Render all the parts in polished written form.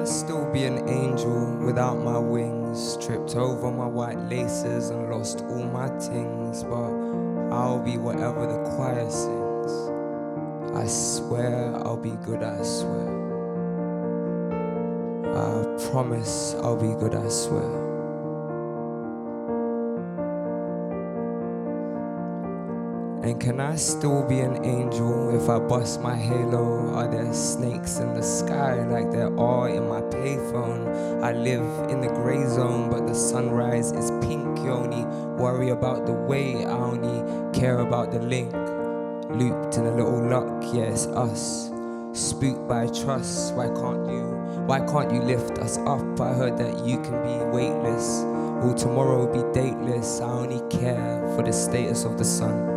I still be an angel without my wings? Tripped over my white laces and lost all my things, but I'll be whatever the choir sings. I swear I'll be good, I swear. I promise I'll be good, I swear. And can I still be an angel if I bust my halo? Are there snakes in the sky like there are in my payphone? I live in the grey zone, but the sunrise is pink. You only worry about the way, I only care about the link. Looped in a little luck, yeah, it's us. Spooked by trust, why can't you lift us up? I heard that you can be weightless. Will tomorrow be dateless? I only care for the status of the sun.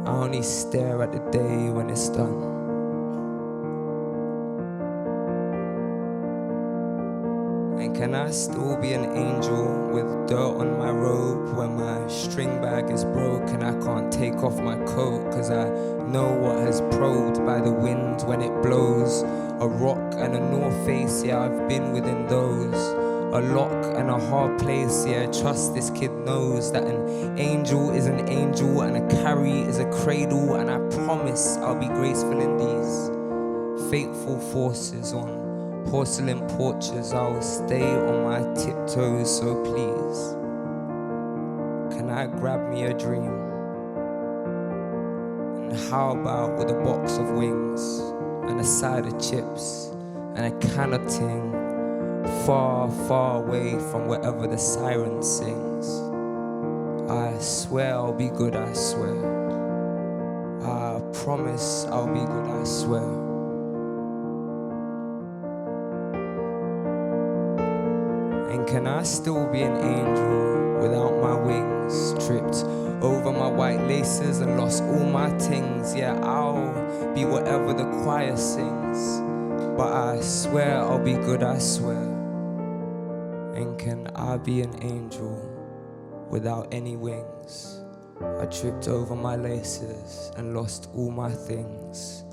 I only stare at the day when it's done. And can I still be an angel with dirt on my robe when my string bag is broke and I can't take off my coat? Cause I know what has probed by the wind when it blows. A rock and a North Face, yeah, I've been within those. A lock and a hard place, yeah, trust this kid knows that an angel is an angel and a carry is a cradle, and I promise I'll be graceful in these fateful forces on porcelain porches. I'll stay on my tiptoes, so please, can I grab me a dream? And how about with a box of wings and a side of chips and a can of ting? Far, far away from wherever the siren sings. I swear I'll be good, I swear. I promise I'll be good, I swear. And can I still be an angel without my wings? Tripped over my white laces and lost all my things. Yeah, I'll be whatever the choir sings. But I swear I'll be good, I swear. And can I be an angel without any wings? I tripped over my laces and lost all my things.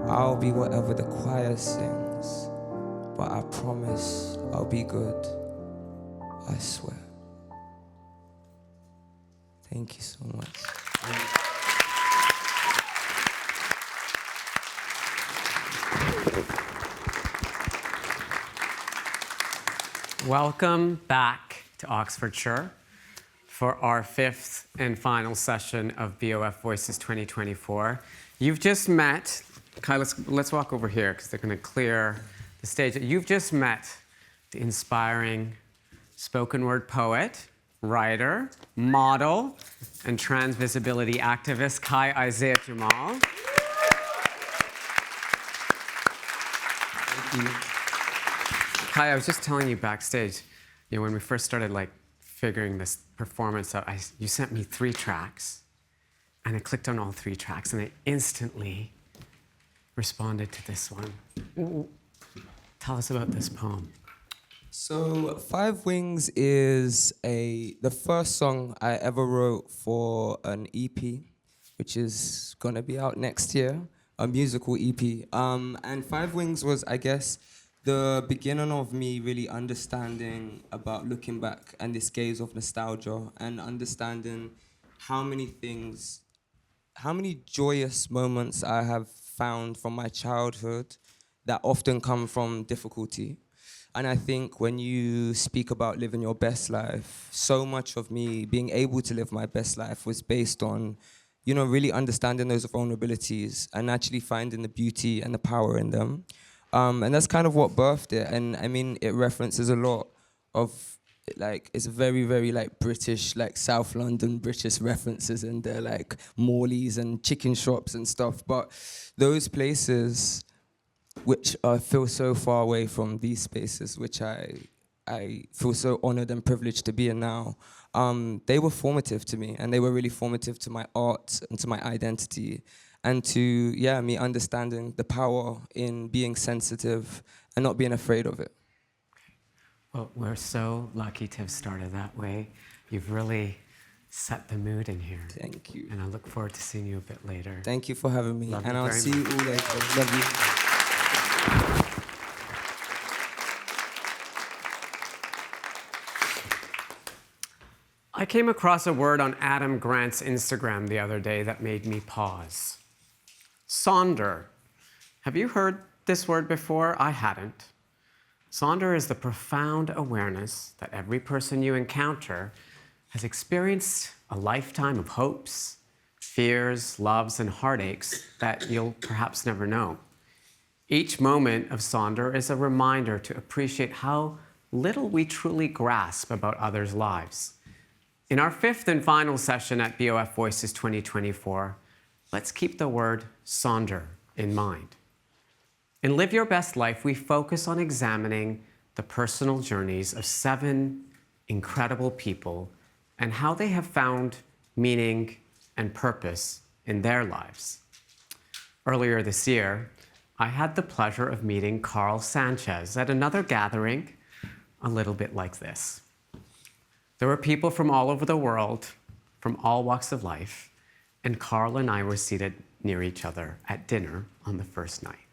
I'll be whatever the choir sings, but I promise I'll be good, I swear. Thank you so much. Welcome back to Oxfordshire for our fifth and final session of BoF Voices 2024. You've just met, Kai, let's walk over here because they're going to clear the stage. You've just met the inspiring spoken word poet, writer, model, and trans visibility activist, Kai Isaiah Jamal. Thank you. Kai, I was just telling you backstage, when we first started figuring this performance out, you sent me 3 tracks, and I clicked on all 3 tracks, and I instantly responded to this one. Tell us about this poem. So, Five Wings is the first song I ever wrote for an EP, which is gonna be out next year, a musical EP. And Five Wings was, I guess, the beginning of me really understanding about looking back and this gaze of nostalgia and understanding how many joyous moments I have found from my childhood that often come from difficulty. And I think when you speak about living your best life, so much of me being able to live my best life was based on, really understanding those vulnerabilities and actually finding the beauty and the power in them. And that's kind of what birthed it. And I mean, it references a lot of, it's very, very British, South London British references in there, Morley's and chicken shops and stuff. But those places, which I feel so far away from these spaces, which I feel so honored and privileged to be in now, they were formative to me, and they were really formative to my art and to my identity, and to, me understanding the power in being sensitive and not being afraid of it. Well, we're so lucky to have started that way. You've really set the mood in here. Thank you. And I look forward to seeing you a bit later. Thank you for having me. Love and you I'll very see much. you all later. Love you. I came across a word on Adam Grant's Instagram the other day that made me pause. Sonder. Have you heard this word before? I hadn't. Sonder is the profound awareness that every person you encounter has experienced a lifetime of hopes, fears, loves, and heartaches that you'll perhaps never know. Each moment of Sonder is a reminder to appreciate how little we truly grasp about others' lives. In our fifth and final session at BoF Voices 2024, let's keep the word Sonder in mind. In Live Your Best Life, we focus on examining the personal journeys of 7 incredible people and how they have found meaning and purpose in their lives. Earlier this year, I had the pleasure of meeting Carl Sanchez at another gathering a little bit like this. There were people from all over the world, from all walks of life, and Carl and I were seated near each other at dinner on the first night.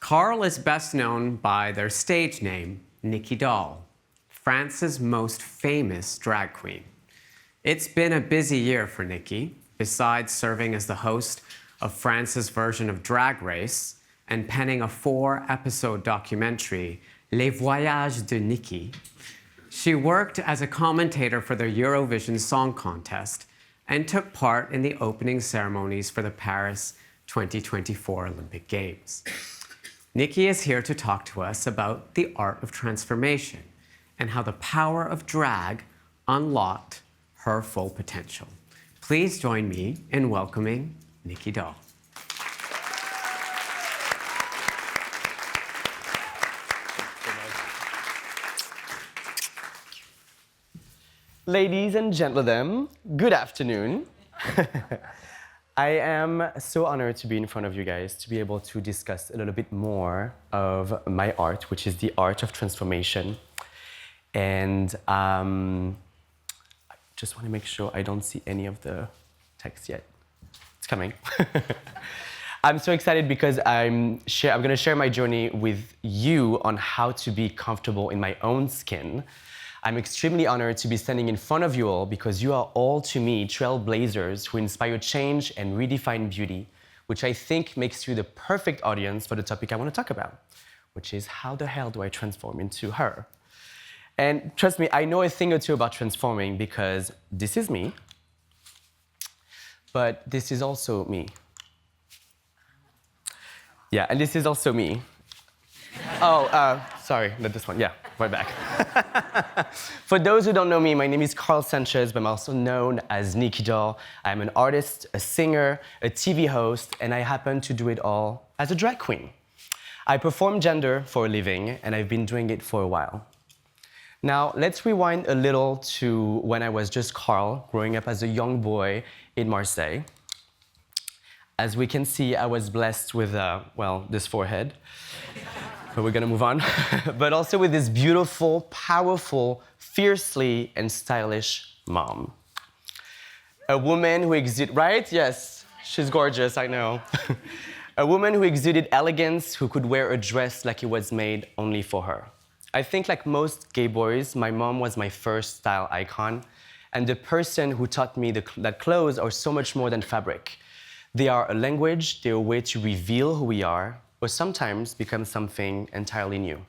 Carl is best known by their stage name, Nikki Doll, France's most famous drag queen. It's been a busy year for Nikki. Besides serving as the host of France's version of Drag Race and penning a 4-episode documentary, Les Voyages de Nikki, she worked as a commentator for the Eurovision Song Contest and took part in the opening ceremonies for the Paris 2024 Olympic Games. Nikki is here to talk to us about the art of transformation and how the power of drag unlocked her full potential. Please join me in welcoming Nikki Doll. Ladies and gentlemen, good afternoon. I am so honored to be in front of you guys, to be able to discuss a little bit more of my art, which is the art of transformation. And I just want to make sure I don't see any of the text yet. It's coming. I'm so excited because I'm going to share my journey with you on how to be comfortable in my own skin. I'm extremely honored to be standing in front of you all because you are all, to me, trailblazers who inspire change and redefine beauty, which I think makes you the perfect audience for the topic I want to talk about, which is how the hell do I transform into her? And trust me, I know a thing or two about transforming because this is me, but this is also me. Yeah, and this is also me. Sorry, not this one. Yeah, right back. For those who don't know me, my name is Carl Sanchez, but I'm also known as Nikki Doll. I'm an artist, a singer, a TV host, and I happen to do it all as a drag queen. I perform gender for a living, and I've been doing it for a while. Now, let's rewind a little to when I was just Carl, growing up as a young boy in Marseille. As we can see, I was blessed with, this forehead. But we're gonna move on. But also with this beautiful, powerful, fiercely and stylish mom. A woman who right? Yes, she's gorgeous, I know. A woman who exuded elegance, who could wear a dress like it was made only for her. I think like most gay boys, my mom was my first style icon, and the person who taught me that clothes are so much more than fabric. They are a language, they're a way to reveal who we are, or sometimes become something entirely new.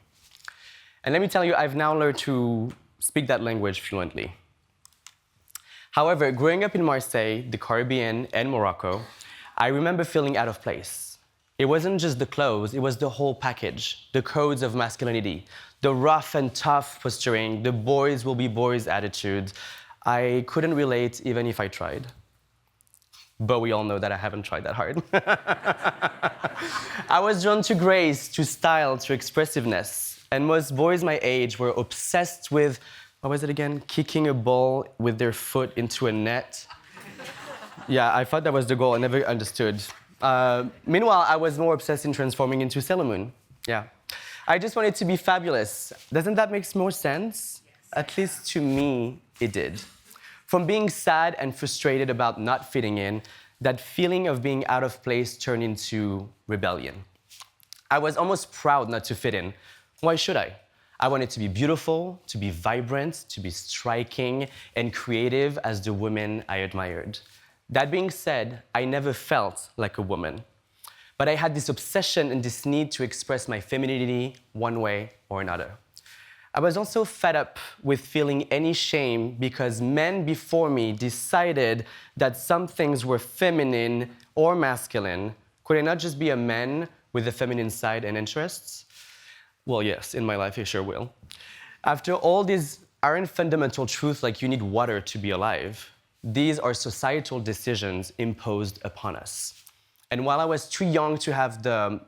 And let me tell you, I've now learned to speak that language fluently. However, growing up in Marseille, the Caribbean, and Morocco, I remember feeling out of place. It wasn't just the clothes, it was the whole package, the codes of masculinity, the rough and tough posturing, the boys will be boys attitude. I couldn't relate even if I tried. But we all know that I haven't tried that hard. I was drawn to grace, to style, to expressiveness. And most boys my age were obsessed with, what was it again? Kicking a ball with their foot into a net. Yeah, I thought that was the goal. I never understood. Meanwhile, I was more obsessed in transforming into Sailor Moon. Yeah. I just wanted to be fabulous. Doesn't that make more sense? Yes. At least to me, it did. From being sad and frustrated about not fitting in, that feeling of being out of place turned into rebellion. I was almost proud not to fit in. Why should I? I wanted to be beautiful, to be vibrant, to be striking and creative as the women I admired. That being said, I never felt like a woman. But I had this obsession and this need to express my femininity one way or another. I was also fed up with feeling any shame because men before me decided that some things were feminine or masculine. Could I not just be a man with a feminine side and interests? Well, yes, in my life, I sure will. After all, these aren't fundamental truths like you need water to be alive. These are societal decisions imposed upon us. And while I was too young to have the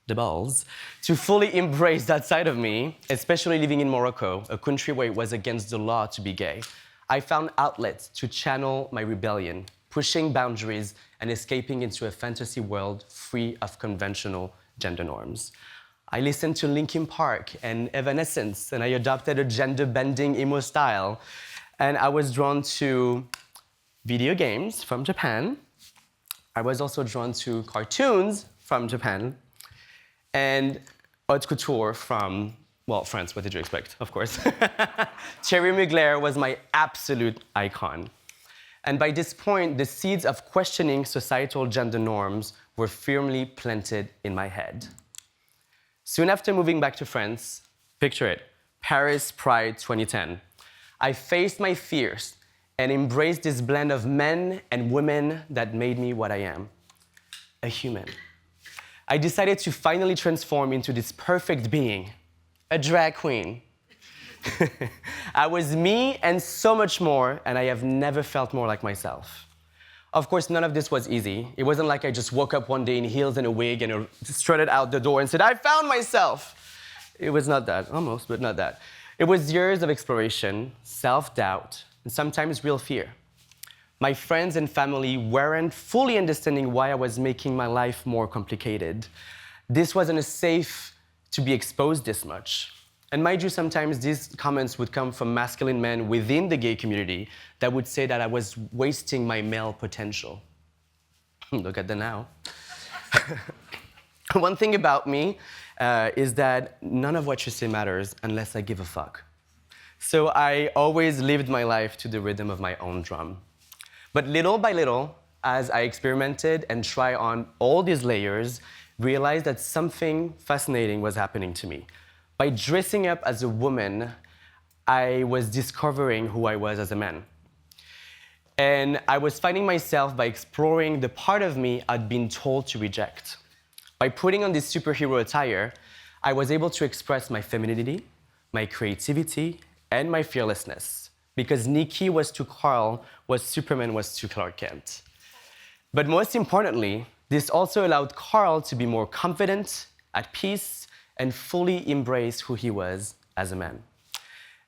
balls, to fully embrace that side of me, especially living in Morocco, a country where it was against the law to be gay, I found outlets to channel my rebellion, pushing boundaries and escaping into a fantasy world free of conventional gender norms. I listened to Linkin Park and Evanescence, and I adopted a gender-bending emo style. And I was drawn to video games from Japan. I was also drawn to cartoons from Japan and haute couture from, well, France. What did you expect? Of course. Thierry Mugler was my absolute icon. And by this point, the seeds of questioning societal gender norms were firmly planted in my head. Soon after moving back to France, picture it, Paris Pride 2010, I faced my fears and embraced this blend of men and women that made me what I am, a human. I decided to finally transform into this perfect being, a drag queen. I was me and so much more, and I have never felt more like myself. Of course, none of this was easy. It wasn't like I just woke up one day in heels and a wig and strutted out the door and said, I found myself. It was not that, almost, but not that. It was years of exploration, self-doubt, and sometimes real fear. My friends and family weren't fully understanding why I was making my life more complicated. This wasn't safe to be exposed this much. And mind you, sometimes these comments would come from masculine men within the gay community that would say that I was wasting my male potential. Look at that now. One thing about me is that none of what you say matters unless I give a fuck. So I always lived my life to the rhythm of my own drum. But little by little, as I experimented and tried on all these layers, realized that something fascinating was happening to me. By dressing up as a woman, I was discovering who I was as a man. And I was finding myself by exploring the part of me I'd been told to reject. By putting on this superhero attire, I was able to express my femininity, my creativity, and my fearlessness. Because Nikki was to Carl what Superman was to Clark Kent. But most importantly, this also allowed Carl to be more confident, at peace, and fully embrace who he was as a man.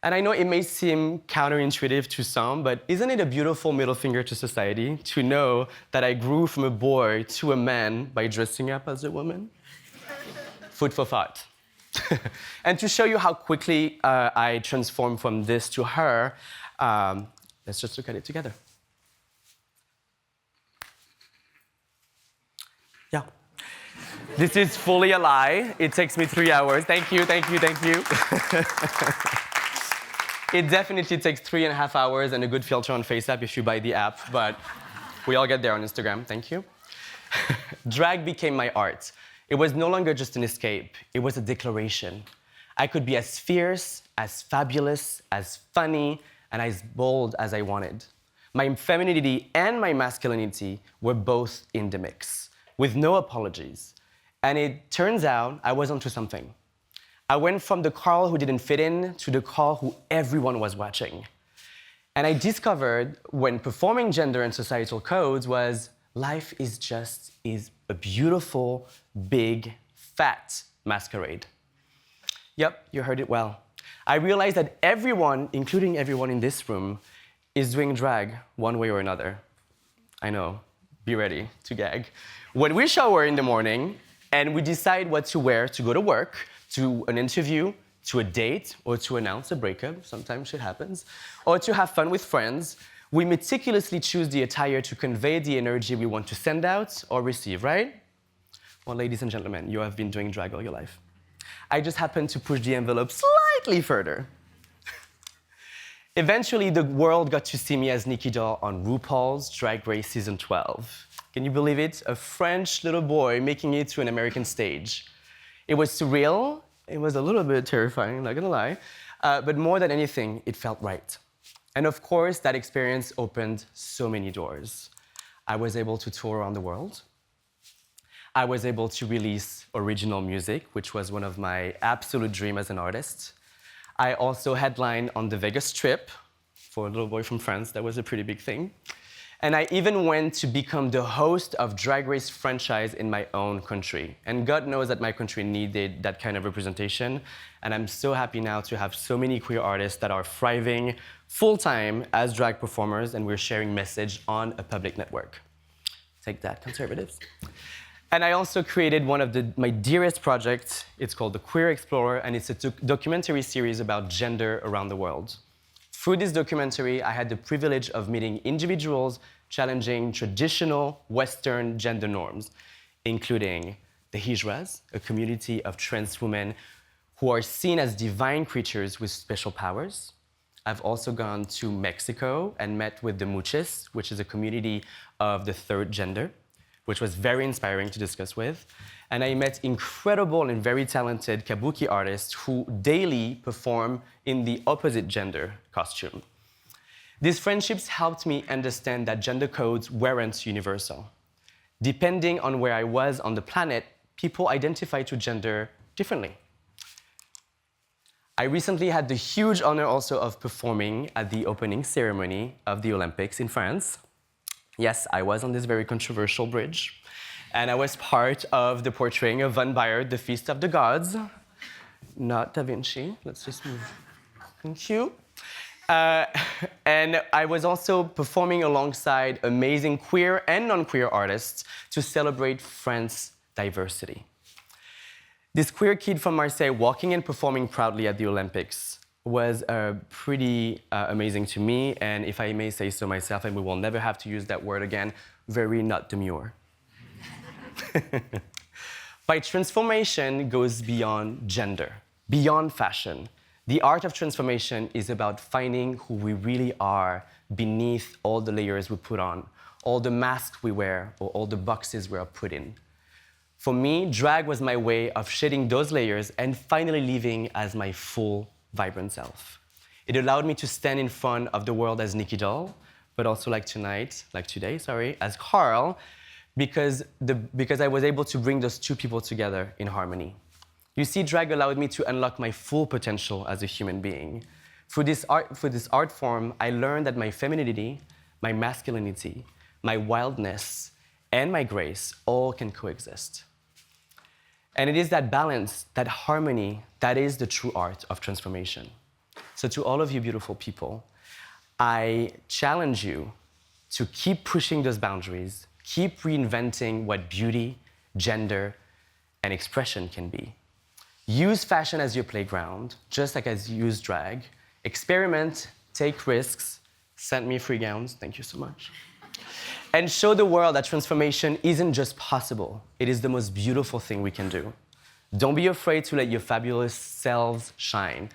And I know it may seem counterintuitive to some, but isn't it a beautiful middle finger to society to know that I grew from a boy to a man by dressing up as a woman? Food for thought. And to show you how quickly I transformed from this to her, let's just look at it together. Yeah. This is fully a lie. It takes me 3 hours. Thank you, thank you, thank you. It definitely takes 3.5 hours and a good filter on FaceApp if you buy the app, but we all get there on Instagram. Thank you. Drag became my art. It was no longer just an escape. It was a declaration. I could be as fierce, as fabulous, as funny, and as bold as I wanted. My femininity and my masculinity were both in the mix, with no apologies. And it turns out I was onto something. I went from the Carl who didn't fit in to the Carl who everyone was watching. And I discovered when performing gender and societal codes was life is a beautiful, big, fat masquerade. Yep, you heard it well. I realized that everyone, including everyone in this room, is doing drag one way or another. I know, be ready to gag. When we shower in the morning, and we decide what to wear to go to work, to an interview, to a date, or to announce a breakup, sometimes shit happens, or to have fun with friends, we meticulously choose the attire to convey the energy we want to send out or receive, right? Well, ladies and gentlemen, you have been doing drag all your life. I just happened to push the envelope slightly further. Eventually, the world got to see me as Nicky Doll on RuPaul's Drag Race Season 12. Can you believe it? A French little boy making it to an American stage. It was surreal. It was a little bit terrifying, not gonna lie. But more than anything, it felt right. And of course, that experience opened so many doors. I was able to tour around the world. I was able to release original music, which was one of my absolute dreams as an artist. I also headlined on the Vegas Strip. For a little boy from France, that was a pretty big thing. And I even went to become the host of Drag Race franchise in my own country. And God knows that my country needed that kind of representation. And I'm so happy now to have so many queer artists that are thriving full-time as drag performers, and we're sharing message on a public network. Take that, conservatives. And I also created one of my dearest projects. It's called The Queer Explorer, and it's a documentary series about gender around the world. Through this documentary, I had the privilege of meeting individuals challenging traditional Western gender norms, including the Hijras, a community of trans women who are seen as divine creatures with special powers. I've also gone to Mexico and met with the Muches, which is a community of the third gender, which was very inspiring to discuss with. And I met incredible and very talented kabuki artists who daily perform in the opposite gender costume. These friendships helped me understand that gender codes weren't universal. Depending on where I was on the planet, people identify to gender differently. I recently had the huge honor also of performing at the opening ceremony of the Olympics in France. Yes, I was on this very controversial bridge. And I was part of the portraying of Van Bayard, the Feast of the Gods. Not Da Vinci. Let's just move. Thank you. And I was also performing alongside amazing queer and non-queer artists to celebrate France's diversity. This queer kid from Marseille walking and performing proudly at the Olympics was pretty amazing to me, and if I may say so myself, and we will never have to use that word again, very not demure. By transformation goes beyond gender, beyond fashion. The art of transformation is about finding who we really are beneath all the layers we put on, all the masks we wear, or all the boxes we are put in. For me, drag was my way of shedding those layers and finally living as my full, vibrant self. It allowed me to stand in front of the world as Nicky Doll, but also like today, as Carl, because I was able to bring those two people together in harmony. You see, drag allowed me to unlock my full potential as a human being. Through this art form, I learned that my femininity, my masculinity, my wildness, and my grace all can coexist. And it is that balance, that harmony, that is the true art of transformation. So to all of you beautiful people, I challenge you to keep pushing those boundaries, keep reinventing what beauty, gender, and expression can be. Use fashion as your playground, just like as you use drag. Experiment, take risks. Send me free gowns, thank you so much. And show the world that transformation isn't just possible, it is the most beautiful thing we can do. Don't be afraid to let your fabulous selves shine.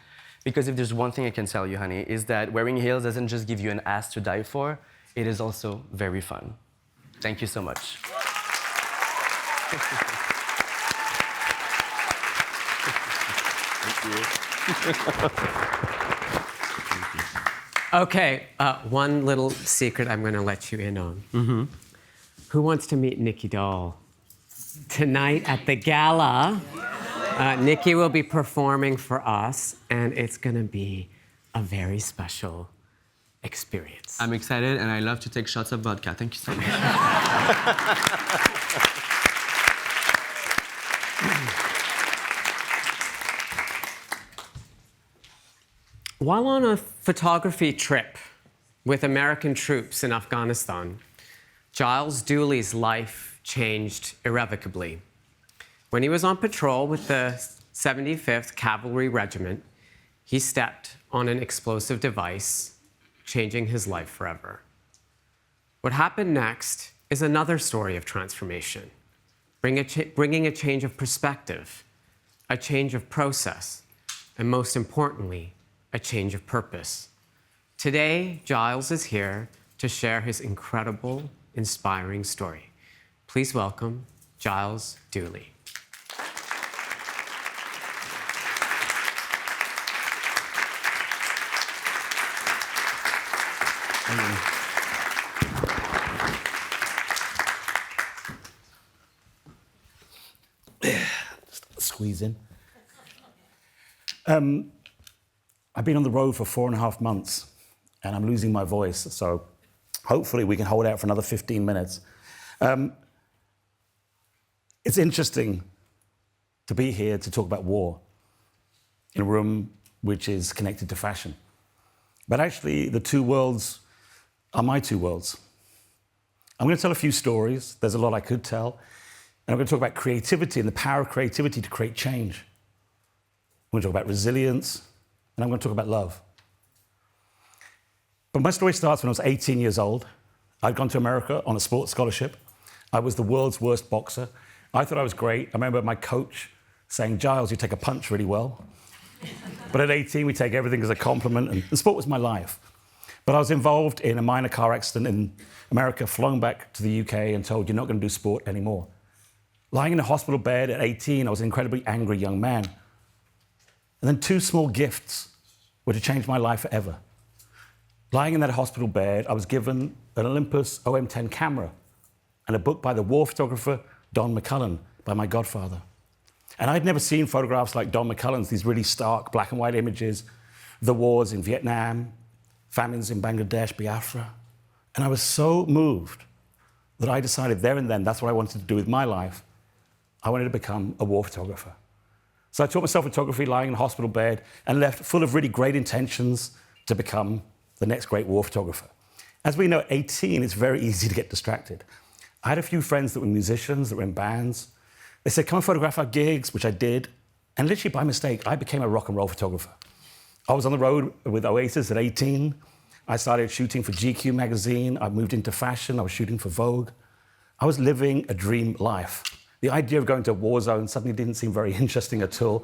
Because if there's one thing I can tell you, honey, is that wearing heels doesn't just give you an ass to die for, it is also very fun. Thank you so much. Okay, one little secret I'm going to let you in on. Mm-hmm. Who wants to meet Nicky Doll? Tonight at the gala, Nicky will be performing for us, and it's going to be a very special experience. I'm excited, and I love to take shots of vodka. Thank you so much. While on a photography trip with American troops in Afghanistan, Giles Dooley's life changed irrevocably. When he was on patrol with the 75th Cavalry Regiment, he stepped on an explosive device, changing his life forever. What happened next is another story of transformation, bringing a change of perspective, a change of process, and most importantly, a change of purpose. Today, Giles is here to share his incredible, inspiring story. Please welcome Giles Dooley. Squeeze in. I've been on the road for 4.5 months and I'm losing my voice, so hopefully we can hold out for another 15 minutes. It's interesting to be here to talk about war in a room which is connected to fashion. But actually, the two worlds are my two worlds. I'm going to tell a few stories. There's a lot I could tell. And I'm going to talk about creativity and the power of creativity to create change. I'm going to talk about resilience, and I'm going to talk about love. But my story starts when I was 18 years old. I'd gone to America on a sports scholarship. I was the world's worst boxer. I thought I was great. I remember my coach saying, "Giles, you take a punch really well." But at 18, we take everything as a compliment, and the sport was my life. But I was involved in a minor car accident in America, flown back to the UK and told, "You're not going to do sport anymore." Lying in a hospital bed at 18, I was an incredibly angry young man. And then two small gifts were to change my life forever. Lying in that hospital bed, I was given an Olympus OM10 camera and a book by the war photographer Don McCullum, by my godfather. And I'd never seen photographs like Don McCullum's, these really stark black and white images, the wars in Vietnam, famines in Bangladesh, Biafra. And I was so moved that I decided there and then that's what I wanted to do with my life. I wanted to become a war photographer. So I taught myself photography lying in a hospital bed and left full of really great intentions to become the next great war photographer. As we know, at 18, it's very easy to get distracted. I had a few friends that were musicians, that were in bands. They said, "Come and photograph our gigs," which I did. And literally by mistake, I became a rock and roll photographer. I was on the road with Oasis at 18. I started shooting for GQ magazine. I moved into fashion. I was shooting for Vogue. I was living a dream life. The idea of going to a war zone suddenly didn't seem very interesting at all.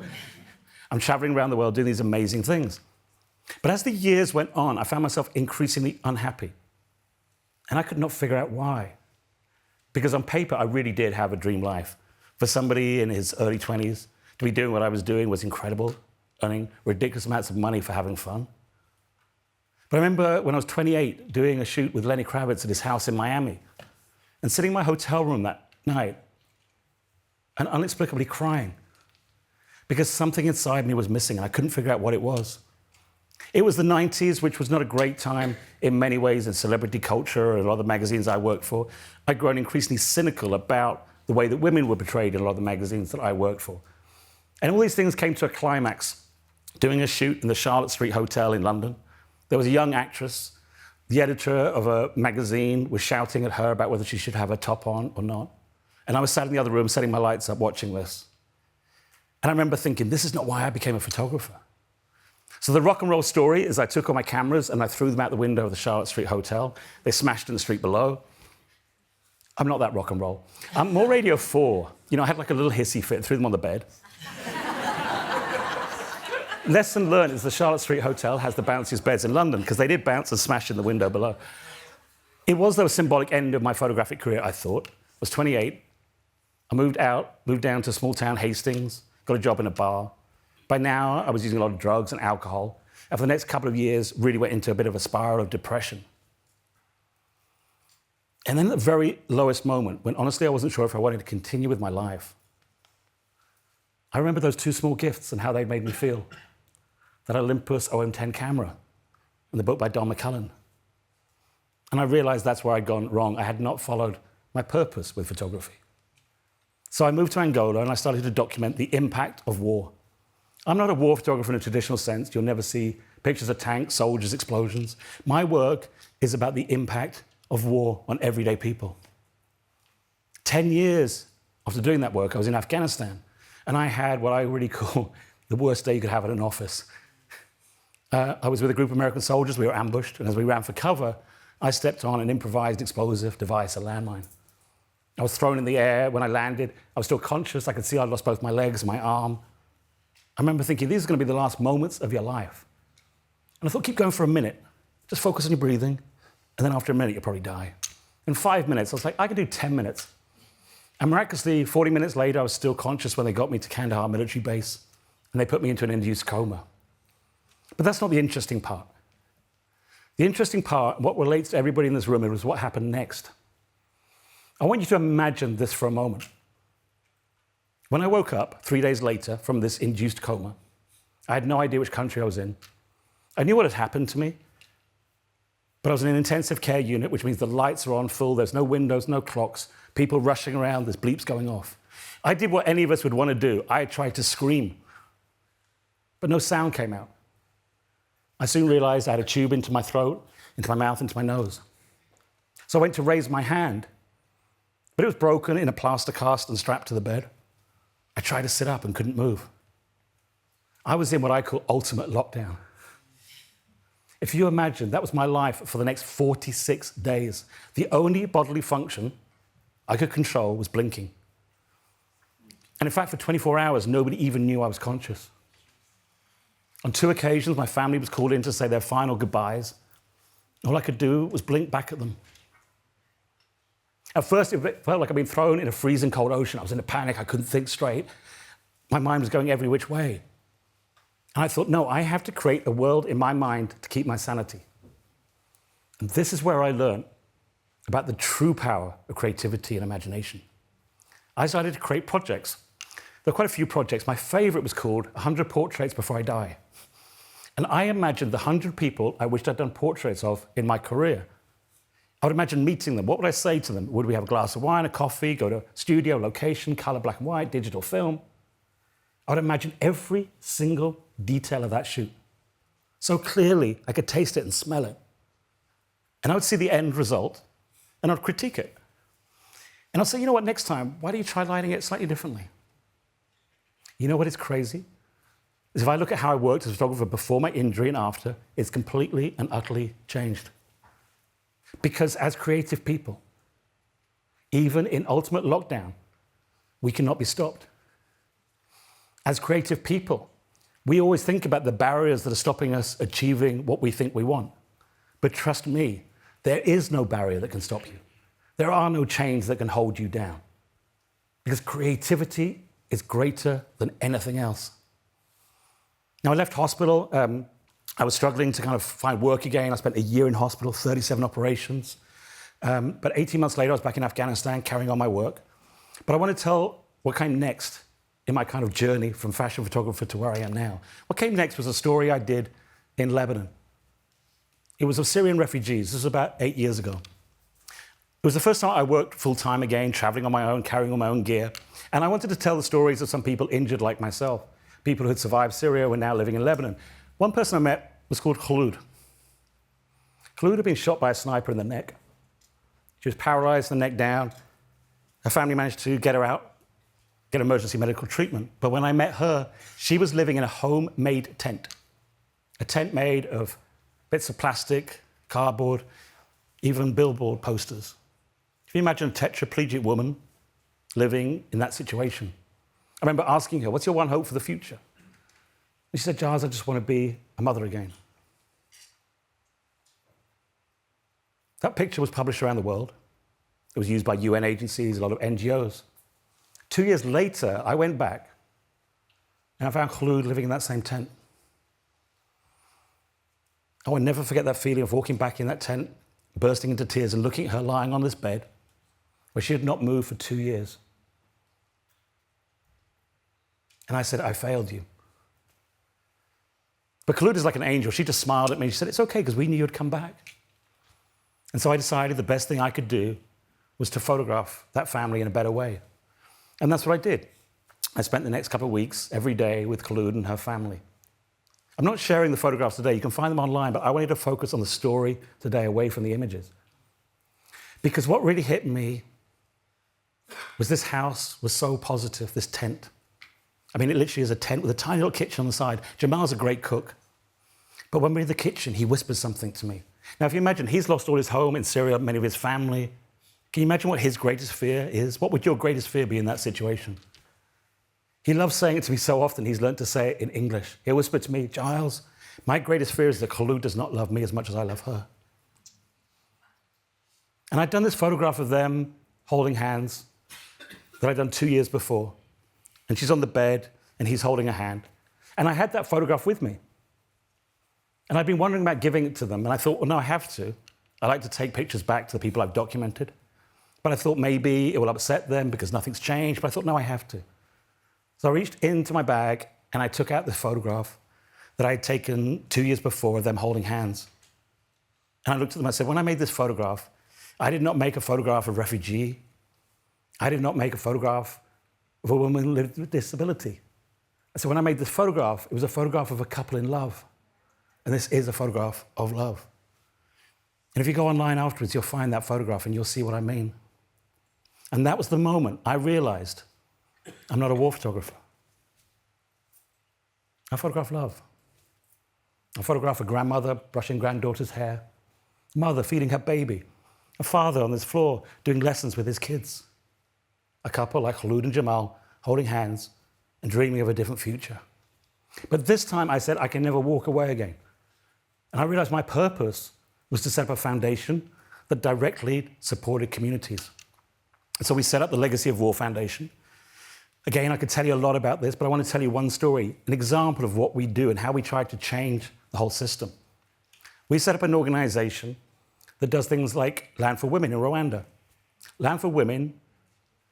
I'm traveling around the world doing these amazing things. But as the years went on, I found myself increasingly unhappy. And I could not figure out why. Because on paper, I really did have a dream life. For somebody in his early 20s, to be doing what I was doing was incredible, earning ridiculous amounts of money for having fun. But I remember when I was 28, doing a shoot with Lenny Kravitz at his house in Miami, and sitting in my hotel room that night, and inexplicably crying, because something inside me was missing, and I couldn't figure out what it was. It was the 90s, which was not a great time in many ways in celebrity culture and a lot of the magazines I worked for. I'd grown increasingly cynical about the way that women were portrayed in a lot of the magazines that I worked for. And all these things came to a climax. Doing a shoot in the Charlotte Street Hotel in London, there was a young actress. The editor of a magazine was shouting at her about whether she should have her top on or not. And I was sat in the other room, setting my lights up, watching this. And I remember thinking, this is not why I became a photographer. So the rock and roll story is I took all my cameras and I threw them out the window of the Charlotte Street Hotel. They smashed in the street below. I'm not that rock and roll. I'm more Radio 4. You know, I had like a little hissy fit, threw them on the bed. Lesson learned is the Charlotte Street Hotel has the bounciest beds in London, because they did bounce and smash in the window below. It was, though, a symbolic end of my photographic career, I thought. I was 28. I moved down to small town Hastings, got a job in a bar. By now, I was using a lot of drugs and alcohol. And for the next couple of years, really went into a bit of a spiral of depression. And then at the very lowest moment, when honestly I wasn't sure if I wanted to continue with my life, I remember those two small gifts and how they made me feel. That Olympus OM10 camera and the book by Don McCullum. And I realized that's where I'd gone wrong. I had not followed my purpose with photography. So I moved to Angola and I started to document the impact of war. I'm not a war photographer in a traditional sense. You'll never see pictures of tanks, soldiers, explosions. My work is about the impact of war on everyday people. 10 years after doing that work, I was in Afghanistan, and I had what I really call the worst day you could have at an office. I was with a group of American soldiers. We were ambushed, and as we ran for cover, I stepped on an improvised explosive device, a landmine. I was thrown in the air. When I landed, I was still conscious. I could see I'd lost both my legs and my arm. remember thinking, these are going to be the last moments of your life. And I thought, keep going for a minute. Just focus on your breathing. And then after a minute, you'll probably die. In 5 minutes, I was like, I could do 10 minutes. And miraculously, 40 minutes later, I was still conscious when they got me to Kandahar military base. And they put me into an induced coma. But that's not the interesting part. The interesting part, what relates to everybody in this room, is what happened next. I want you to imagine this for a moment. When I woke up 3 days later from this induced coma, I had no idea which country I was in. I knew what had happened to me, but I was in an intensive care unit, which means the lights are on full, there's no windows, no clocks, people rushing around, there's bleeps going off. I did what any of us would want to do. I tried to scream, but no sound came out. I soon realized I had a tube into my throat, into my mouth, into my nose. So I went to raise my hand, but it was broken in a plaster cast and strapped to the bed. I tried to sit up and couldn't move. I was in what I call ultimate lockdown. If you imagine, that was my life for the next 46 days. The only bodily function I could control was blinking. And in fact, for 24 hours, nobody even knew I was conscious. On 2 occasions, my family was called in to say their final goodbyes. All I could do was blink back at them. At first, it felt like I'd been thrown in a freezing cold ocean. I was in a panic. I couldn't think straight. My mind was going every which way. And I thought, no, I have to create a world in my mind to keep my sanity. And this is where I learned about the true power of creativity and imagination. I started to create projects. There were quite a few projects. My favorite was called 100 Portraits Before I Die. And I imagined the 100 people I wished I'd done portraits of in my career. I would imagine meeting them. What would I say to them? Would we have a glass of wine, a coffee, go to a studio, location, color, black and white, digital film? I would imagine every single detail of that shoot. So clearly, I could taste it and smell it. And I would see the end result, and I'd critique it. And I'd say, you know what, next time, why don't you try lighting it slightly differently? You know what is crazy? Is if I look at how I worked as a photographer before my injury and after, it's completely and utterly changed. Because as creative people, even in ultimate lockdown, we cannot be stopped. As creative people, we always think about the barriers that are stopping us achieving what we think we want. But trust me, there is no barrier that can stop you. There are no chains that can hold you down. Because creativity is greater than anything else. Now, I left hospital. I was struggling to kind of find work again. I spent a year in hospital, 37 operations. But 18 months later, I was back in Afghanistan carrying on my work. But I want to tell what came next in my kind of journey from fashion photographer to where I am now. What came next was a story I did in Lebanon. It was of Syrian refugees. This was about 8 years ago. It was the first time I worked full-time again, traveling on my own, carrying all my own gear. And I wanted to tell the stories of some people injured like myself, people who had survived Syria were now living in Lebanon. One person I met was called Khulud. Khulud had been shot by a sniper in the neck. She was paralyzed, the neck down. Her family managed to get her out, get emergency medical treatment. But when I met her, she was living in a homemade tent. A tent made of bits of plastic, cardboard, even billboard posters. Can you imagine a tetraplegic woman living in that situation? I remember asking her, what's your one hope for the future? And she said, Giles, I just want to be a mother again. That picture was published around the world. It was used by UN agencies, a lot of NGOs. 2 years later, I went back and I found Khulud living in that same tent. I will never forget that feeling of walking back in that tent, bursting into tears and looking at her lying on this bed where she had not moved for 2 years. And I said, I failed you. But Khulud is like an angel. She just smiled at me. She said, it's okay, because we knew you'd come back. And so I decided the best thing I could do was to photograph that family in a better way. And that's what I did. I spent the next couple of weeks every day with Khulud and her family. I'm not sharing the photographs today. You can find them online, but I wanted to focus on the story today away from the images. Because what really hit me was this house was so positive, this tent. I mean, it literally is a tent with a tiny little kitchen on the side. Jamal's a great cook. But when we're in the kitchen, he whispers something to me. Now, if you imagine, he's lost all his home in Syria, many of his family. Can you imagine what his greatest fear is? What would your greatest fear be in that situation? He loves saying it to me so often, he's learned to say it in English. He'll whisper to me, Giles, my greatest fear is that Khulud does not love me as much as I love her. And I'd done this photograph of them holding hands that I'd done 2 years before. And she's on the bed, and he's holding a hand. And I had that photograph with me. And I'd been wondering about giving it to them, and I thought, well, no, I have to. I like to take pictures back to the people I've documented. But I thought maybe it will upset them because nothing's changed, but I thought, no, I have to. So I reached into my bag, and I took out this photograph that I had taken 2 years before of them holding hands. And I looked at them, I said, when I made this photograph, I did not make a photograph of a refugee. I did not make a photograph of a woman who lived with disability. So when I made this photograph, it was a photograph of a couple in love. And this is a photograph of love. And if you go online afterwards, you'll find that photograph and you'll see what I mean. And that was the moment I realized I'm not a war photographer. I photograph love. I photograph a grandmother brushing granddaughter's hair, a mother feeding her baby, a father on this floor doing lessons with his kids, a couple like Khulud and Jamal holding hands and dreaming of a different future. But this time I said I can never walk away again. And I realized my purpose was to set up a foundation that directly supported communities. And so we set up the Legacy of War Foundation. Again, I could tell you a lot about this, but I want to tell you one story, an example of what we do and how we try to change the whole system. We set up an organization that does things like Land for Women in Rwanda. Land for Women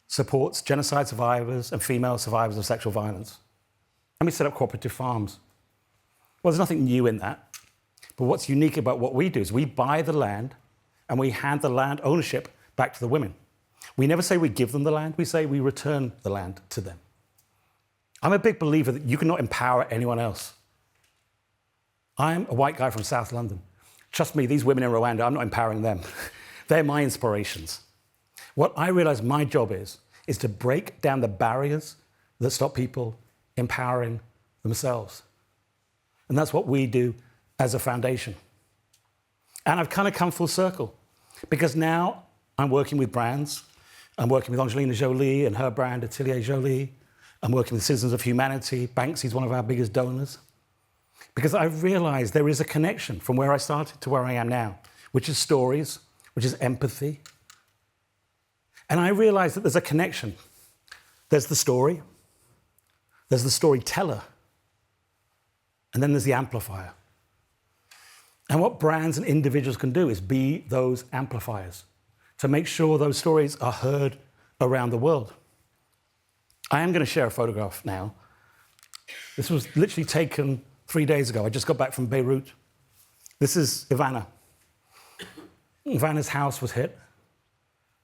supports genocide survivors and female survivors of sexual violence. And we set up cooperative farms. Well, there's nothing new in that. But what's unique about what we do is we buy the land and we hand the land ownership back to the women. We never say we give them the land, we say we return the land to them. I'm a big believer that you cannot empower anyone else. I'm a white guy from South London. Trust me, these women in Rwanda, I'm not empowering them. They're my inspirations. What I realize my job is to break down the barriers that stop people empowering themselves. And that's what we do as a foundation. And I've kind of come full circle because now I'm working with brands. I'm working with Angelina Jolie and her brand, Atelier Jolie. I'm working with Citizens of Humanity. Banksy's one of our biggest donors. Because I've realized there is a connection from where I started to where I am now, which is stories, which is empathy. And I realized that there's a connection. There's the story, there's the storyteller, and then there's the amplifier. And what brands and individuals can do is be those amplifiers to make sure those stories are heard around the world. I am going to share a photograph now. This was literally taken 3 days ago. I just got back from Beirut. This is Ivana. Ivana's house was hit.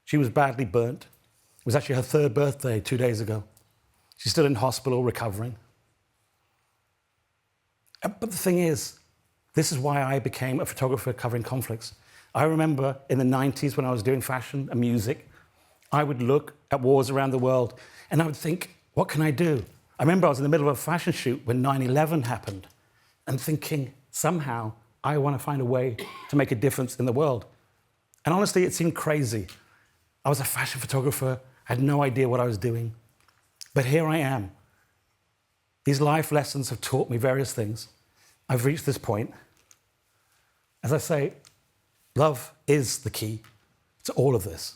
She was badly burnt. It was actually her 3rd birthday 2 days ago. She's still in hospital recovering. But the thing is, this is why I became a photographer covering conflicts. I remember in the 90s when I was doing fashion and music, I would look at wars around the world and I would think, what can I do? I remember I was in the middle of a fashion shoot when 9/11 happened and thinking, somehow I want to find a way to make a difference in the world. And honestly, it seemed crazy. I was a fashion photographer, I had no idea what I was doing. But here I am. These life lessons have taught me various things. I've reached this point. As I say, love is the key to all of this.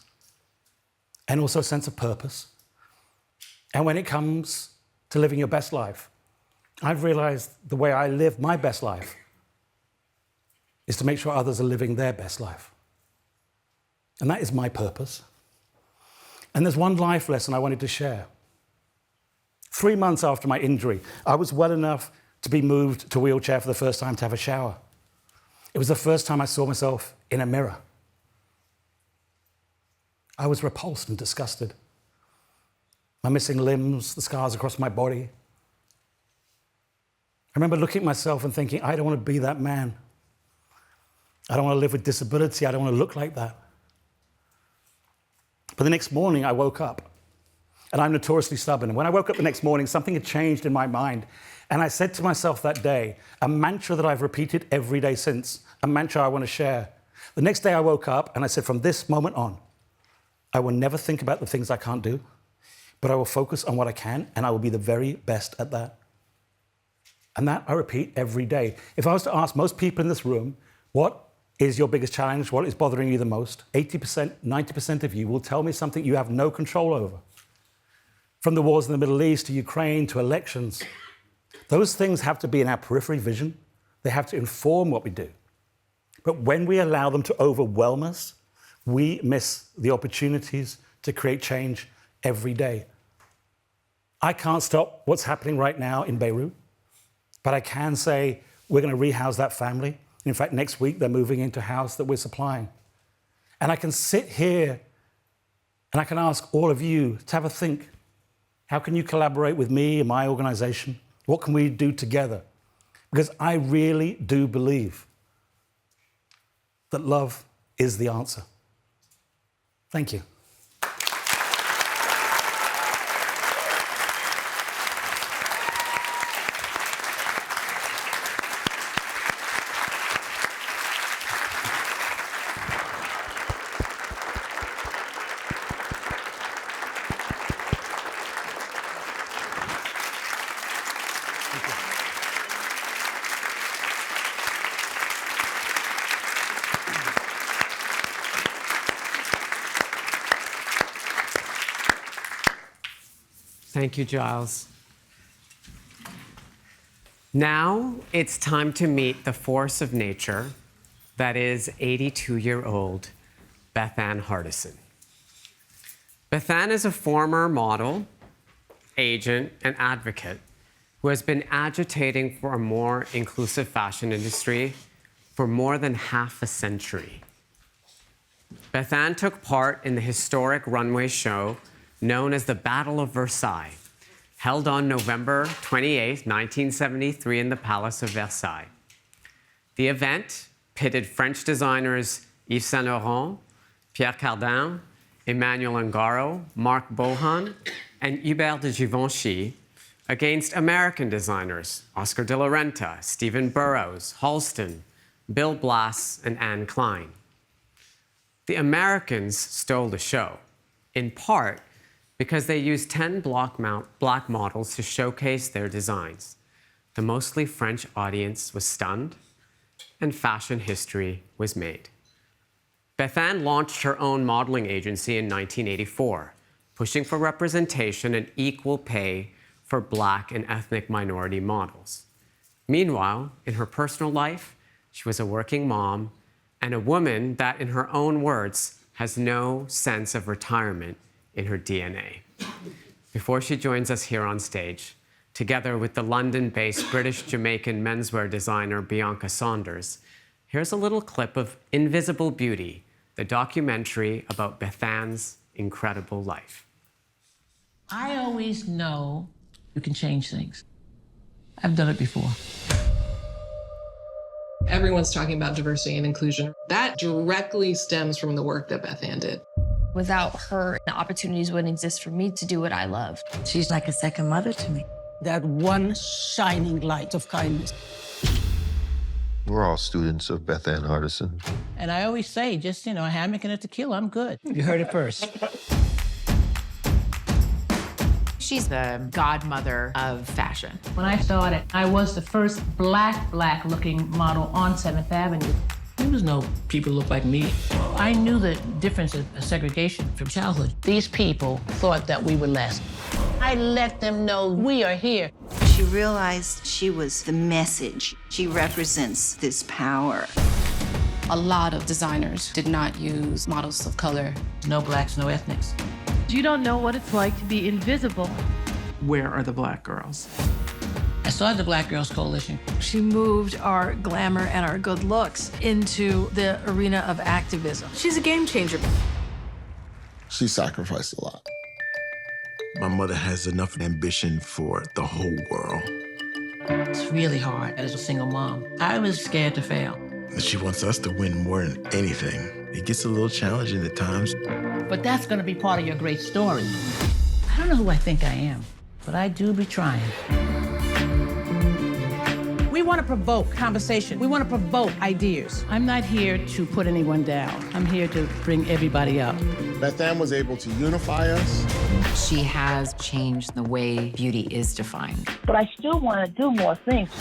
And also a sense of purpose. And when it comes to living your best life, I've realized the way I live my best life is to make sure others are living their best life. And that is my purpose. And there's one life lesson I wanted to share. 3 months after my injury, I was well enough to be moved to a wheelchair for the first time to have a shower. It was the first time I saw myself in a mirror. I was repulsed and disgusted. My missing limbs, the scars across my body. I remember looking at myself and thinking, I don't want to be that man. I don't want to live with disability. I don't want to look like that. But the next morning, I woke up. And I'm notoriously stubborn. And when I woke up the next morning, something had changed in my mind. And I said to myself that day, a mantra that I've repeated every day since, a mantra I want to share. The next day I woke up and I said, from this moment on, I will never think about the things I can't do, but I will focus on what I can, and I will be the very best at that. And that I repeat every day. If I was to ask most people in this room, what is your biggest challenge? What is bothering you the most? 80%, 90% of you will tell me something you have no control over. From the wars in the Middle East to Ukraine to elections, those things have to be in our periphery vision. They have to inform what we do. But when we allow them to overwhelm us, we miss the opportunities to create change every day. I can't stop what's happening right now in Beirut, but I can say we're going to rehouse that family. In fact, next week they're moving into a house that we're supplying. And I can sit here and I can ask all of you to have a think. How can you collaborate with me and my organization? What can we do together? Because I really do believe that love is the answer. Thank you. Thank you, Giles. Now it's time to meet the force of nature that is 82-year-old Bethann Hardison. Bethann is a former model, agent, and advocate who has been agitating for a more inclusive fashion industry for more than half a century. Bethann took part in the historic runway show known as the Battle of Versailles, held on November 28, 1973 in the Palace of Versailles. The event pitted French designers Yves Saint Laurent, Pierre Cardin, Emmanuel Ungaro, Marc Bohan, and Hubert de Givenchy against American designers Oscar de la Renta, Stephen Burrows, Halston, Bill Blass, and Anne Klein. The Americans stole the show, in part because they used 10 black models to showcase their designs. The mostly French audience was stunned, and fashion history was made. Bethann launched her own modeling agency in 1984, pushing for representation and equal pay for Black and ethnic minority models. Meanwhile, in her personal life, she was a working mom and a woman that, in her own words, has no sense of retirement in her DNA. Before she joins us here on stage, together with the London-based British-Jamaican menswear designer Bianca Saunders, here's a little clip of Invisible Beauty, the documentary about Bethann's incredible life. I always know you can change things. I've done it before. Everyone's talking about diversity and inclusion. That directly stems from the work that Bethann did. Without her, the opportunities wouldn't exist for me to do what I love. She's like a second mother to me. That one shining light of kindness. We're all students of Bethann Hardison. And I always say, just, a hammock and a tequila, I'm good. You heard it first. She's the godmother of fashion. When I started, I was the first black-looking model on 7th Avenue. There was no people who looked like me. I knew the difference of segregation from childhood. These people thought that we were less. I let them know we are here. She realized she was the message. She represents this power. A lot of designers did not use models of color. No blacks, no ethnics. You don't know what it's like to be invisible. Where are the Black girls? I started the Black Girls Coalition. She moved our glamour and our good looks into the arena of activism. She's a game changer. She sacrificed a lot. My mother has enough ambition for the whole world. It's really hard as a single mom. I was scared to fail. She wants us to win more than anything. It gets a little challenging at times. But that's gonna be part of your great story. I don't know who I think I am, but I do be trying. We want to provoke conversation. We want to provoke ideas. I'm not here to put anyone down. I'm here to bring everybody up. Beth Ann was able to unify us. She has changed the way beauty is defined. But I still want to do more things.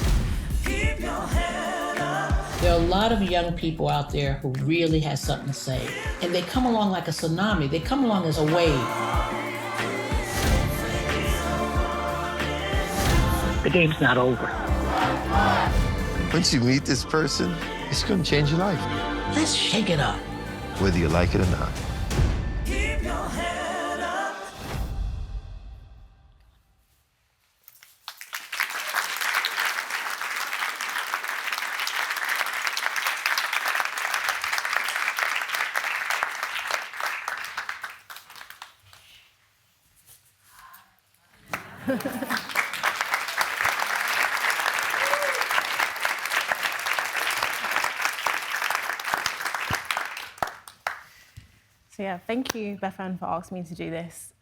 Keep your head up. There are a lot of young people out there who really have something to say. And they come along like a tsunami. They come along as a wave. The game's not over. Once you meet this person, it's going to change your life, Let's shake it up. whether you like it or not. Keep your head up. So yeah, thank you, Beth Ann, for asking me to do this.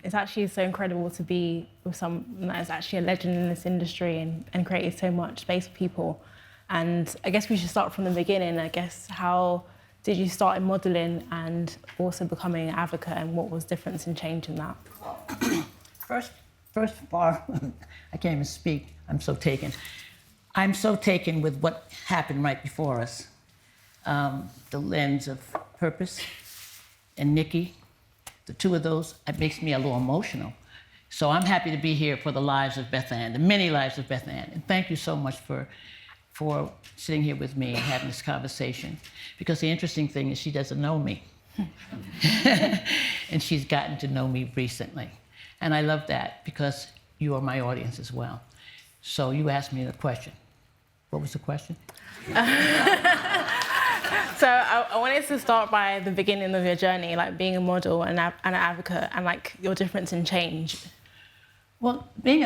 It's actually so incredible to be with someone that is actually a legend in this industry and created so much space for people. And I guess we should start from the beginning. I guess, how did you start in modeling and also becoming an advocate, and what was the difference in change in that? First of all, I can't even speak. I'm so taken. I'm so taken with what happened right before us. The lens of purpose and Nikki, the two of those, it makes me a little emotional. So I'm happy to be here for the lives of Beth Ann, the many lives of Beth Ann. And thank you so much for sitting here with me and having this conversation. Because the interesting thing is she doesn't know me. And she's gotten to know me recently. And I love that because you are my audience as well. So you asked me the question. What was the question? So I wanted to start by the beginning of your journey, like being a model and an advocate, and like your difference in change. Well, being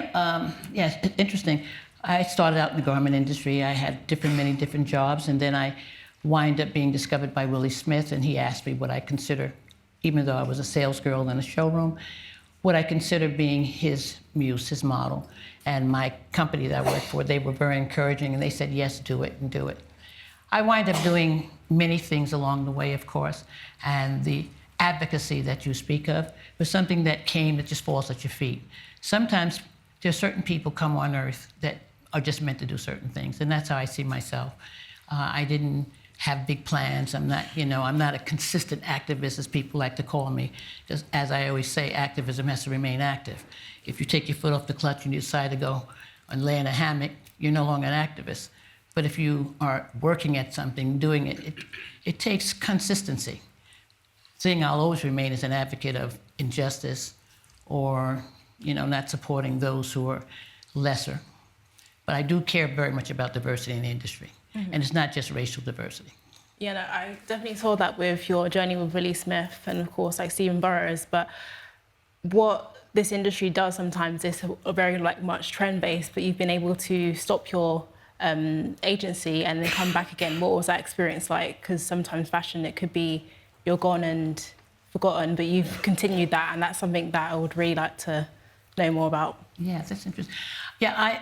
yes, interesting. I started out in the garment industry. I had many different jobs, and then I wind up being discovered by Willie Smith, and he asked me what I consider, even though I was a sales girl in a showroom, what I consider being his muse, his model. And my company that I worked for, they were very encouraging, and they said, yes, do it, and do it. I wind up doing many things along the way, of course, and the advocacy that you speak of was something that came that just falls at your feet. Sometimes there are certain people come on earth that are just meant to do certain things, and that's how I see myself. I didn't have big plans. I'm not a consistent activist, as people like to call me. Just as I always say, activism has to remain active. If you take your foot off the clutch and you decide to go and lay in a hammock, you're no longer an activist. But if you are working at something, doing it, it takes consistency. The thing I'll always remain is an advocate of injustice or, not supporting those who are lesser. But I do care very much about diversity in the industry. Mm-hmm. And it's not just racial diversity. Yeah, no, I definitely saw that with your journey with Willie Smith and, of course, like Stephen Burrows. But what this industry does sometimes is very much trend-based, but you've been able to stop your agency and then come back again. What was that experience like? Because sometimes fashion, it could be you're gone and forgotten, but you've continued that, and that's something that I would really like to know more about. Yeah, that's interesting. Yeah,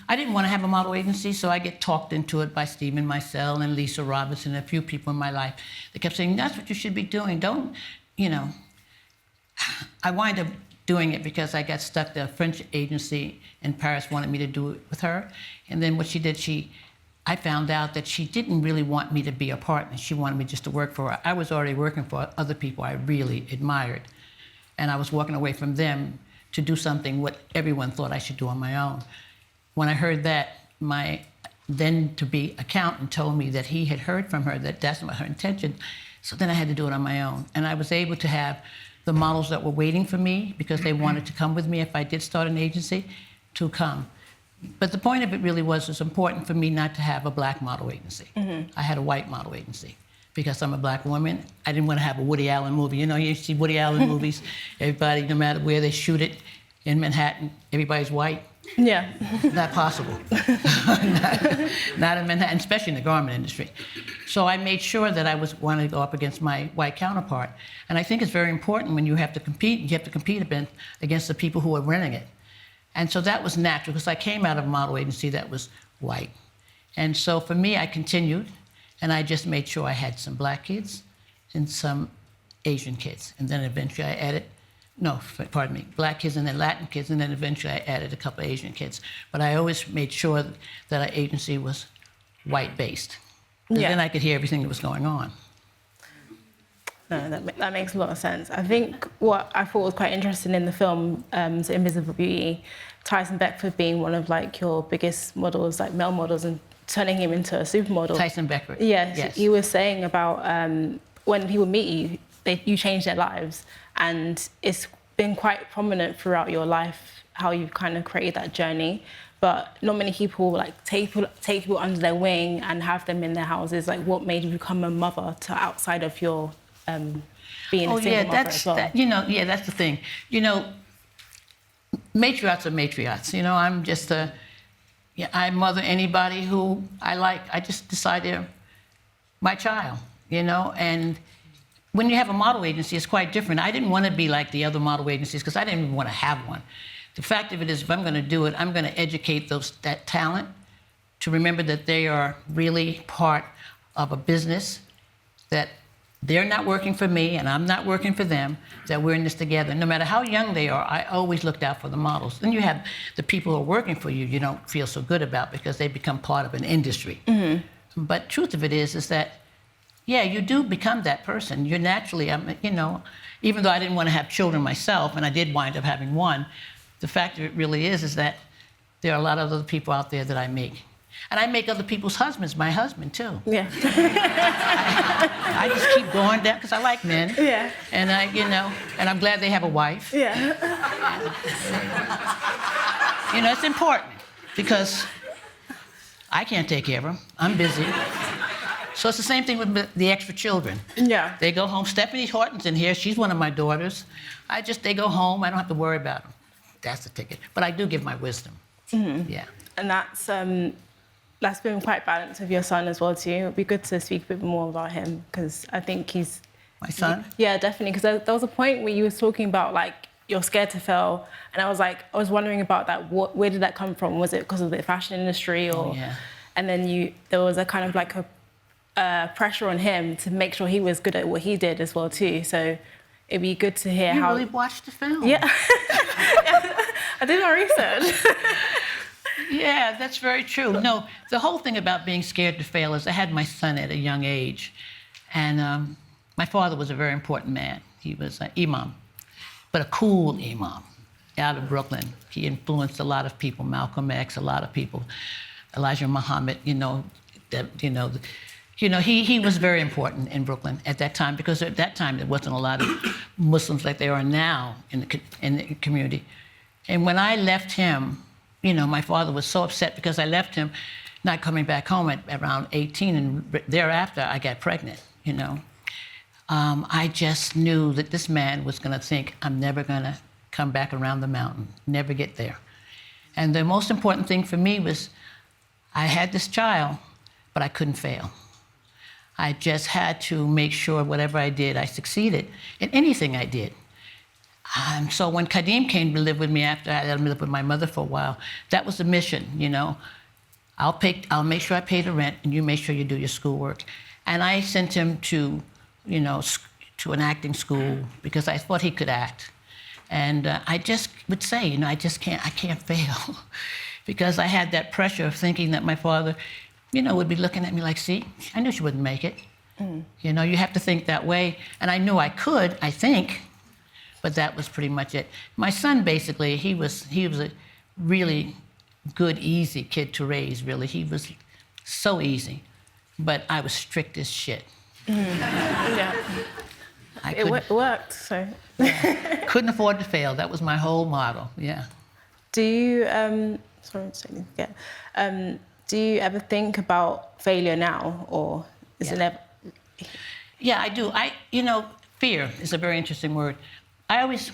I didn't want to have a model agency, so I get talked into it by Stephen Meisel and Lisa Robinson and a few people in my life. They kept saying, that's what you should be doing. Don't, I wind up doing it because I got stuck. The French agency in Paris wanted me to do it with her. And then what she did, I found out that she didn't really want me to be a partner. She wanted me just to work for her. I was already working for other people I really admired. And I was walking away from them to do something what everyone thought I should do on my own. When I heard that, my then-to-be accountant told me that he had heard from her that that's not her intention. So then I had to do it on my own. And I was able to have the models that were waiting for me because they wanted to come with me if I did start an agency to come. But the point of it really was it's important for me not to have a black model agency. Mm-hmm. I had a white model agency because I'm a black woman. I didn't want to have a Woody Allen movie. You see Woody Allen movies, everybody, no matter where they shoot it, in Manhattan, everybody's white. Yeah. Not possible. not in Manhattan, especially in the garment industry. So I made sure that I wanted to go up against my white counterpart. And I think it's very important when you have to compete against the people who are running it. And so that was natural, because I came out of a model agency that was white. And so for me, I continued, and I just made sure I had some black kids and some Asian kids. And then eventually I added, black kids and then Latin kids, and then eventually I added a couple of Asian kids. But I always made sure that our agency was white-based. Yeah. Then I could hear everything that was going on. No, that makes a lot of sense. I think what I thought was quite interesting in the film, so Invisible Beauty, Tyson Beckford being one of like your biggest models, like male models, and turning him into a supermodel. Tyson Beckford. Yes. He was saying about when people meet you, you change their lives, and it's been quite prominent throughout your life how you've kind of created that journey. But not many people like take people under their wing and have them in their houses. Like, what made you become a mother to outside of your being a single mother as well? That's the thing. Matriarchs are matriarchs. I'm just I mother anybody who I like. I just decide they're my child, and when you have a model agency, it's quite different. I didn't want to be like the other model agencies because I didn't even want to have one. The fact of it is, if I'm going to do it, I'm going to educate that talent to remember that they are really part of a business, that they're not working for me and I'm not working for them, that we're in this together. No matter how young they are, I always looked out for the models. Then you have the people who are working for you, you don't feel so good about because they become part of an industry. Mm-hmm. But truth of it is that, yeah, you do become that person. You're naturally, even though I didn't want to have children myself, and I did wind up having one, the fact of it really is that there are a lot of other people out there that I make. And I make other people's husbands my husband, too. Yeah. I just keep going down, because I like men. Yeah. And and I'm glad they have a wife. Yeah. It's important, because I can't take care of them. I'm busy. So it's the same thing with the extra children. Yeah. They go home. Stephanie Horton's in here. She's one of my daughters. They go home. I don't have to worry about them. That's the ticket. But I do give my wisdom. Mm-hmm. Yeah. And that's been quite balanced with your son as well, too. It would be good to speak a bit more about him, because I think he's... My son? Yeah, definitely, because there was a point where you were talking about, like, you're scared to fail, and I was wondering about that. Where did that come from? Was it because of the fashion industry, or... Oh, yeah. And then there was a kind of like a pressure on him to make sure he was good at what he did as well, too. So it'd be good to hear how... You really watched the film? Yeah. I did my research. Yeah, that's very true. No, the whole thing about being scared to fail is I had my son at a young age, and my father was a very important man. He was an imam, but a cool imam out of Brooklyn. He influenced a lot of people, Malcolm X, a lot of people, Elijah Muhammad, he was very important in Brooklyn at that time, because at that time there wasn't a lot of Muslims like there are now in the community. And when I left him, my father was so upset because I left him not coming back home at around 18, and thereafter I got pregnant, I just knew that this man was going to think, I'm never going to come back around the mountain, never get there. And the most important thing for me was I had this child, but I couldn't fail. I just had to make sure whatever I did, I succeeded in anything I did. So when Kadeem came to live with me after I let him live with my mother for a while, that was the mission, I'll make sure I pay the rent, and you make sure you do your schoolwork. And I sent him to, to an acting school because I thought he could act. And I just would say, I can't fail. Because I had that pressure of thinking that my father, would be looking at me like, see, I knew she wouldn't make it. Mm. You have to think that way. And I knew I could, I think, but that was pretty much it. My son, basically, he was a really good, easy kid to raise, really. He was so easy, but I was strict as shit. Mm. Yeah. It worked, so. Yeah. Couldn't afford to fail. That was my whole motto, yeah. Do you, do you ever think about failure now, or is it never? Yeah, I do. Fear is a very interesting word. I always,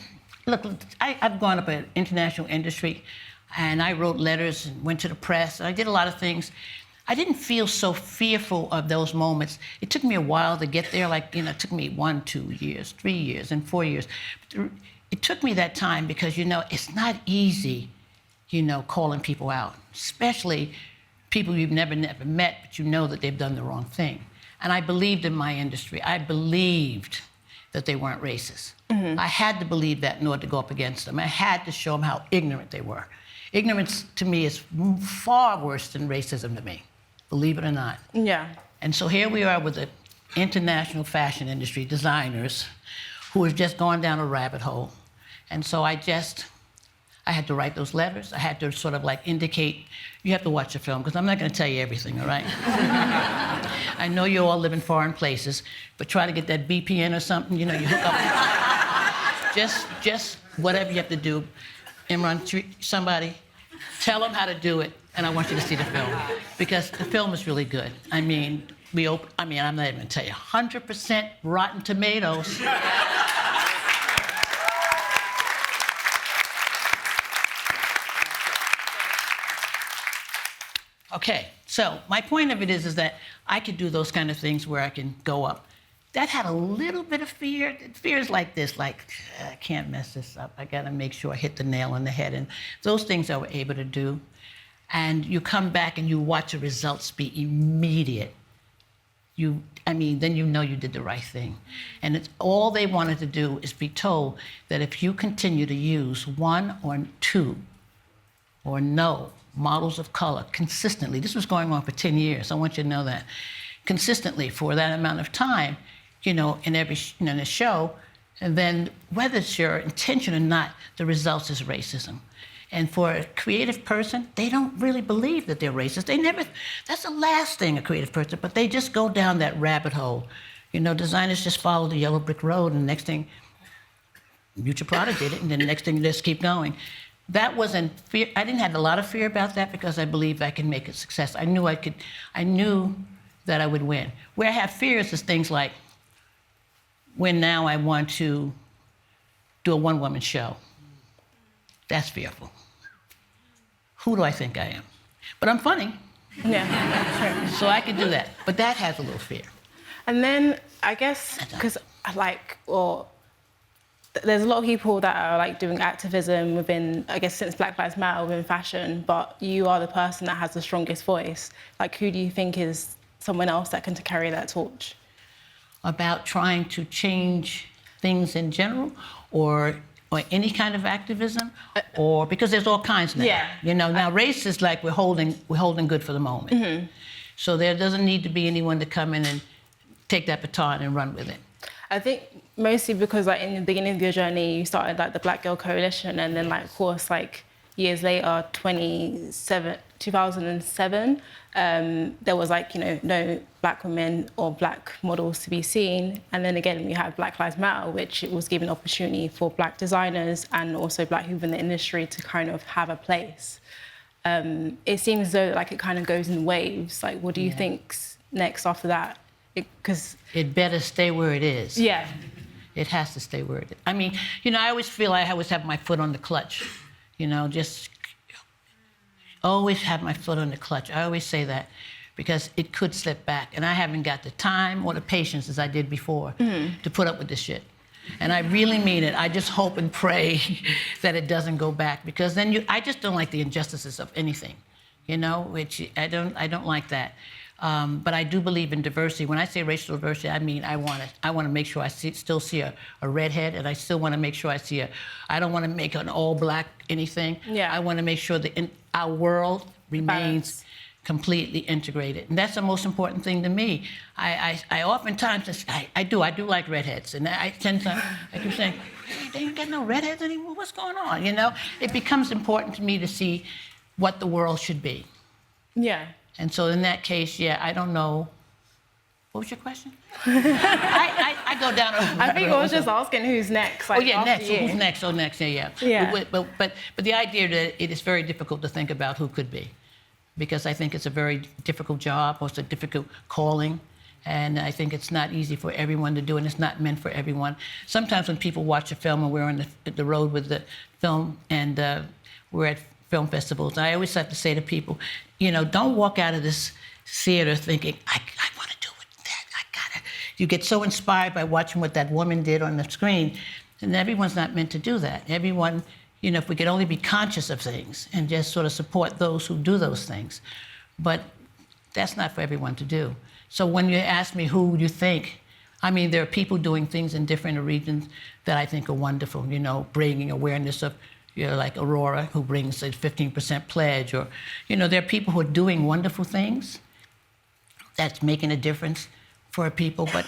I've gone up an international industry, and I wrote letters and went to the press. I did a lot of things. I didn't feel so fearful of those moments. It took me a while to get there. It took me 1, 2 years, 3 years, and 4 years. It took me that time because, it's not easy, calling people out, especially people you've never met, but you know that they've done the wrong thing. And I believed in my industry. I believed that they weren't racist. I had to believe that in order to go up against them. I had to show them how ignorant they were. Ignorance to me is far worse than racism to me, believe it or not. Yeah. And so here we are with the international fashion industry, designers, who have just gone down a rabbit hole. And so I had to write those letters. I had to sort of like indicate, you have to watch the film, because I'm not going to tell you everything, all right? I know you all live in foreign places, but try to get that VPN or something, you know, you hook up. just whatever you have to do. Imran, somebody, tell them how to do it, and I want you to see the film, because the film is really good. I mean, I'm not even going to tell you, 100% Rotten Tomatoes. Okay, so my point of it is that I could do those kind of things where I can go up. That had a little bit of fear. Fear is like this, like, I can't mess this up. I gotta make sure I hit the nail on the head. And those things I were able to do. And you come back and you watch the results be immediate. Then you know you did the right thing. And it's all they wanted to do is be told that if you continue to use one or two or no models of color consistently, this was going on for 10 years, I want you to know that, consistently for that amount of time, you know, in every in a show, and then whether it's your intention or not, the results is racism. And for a creative person, they don't really believe that they're racist. That's the last thing, a creative person, but they just go down that rabbit hole. You know, designers just follow the yellow brick road, and the next thing, Mutual Product did it, and then the next thing, you just keep going. That wasn't fear. I didn't have a lot of fear about that because I believed I could make a success. I knew that I would win. Where I have fears is things like when now I want to do a one-woman show. That's fearful. Who do I think I am? But I'm funny. Yeah, sure. So I could do that. But that has a little fear. And then I guess, because there's a lot of people that are like doing activism within, I guess, since Black Lives Matter within fashion, but you are the person that has the strongest voice. Like, who do you think is someone else that can carry that torch? About trying to change things in general, or any kind of activism, or because there's all kinds now. Yeah. You know, now race is like we're holding good for the moment. Mm-hmm. So there doesn't need to be anyone to come in and take that baton and run with it. I think mostly because like in the beginning of your journey, you started like the Black Girl Coalition, and then like of course like years later, 2007, there was like, you know, no black women or black models to be seen. And then again, we had Black Lives Matter, which was giving opportunity for black designers and also black people in the industry to kind of have a place. It seems as though like it kind of goes in waves. Like, what do you think's next after that? Because it better stay where it is. Yeah. It has to stay where it is. I mean, you know, I always feel I always have my foot on the clutch. You know, just always have my foot on the clutch. I always say that because it could slip back. And I haven't got the time or the patience as I did before to put up with this shit. And I really mean it. I just hope and pray that it doesn't go back, because then I just don't like the injustices of anything, you know, which I don't like that. But I do believe in diversity. When I say racial diversity, I mean I want to make sure I still see a redhead, and I still want to make sure I see I don't want to make an all-black anything. Yeah. I want to make sure that our world remains completely integrated, and that's the most important thing to me. I oftentimes I do like redheads, and I tend to I keep saying, hey, they ain't got no redheads anymore. What's going on? You know, it becomes important to me to see what the world should be. Yeah. And so in that case, yeah, I don't know. What was your question? I go down. I think I was just asking who's next. Like, next. You. Who's next? Oh, next. Yeah. But the idea that it is very difficult to think about who could be, because I think it's a very difficult job, or it's a difficult calling, and I think it's not easy for everyone to do, and it's not meant for everyone. Sometimes when people watch a film, and we're on the road with the film, and we're at film festivals, I always have to say to people, you know, don't walk out of this theater thinking, I want to do that, I got it. You get so inspired by watching what that woman did on the screen, and everyone's not meant to do that. Everyone, you know, if we could only be conscious of things and just sort of support those who do those things, But that's not for everyone to do. So when you ask me who you think, I mean, there are people doing things in different regions that I think are wonderful, you know, bringing awareness of, you know, like Aurora, who brings a 15% pledge, or, you know, there are people who are doing wonderful things that's making a difference for people, but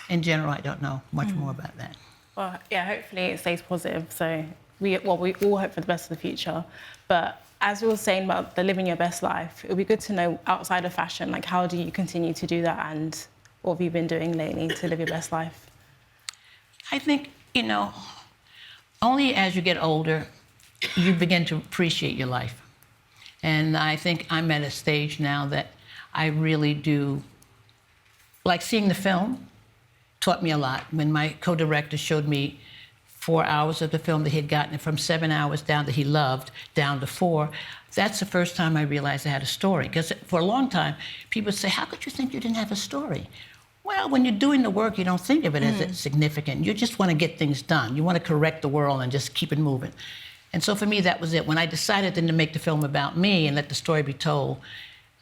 in general, I don't know much more about that. Well, yeah, hopefully it stays positive. So we all hope for the best of the future. But as we were saying about the living your best life, it would be good to know outside of fashion, like how do you continue to do that, and what have you been doing lately to live your best life? I think, you know, only as you get older, you begin to appreciate your life. And I think I'm at a stage now that I really do, like seeing the film taught me a lot. When my co-director showed me 4 hours of the film, that he had gotten it from 7 hours down that he loved, down to 4, that's the first time I realized I had a story. Because for a long time, people would say, how could you think you didn't have a story? Well, when you're doing the work, you don't think of it as significant. You just want to get things done. You want to correct the world and just keep it moving. And so for me, that was it. When I decided then to make the film about me and let the story be told,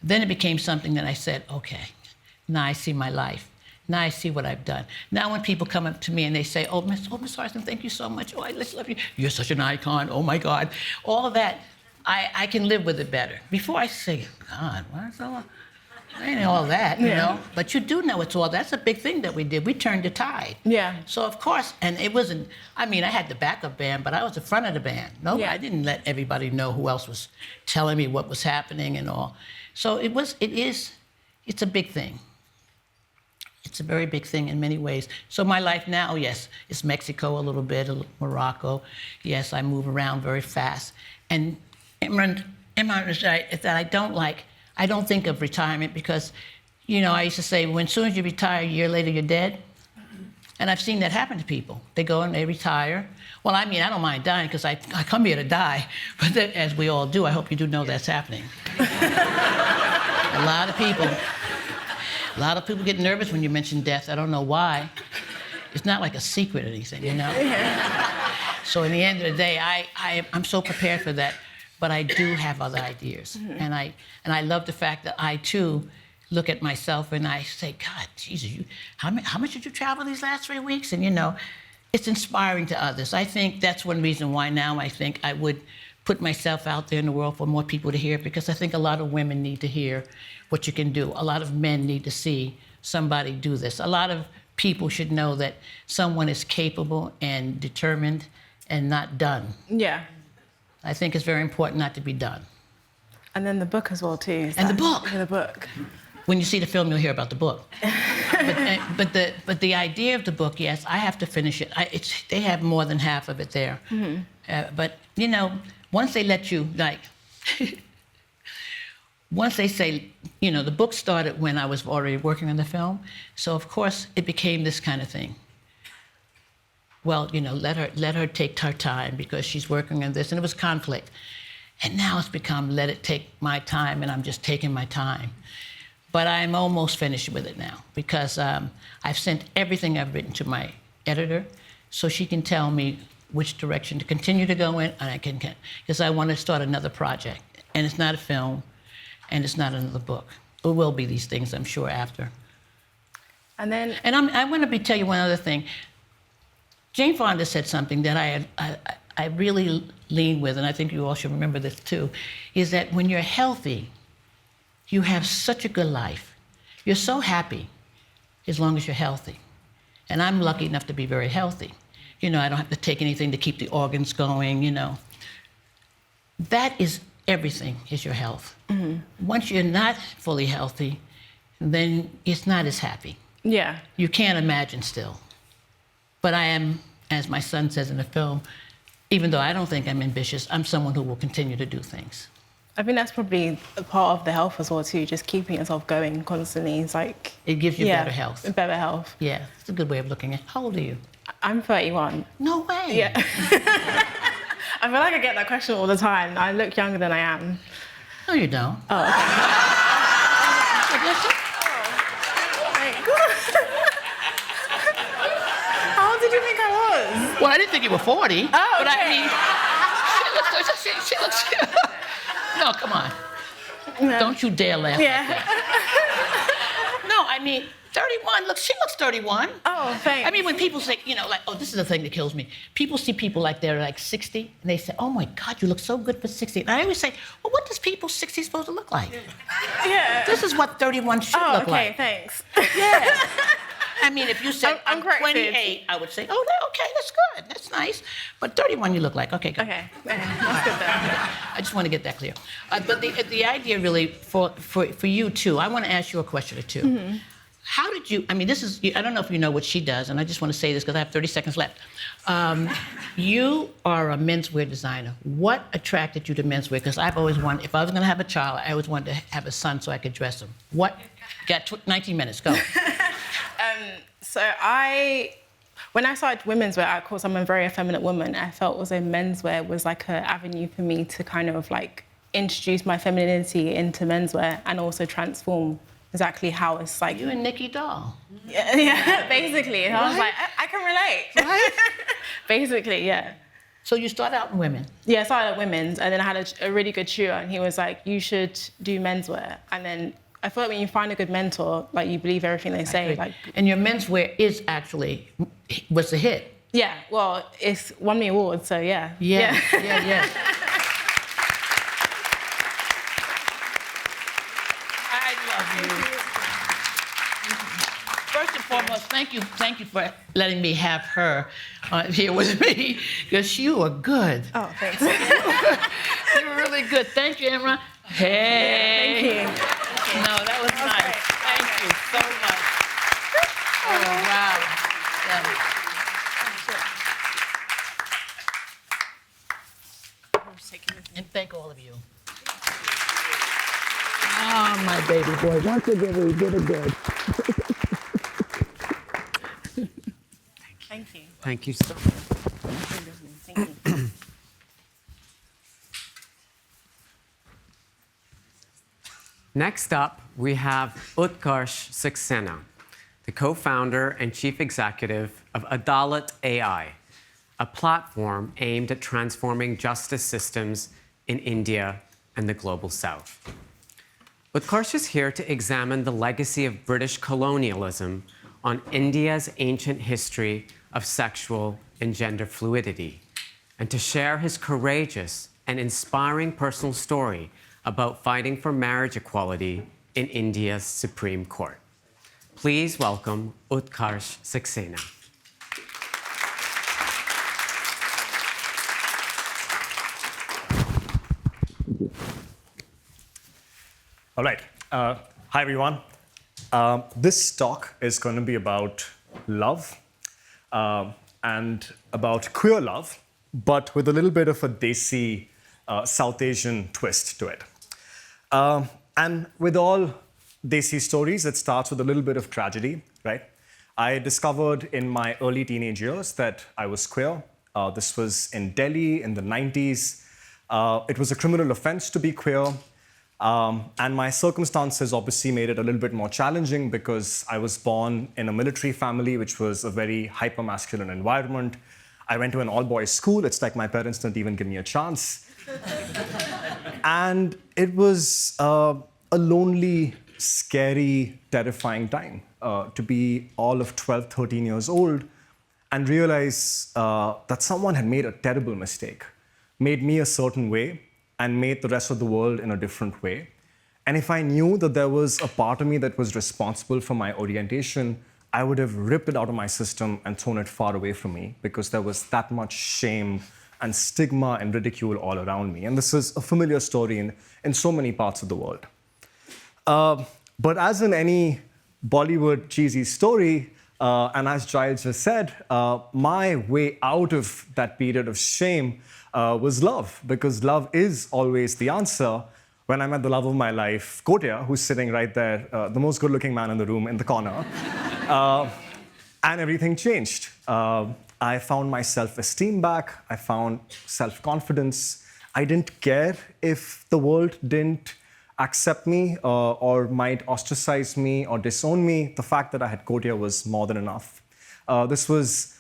then it became something that I said, okay, now I see my life. Now I see what I've done. Now when people come up to me and they say, oh, Miss Harrison, thank you so much. Oh, I just love you. You're such an icon. Oh, my God. All of that, I can live with it better. Before I say, God, what's all ain't all that, you know? But you do know it's all, that's a big thing that we did. We turned the tide. Yeah. So, of course, and it wasn't, I mean, I had the backup band, but I was the front of the band. No, I didn't let everybody know who else was telling me what was happening and all. So it's a big thing. It's a very big thing in many ways. So my life now, yes, it's Mexico a little bit, Morocco. Yes, I move around very fast. And Imran is right, that I don't think of retirement because, you know, I used to say, when as soon as you retire, a year later, you're dead. And I've seen that happen to people. They go and they retire. Well, I mean, I don't mind dying because I come here to die, but that, as we all do, I hope you do know that's happening. A lot of people get nervous when you mention death. I don't know why. It's not like a secret or anything, you know? So in the end of the day, I'm so prepared for that, but I do have other ideas. And I love the fact that I, too, look at myself and I say, God, Jesus, how much did you travel these last 3 weeks? And, you know, it's inspiring to others. I think that's one reason why now I think I would put myself out there in the world for more people to hear, because I think a lot of women need to hear what you can do. A lot of men need to see somebody do this. A lot of people should know that someone is capable and determined and not done. Yeah. I think it's very important not to be done. And then the book as well, too. And the book. The book. When you see the film, you'll hear about the book. but the idea of the book, yes, I have to finish it. They have more than half of it there. But, you know, once they let you, like, once they say, you know, the book started when I was already working on the film. So, of course, it became this kind of thing. Well, you know, let her take her time because she's working on this. And it was conflict. And now it's become, let it take my time, and I'm just taking my time. But I'm almost finished with it now because I've sent everything I've written to my editor so she can tell me which direction to continue to go in, and I can, because I want to start another project. And it's not a film, and it's not another book. It will be these things, I'm sure, after. And then... And I want to tell you one other thing. Jane Fonda said something that I really lean with, and I think you all should remember this too, is that when you're healthy, you have such a good life. You're so happy as long as you're healthy. And I'm lucky enough to be very healthy. You know, I don't have to take anything to keep the organs going, you know. That is everything, is your health. Once you're not fully healthy, then it's not as happy. Yeah. You can't imagine still. But I am, as my son says in the film, even though I don't think I'm ambitious, I'm someone who will continue to do things. I think that's probably a part of the health as well, too, just keeping yourself going constantly. It's like... It gives you better health. Better health. Yeah, it's a good way of looking at it. How old are you? I'm 31. No way. Yeah. I feel like I get that question all the time. I look younger than I am. No, you don't. Oh, okay. How old did you think I was? Well, I didn't think you were 40. Oh, but okay. I mean, she looks. No, come on. Don't you dare laugh. Yeah. No, I mean, 31, look, she looks 31. Oh, thanks. I mean, when people say, you know, like, oh, this is the thing that kills me. People see people like they're like 60, and they say, oh my God, you look so good for 60. And I always say, well, what does people 60 supposed to look like? Yeah. This is what 31 should look like. Okay, thanks. Yeah. I mean, if you said, I'm I'm corrected. 28, I would say, oh, okay, that's good, that's nice. But 31 you look like, okay, good. Okay, that's good then. I just want to get that clear. But the idea really, for you too, I want to ask you a question or two. Mm-hmm. How did you, I mean, this is, I don't know if you know what she does, and I just want to say this because I have 30 seconds left. You are a menswear designer. What attracted you to menswear? Because I've always wanted, if I was going to have a child, I always wanted to have a son so I could dress him. What? Got 19 minutes, go. So when I started women's wear, of course, I'm a very effeminate woman. I felt as though menswear was like an avenue for me to kind of like introduce my femininity into menswear and also transform exactly how it's like. You and Nikki Doll. Yeah, basically. And I was like, I can relate. Right? Basically, yeah. So you started out in women? Yeah, I started at women's, and then I had a really good tutor, and he was like, you should do menswear. And then I feel like when you find a good mentor, like you believe everything they say. Like, and your menswear is actually, was a hit. Yeah, well, it's won me awards, so yeah. Yeah. I love you. First and foremost, thank you for letting me have her here with me, because you are good. Oh, thanks. You were really good. Thank you, Emma. Hey. Thank you. No, that was nice. Great. Thank you so much. Oh, wow. Yeah. And thank all of you. Oh, my baby boy. Once again, we did it good. Thank you. Thank you so much. Thank you. Next up, we have Utkarsh Saxena, the co-founder and chief executive of Adalat AI, a platform aimed at transforming justice systems in India and the global south. Utkarsh is here to examine the legacy of British colonialism on India's ancient history of sexual and gender fluidity, and to share his courageous and inspiring personal story about fighting for marriage equality in India's Supreme Court. Please welcome Utkarsh Saxena. All right. Hi, everyone. This talk is going to be about love and about queer love, but with a little bit of a Desi South Asian twist to it. And with all Desi stories, it starts with a little bit of tragedy, right? I discovered in my early teenage years that I was queer. This was in Delhi in the 90s. It was a criminal offense to be queer. And my circumstances obviously made it a little bit more challenging because I was born in a military family, which was a very hyper-masculine environment. I went to an all-boys school. It's like my parents didn't even give me a chance. And it was a lonely, scary, terrifying time to be all of 12, 13 years old and realize that someone had made a terrible mistake, made me a certain way, and made the rest of the world in a different way. And if I knew that there was a part of me that was responsible for my orientation, I would have ripped it out of my system and thrown it far away from me because there was that much shame and stigma and ridicule all around me. And this is a familiar story in so many parts of the world. But as in any Bollywood cheesy story, and as Giles just said, my way out of that period of shame was love, because love is always the answer. When I met the love of my life, Kotia, who's sitting right there, the most good-looking man in the room in the corner, and everything changed. I found my self-esteem back. I found self-confidence. I didn't care if the world didn't accept me or might ostracize me or disown me. The fact that I had Kotia was more than enough. This was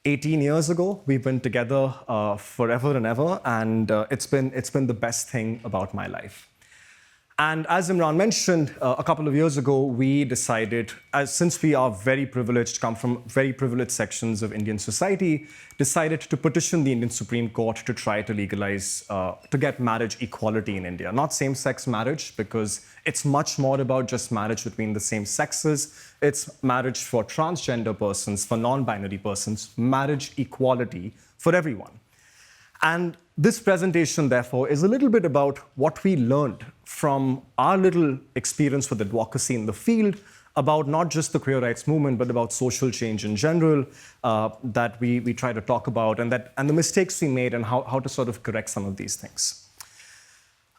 18 years ago. We've been together forever and ever, and it's been the best thing about my life. And as Imran mentioned, a couple of years ago, we decided, since we are very privileged, come from very privileged sections of Indian society, decided to petition the Indian Supreme Court to try to legalize, to get marriage equality in India. Not same-sex marriage, because it's much more about just marriage between the same sexes. It's marriage for transgender persons, for non-binary persons, marriage equality for everyone. And this presentation, therefore, is a little bit about what we learned from our little experience with advocacy in the field, about not just the queer rights movement, but about social change in general, that we try to talk about, and the mistakes we made and how to sort of correct some of these things.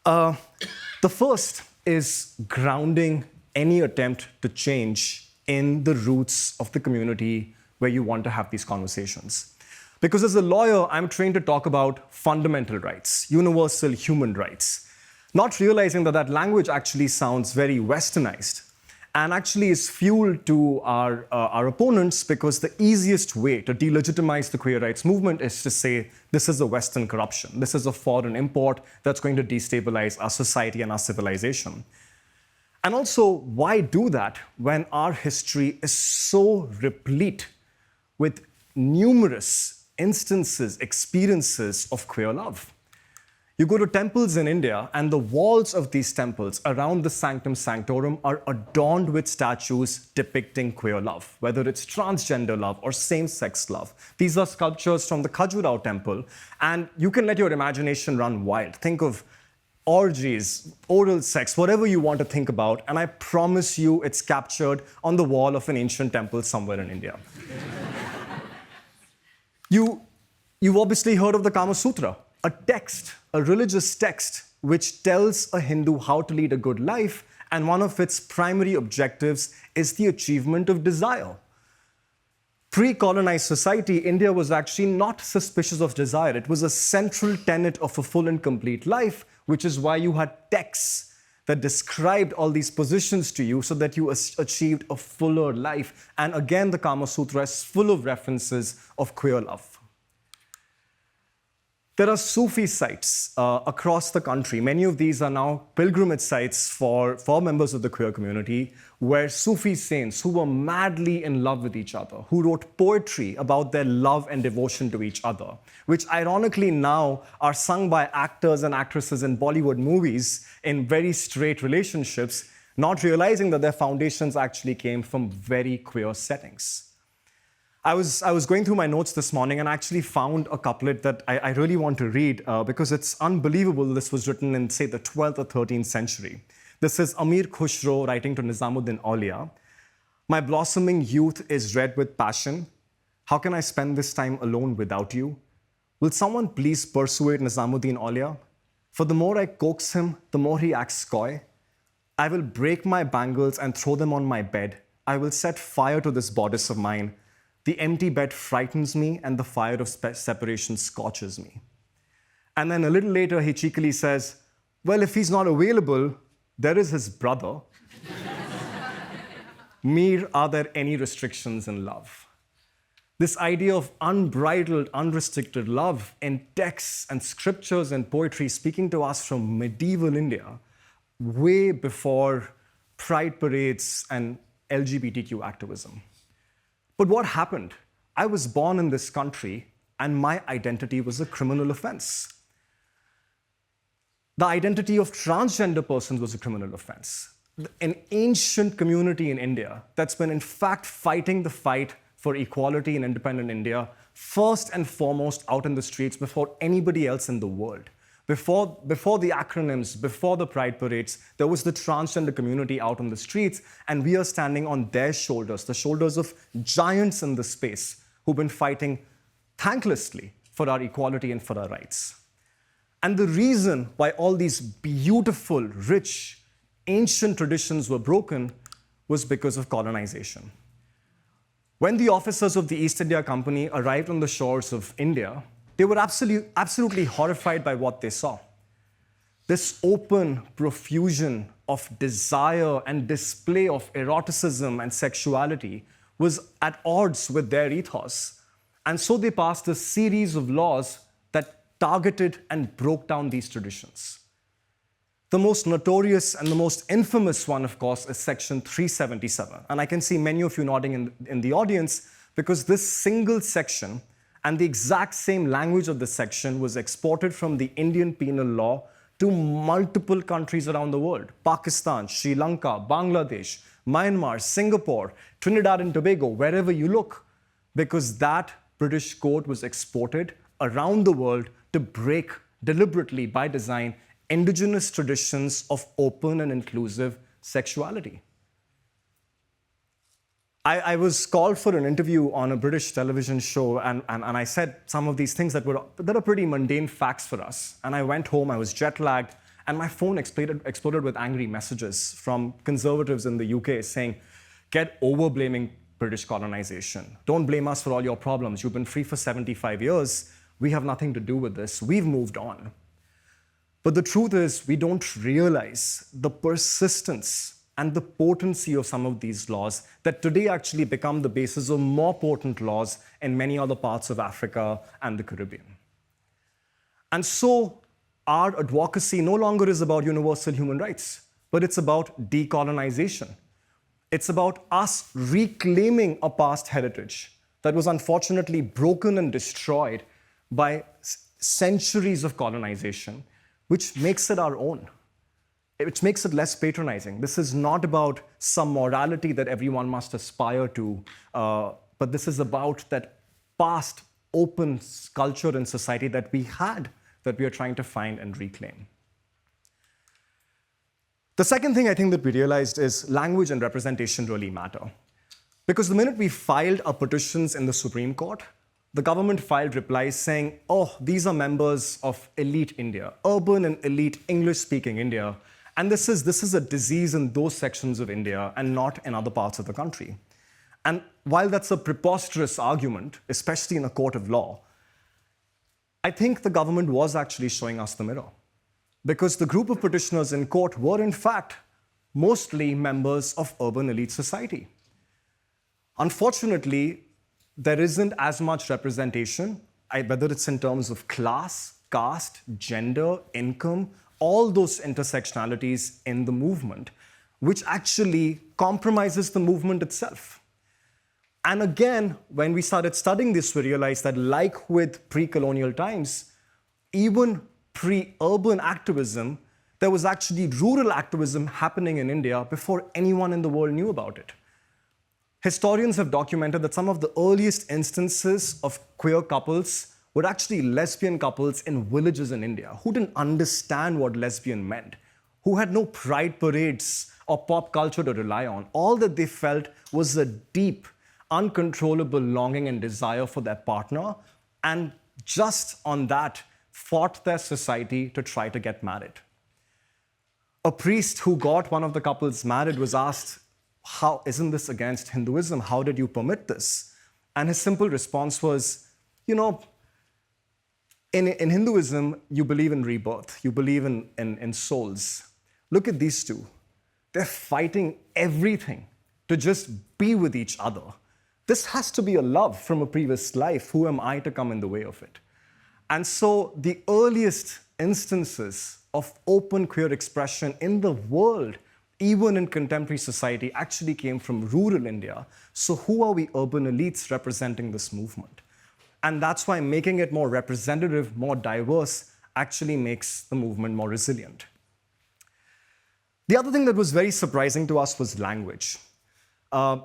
The first is grounding any attempt to change in the roots of the community where you want to have these conversations. Because as a lawyer, I'm trained to talk about fundamental rights, universal human rights, not realizing that that language actually sounds very westernized and actually is fuel to our opponents, because the easiest way to delegitimize the queer rights movement is to say, this is a Western corruption, this is a foreign import that's going to destabilize our society and our civilization. And also, why do that when our history is so replete with numerous instances, experiences of queer love? You go to temples in India, and the walls of these temples around the sanctum sanctorum are adorned with statues depicting queer love, whether it's transgender love or same-sex love. These are sculptures from the Khajuraho temple, and you can let your imagination run wild. Think of orgies, oral sex, whatever you want to think about, and I promise you it's captured on the wall of an ancient temple somewhere in India. You've obviously heard of the Kama Sutra, a text, a religious text, which tells a Hindu how to lead a good life, and one of its primary objectives is the achievement of desire. Pre-colonized society, India was actually not suspicious of desire. It was a central tenet of a full and complete life, which is why you had texts that described all these positions to you so that you achieved a fuller life. And again, the Kama Sutra is full of references of queer love. There are Sufi sites across the country. Many of these are now pilgrimage sites for members of the queer community, where Sufi saints who were madly in love with each other, who wrote poetry about their love and devotion to each other, which ironically now are sung by actors and actresses in Bollywood movies in very straight relationships, not realizing that their foundations actually came from very queer settings. I was going through my notes this morning and actually found a couplet that I really want to read because it's unbelievable. This was written in, say, the 12th or 13th century. This is Amir Khusro writing to Nizamuddin Aulia. My blossoming youth is red with passion. How can I spend this time alone without you? Will someone please persuade Nizamuddin Aulia? For the more I coax him, the more he acts coy. I will break my bangles and throw them on my bed. I will set fire to this bodice of mine. The empty bed frightens me, and the fire of separation scorches me. And then a little later, he cheekily says, well, if he's not available, there is his brother. Mir, are there any restrictions in love? This idea of unbridled, unrestricted love in texts and scriptures and poetry speaking to us from medieval India, way before pride parades and LGBTQ activism. But what happened? I was born in this country, and my identity was a criminal offense. The identity of transgender persons was a criminal offense. An ancient community in India that's been, in fact, fighting the fight for equality in independent India, first and foremost out in the streets before anybody else in the world. Before the acronyms, before the pride parades, there was the transgender community out on the streets, and we are standing on their shoulders, the shoulders of giants in the space who've been fighting thanklessly for our equality and for our rights. And the reason why all these beautiful, rich, ancient traditions were broken was because of colonization. When the officers of the East India Company arrived on the shores of India, they were absolutely horrified by what they saw. This open profusion of desire and display of eroticism and sexuality was at odds with their ethos. And so they passed a series of laws that targeted and broke down these traditions. The most notorious and the most infamous one, of course, is Section 377. And I can see many of you nodding in the audience because this single section and the exact same language of this section was exported from the Indian penal law to multiple countries around the world: Pakistan, Sri Lanka, Bangladesh, Myanmar, Singapore, Trinidad and Tobago, wherever you look, because that British code was exported around the world to break deliberately, by design, indigenous traditions of open and inclusive sexuality. I was called for an interview on a British television show, and I said some of these things that are pretty mundane facts for us. And I went home, I was jet lagged, and my phone exploded with angry messages from conservatives in the UK saying, "Get over blaming British colonization. Don't blame us for all your problems. You've been free for 75 years. We have nothing to do with this. We've moved on." But the truth is, we don't realize the persistence and the potency of some of these laws that today actually become the basis of more potent laws in many other parts of Africa and the Caribbean. And so our advocacy no longer is about universal human rights, but it's about decolonization. It's about us reclaiming a past heritage that was unfortunately broken and destroyed by centuries of colonization, which makes it our own, which makes it less patronizing. This is not about some morality that everyone must aspire to, but this is about that past open culture and society that we had, that we are trying to find and reclaim. The second thing I think that we realized is language and representation really matter. Because the minute we filed our petitions in the Supreme Court, the government filed replies saying, "Oh, these are members of elite India, urban and elite English-speaking India, and this is a disease in those sections of India and not in other parts of the country." And while that's a preposterous argument, especially in a court of law, I think the government was actually showing us the mirror. Because the group of petitioners in court were, in fact, mostly members of urban elite society. Unfortunately, there isn't as much representation, whether it's in terms of class, caste, gender, income, all those intersectionalities in the movement, which actually compromises the movement itself. And again, when we started studying this, we realized that, like with pre-colonial times, even pre-urban activism, there was actually rural activism happening in India before anyone in the world knew about it. Historians have documented that some of the earliest instances of queer couples were actually lesbian couples in villages in India who didn't understand what lesbian meant, who had no pride parades or pop culture to rely on. All that they felt was a deep, uncontrollable longing and desire for their partner, and just on that, fought their society to try to get married. A priest who got one of the couples married was asked, "How isn't this against Hinduism? How did you permit this?" And his simple response was, in Hinduism, you believe in rebirth, you believe in souls. Look at these two. They're fighting everything to just be with each other. This has to be a love from a previous life. Who am I to come in the way of it? And so the earliest instances of open queer expression in the world, even in contemporary society, actually came from rural India. So who are we urban elites representing this movement? And that's why making it more representative, more diverse, actually makes the movement more resilient. The other thing that was very surprising to us was language. A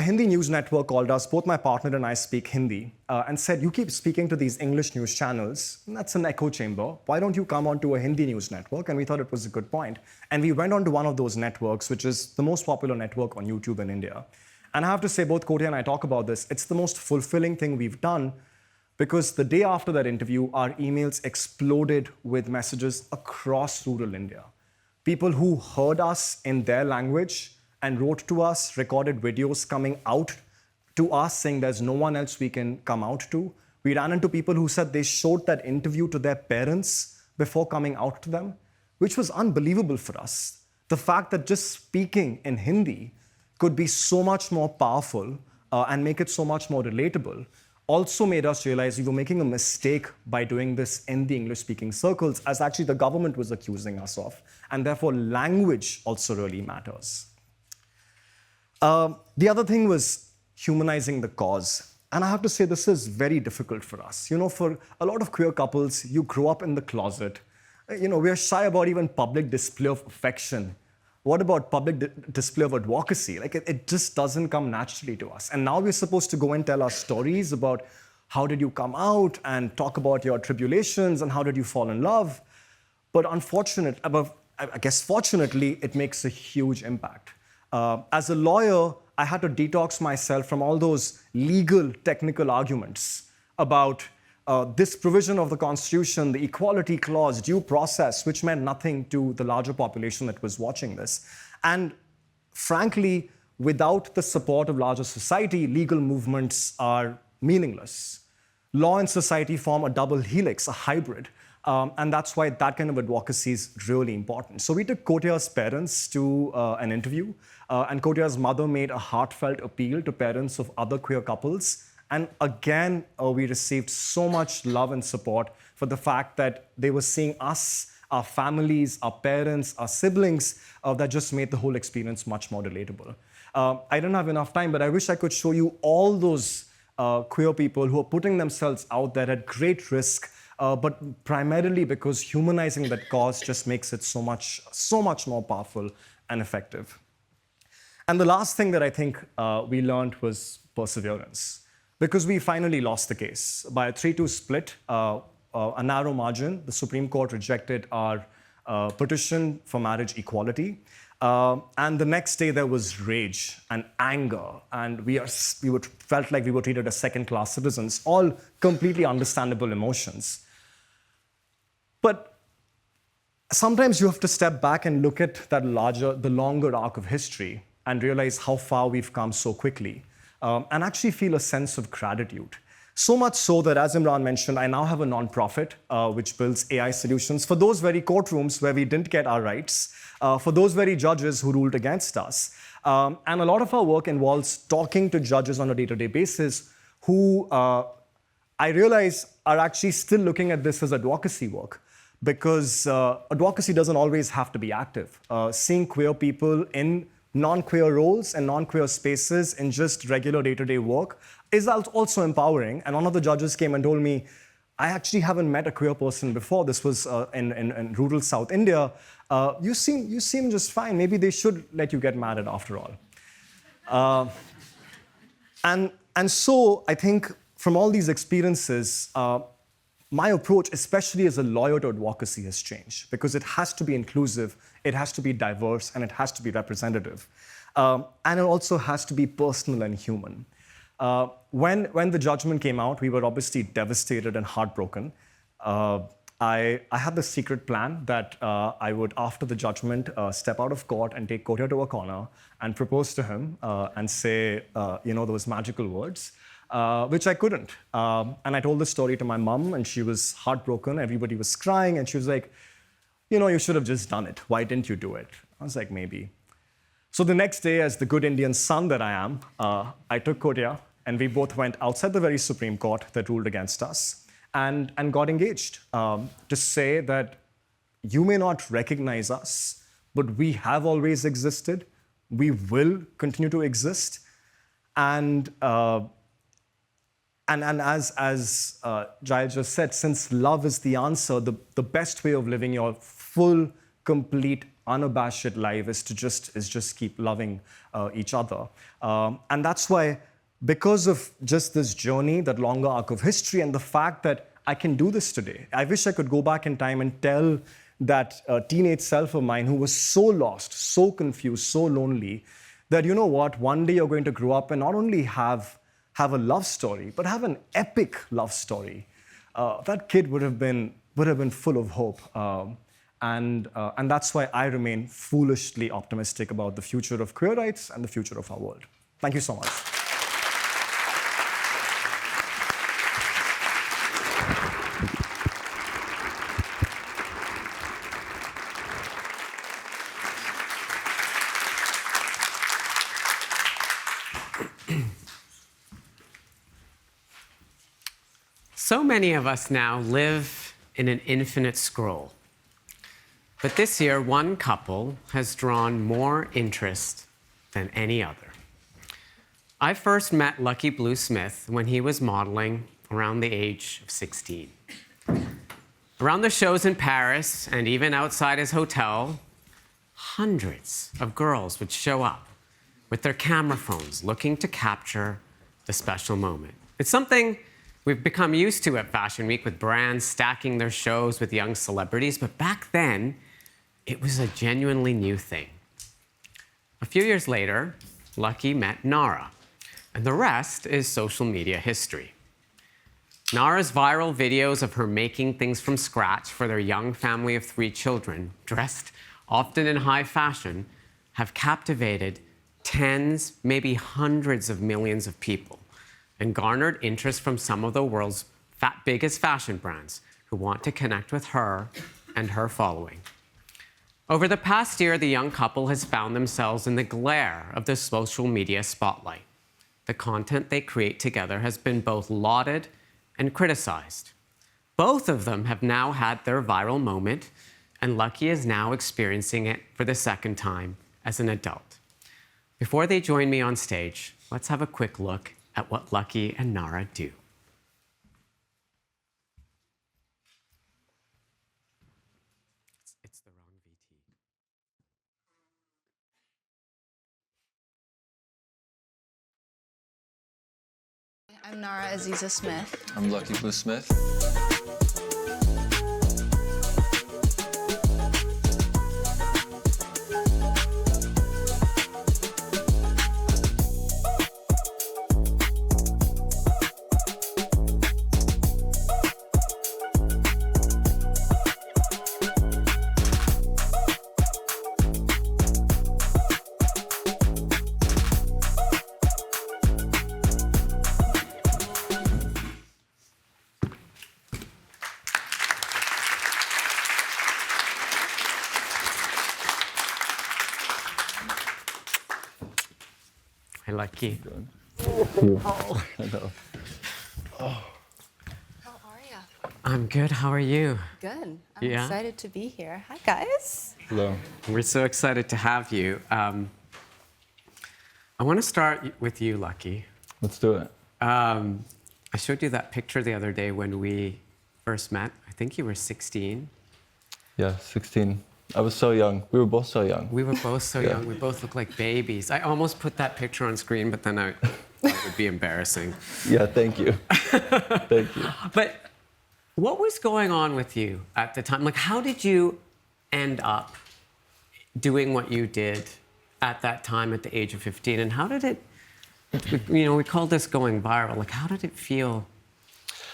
Hindi news network called us, both my partner and I speak Hindi, and said, "You keep speaking to these English news channels, and that's an echo chamber. Why don't you come onto a Hindi news network?" And we thought it was a good point. And we went onto one of those networks, which is the most popular network on YouTube in India. And I have to say, both Koti and I talk about this, it's the most fulfilling thing we've done, because the day after that interview, our emails exploded with messages across rural India. People who heard us in their language and wrote to us, recorded videos coming out to us saying there's no one else we can come out to. We ran into people who said they showed that interview to their parents before coming out to them, which was unbelievable for us. The fact that just speaking in Hindi could be so much more powerful and make it so much more relatable, also made us realize we were making a mistake by doing this in the English-speaking circles, as actually the government was accusing us of, and therefore language also really matters. The other thing was humanizing the cause. And I have to say, this is very difficult for us. For a lot of queer couples, you grow up in the closet. We're shy about even public display of affection. What about public display of advocacy? It just doesn't come naturally to us. And now we're supposed to go and tell our stories about how did you come out and talk about your tribulations and how did you fall in love. But fortunately, it makes a huge impact. As a lawyer, I had to detox myself from all those legal, technical arguments about this provision of the Constitution, the equality clause, due process, which meant nothing to the larger population that was watching this. And frankly, without the support of larger society, legal movements are meaningless. Law and society form a double helix, a hybrid. And that's why that kind of advocacy is really important. So we took Kotia's parents to an interview, and Kotia's mother made a heartfelt appeal to parents of other queer couples. And again, we received so much love and support for the fact that they were seeing us, our families, our parents, our siblings, that just made the whole experience much more relatable. I don't have enough time, but I wish I could show you all those queer people who are putting themselves out there at great risk, but primarily because humanizing that cause just makes it so much more powerful and effective. And the last thing that I think we learned was perseverance. Because we finally lost the case. By a 3-2 split, a narrow margin, the Supreme Court rejected our petition for marriage equality. And the next day there was rage and anger, and we felt like we were treated as second-class citizens, all completely understandable emotions. But sometimes you have to step back and look at the longer arc of history and realize how far we've come so quickly. And actually feel a sense of gratitude. So much so that, as Imran mentioned, I now have a nonprofit which builds AI solutions for those very courtrooms where we didn't get our rights, for those very judges who ruled against us. And a lot of our work involves talking to judges on a day-to-day basis who I realize are actually still looking at this as advocacy work, because advocacy doesn't always have to be active. Seeing queer people in non-queer roles and non-queer spaces in just regular day-to-day work is also empowering. And one of the judges came and told me, I actually haven't met a queer person before. This was in rural South India. You seem just fine. Maybe they should let you get married after all. And so I think from all these experiences, my approach, especially as a lawyer to advocacy, has changed, because it has to be inclusive, it has to be diverse, and it has to be representative. And it also has to be personal and human. When the judgment came out, we were obviously devastated and heartbroken. I had the secret plan that I would, after the judgment, step out of court and take Kotia to a corner and propose to him and say, those magical words. Which I couldn't. And I told the story to my mom, and she was heartbroken. Everybody was crying, and she was like, you should have just done it. Why didn't you do it? I was like, maybe. So the next day, as the good Indian son that I am, I took Kotia, and we both went outside the very Supreme Court that ruled against us and got engaged to say that you may not recognize us, but we have always existed. We will continue to exist. And as Giles just said, since love is the answer, the best way of living your full, complete, unabashed life is to just keep loving each other. And that's why, because of just this journey, that longer arc of history, and the fact that I can do this today, I wish I could go back in time and tell that teenage self of mine who was so lost, so confused, so lonely, that you know what, one day you're going to grow up and not only have a love story, but have an epic love story. That kid would have been full of hope. And that's why I remain foolishly optimistic about the future of queer rights and the future of our world. Thank you so much. So many of us now live in an infinite scroll. But this year, one couple has drawn more interest than any other. I first met Lucky Blue Smith when he was modeling around the age of 16. Around the shows in Paris and even outside his hotel, hundreds of girls would show up with their camera phones looking to capture the special moment. It's something we've become used to at Fashion Week, with brands stacking their shows with young celebrities, but back then, it was a genuinely new thing. A few years later, Lucky met Nara, and the rest is social media history. Nara's viral videos of her making things from scratch for their young family of 3 children, dressed often in high fashion, have captivated tens, maybe hundreds of millions of people, and garnered interest from some of the world's biggest fashion brands who want to connect with her and her following. Over the past year, the young couple has found themselves in the glare of the social media spotlight. The content they create together has been both lauded and criticized. Both of them have now had their viral moment, and Lucky is now experiencing it for the second time as an adult. Before they join me on stage, let's have a quick look at what Lucky and Nara do. It's the wrong VT. I'm Nara Aziza Smith. I'm Lucky Blue Smith. Hi, Lucky. Oh, I know. How are you? I'm good. How are you? Good. I'm Yeah? excited to be here. Hi, guys. Hello. We're so excited to have you. I want to start with you, Lucky. Let's do it. I showed you that picture the other day when we first met. I think you were 16. Yeah, 16. I was so young. We were both so young. We were both so young. We both looked like babies. I almost put that picture on screen, but then I thought it would be embarrassing. Yeah, thank you. Thank you. But what was going on with you at the time? Like, how did you end up doing what you did at that time at the age of 15? And how did it, we call this going viral. Like, how did it feel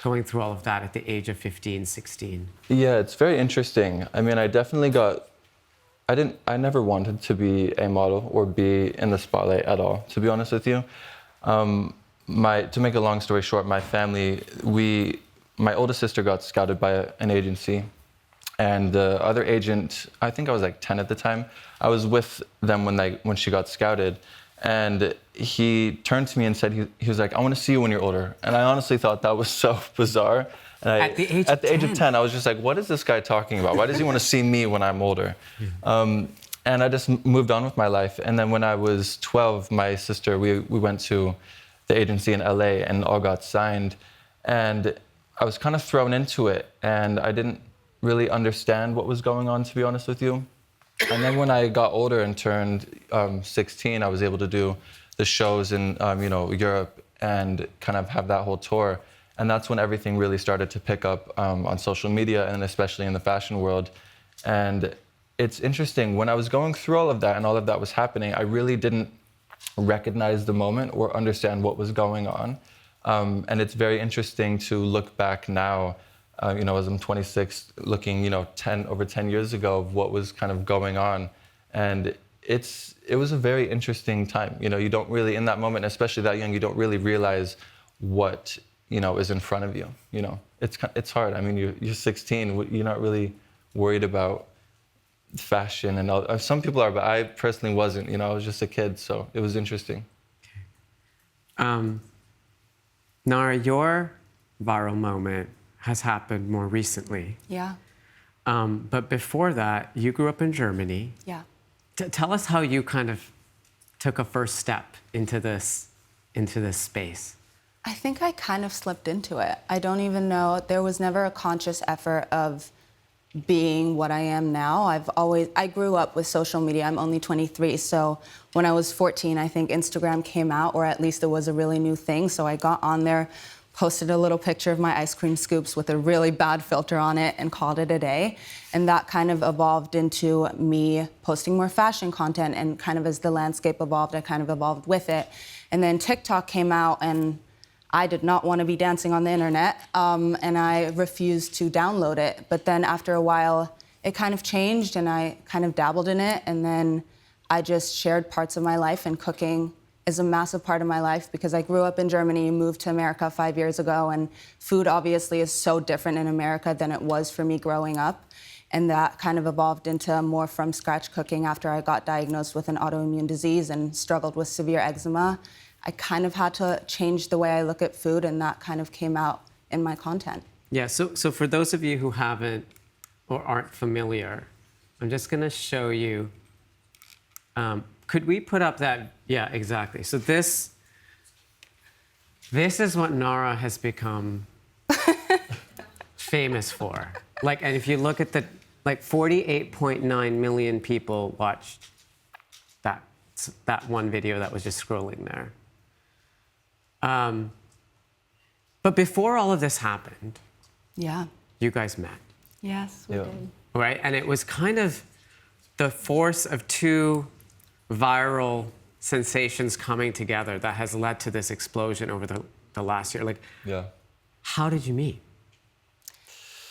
going through all of that at the age of 15, 16? Yeah, it's very interesting. I mean, I definitely I never wanted to be a model or be in the spotlight at all, to be honest with you. To make a long story short, my family, my oldest sister got scouted by an agency, and the other agent, I think I was like 10 at the time, I was with them when she got scouted, and he turned to me and said, he was like, I want to see you when you're older. And I honestly thought that was so bizarre. And at the age of 10, I was just like, what is this guy talking about? Why does he want to see me when I'm older? And I just moved on with my life. And then when I was 12, my sister, we went to the agency in LA and all got signed. And I was kind of thrown into it. And I didn't really understand what was going on, to be honest with you. And then when I got older and turned 16, I was able to do the shows in Europe and kind of have that whole tour. And that's when everything really started to pick up on social media, and especially in the fashion world. And it's interesting, when I was going through all of that and all of that was happening, I really didn't recognize the moment or understand what was going on. And it's very interesting to look back now, as I'm 26, looking, over 10 years ago of what was kind of going on. And it was a very interesting time. You don't really, in that moment, especially that young, you don't really realize what, is in front of you. It's hard. I mean, you're 16, you're not really worried about fashion and all. Some people are, but I personally wasn't. I was just a kid, so it was interesting. Nara, your viral moment has happened more recently. Yeah. But before that, you grew up in Germany. Yeah. Tell us how you kind of took a first step into this space. I think I kind of slipped into it. I don't even know. There was never a conscious effort of being what I am now. I grew up with social media. I'm only 23, so when I was 14, I think Instagram came out, or at least it was a really new thing. So I got on there, posted a little picture of my ice cream scoops with a really bad filter on it and called it a day. And that kind of evolved into me posting more fashion content, and kind of as the landscape evolved, I kind of evolved with it. And then TikTok came out, and I did not want to be dancing on the internet, and I refused to download it. But then after a while, it kind of changed, and I kind of dabbled in it, and then I just shared parts of my life, and cooking is a massive part of my life because I grew up in Germany, moved to America 5 years ago, and food obviously is so different in America than it was for me growing up. And that kind of evolved into more from scratch cooking after I got diagnosed with an autoimmune disease and struggled with severe eczema. I kind of had to change the way I look at food, and that kind of came out in my content. Yeah, so for those of you who haven't or aren't familiar, I'm just gonna show you, could we put up that, yeah, exactly. So this is what Nara has become famous for. Like, and if you look at 48.9 million people watched that one video that was just scrolling there. But before all of this happened, Yeah. you guys met, Yes, we did. right? And it was kind of the force of two viral sensations coming together that has led to this explosion over the last year. Like, how did you meet?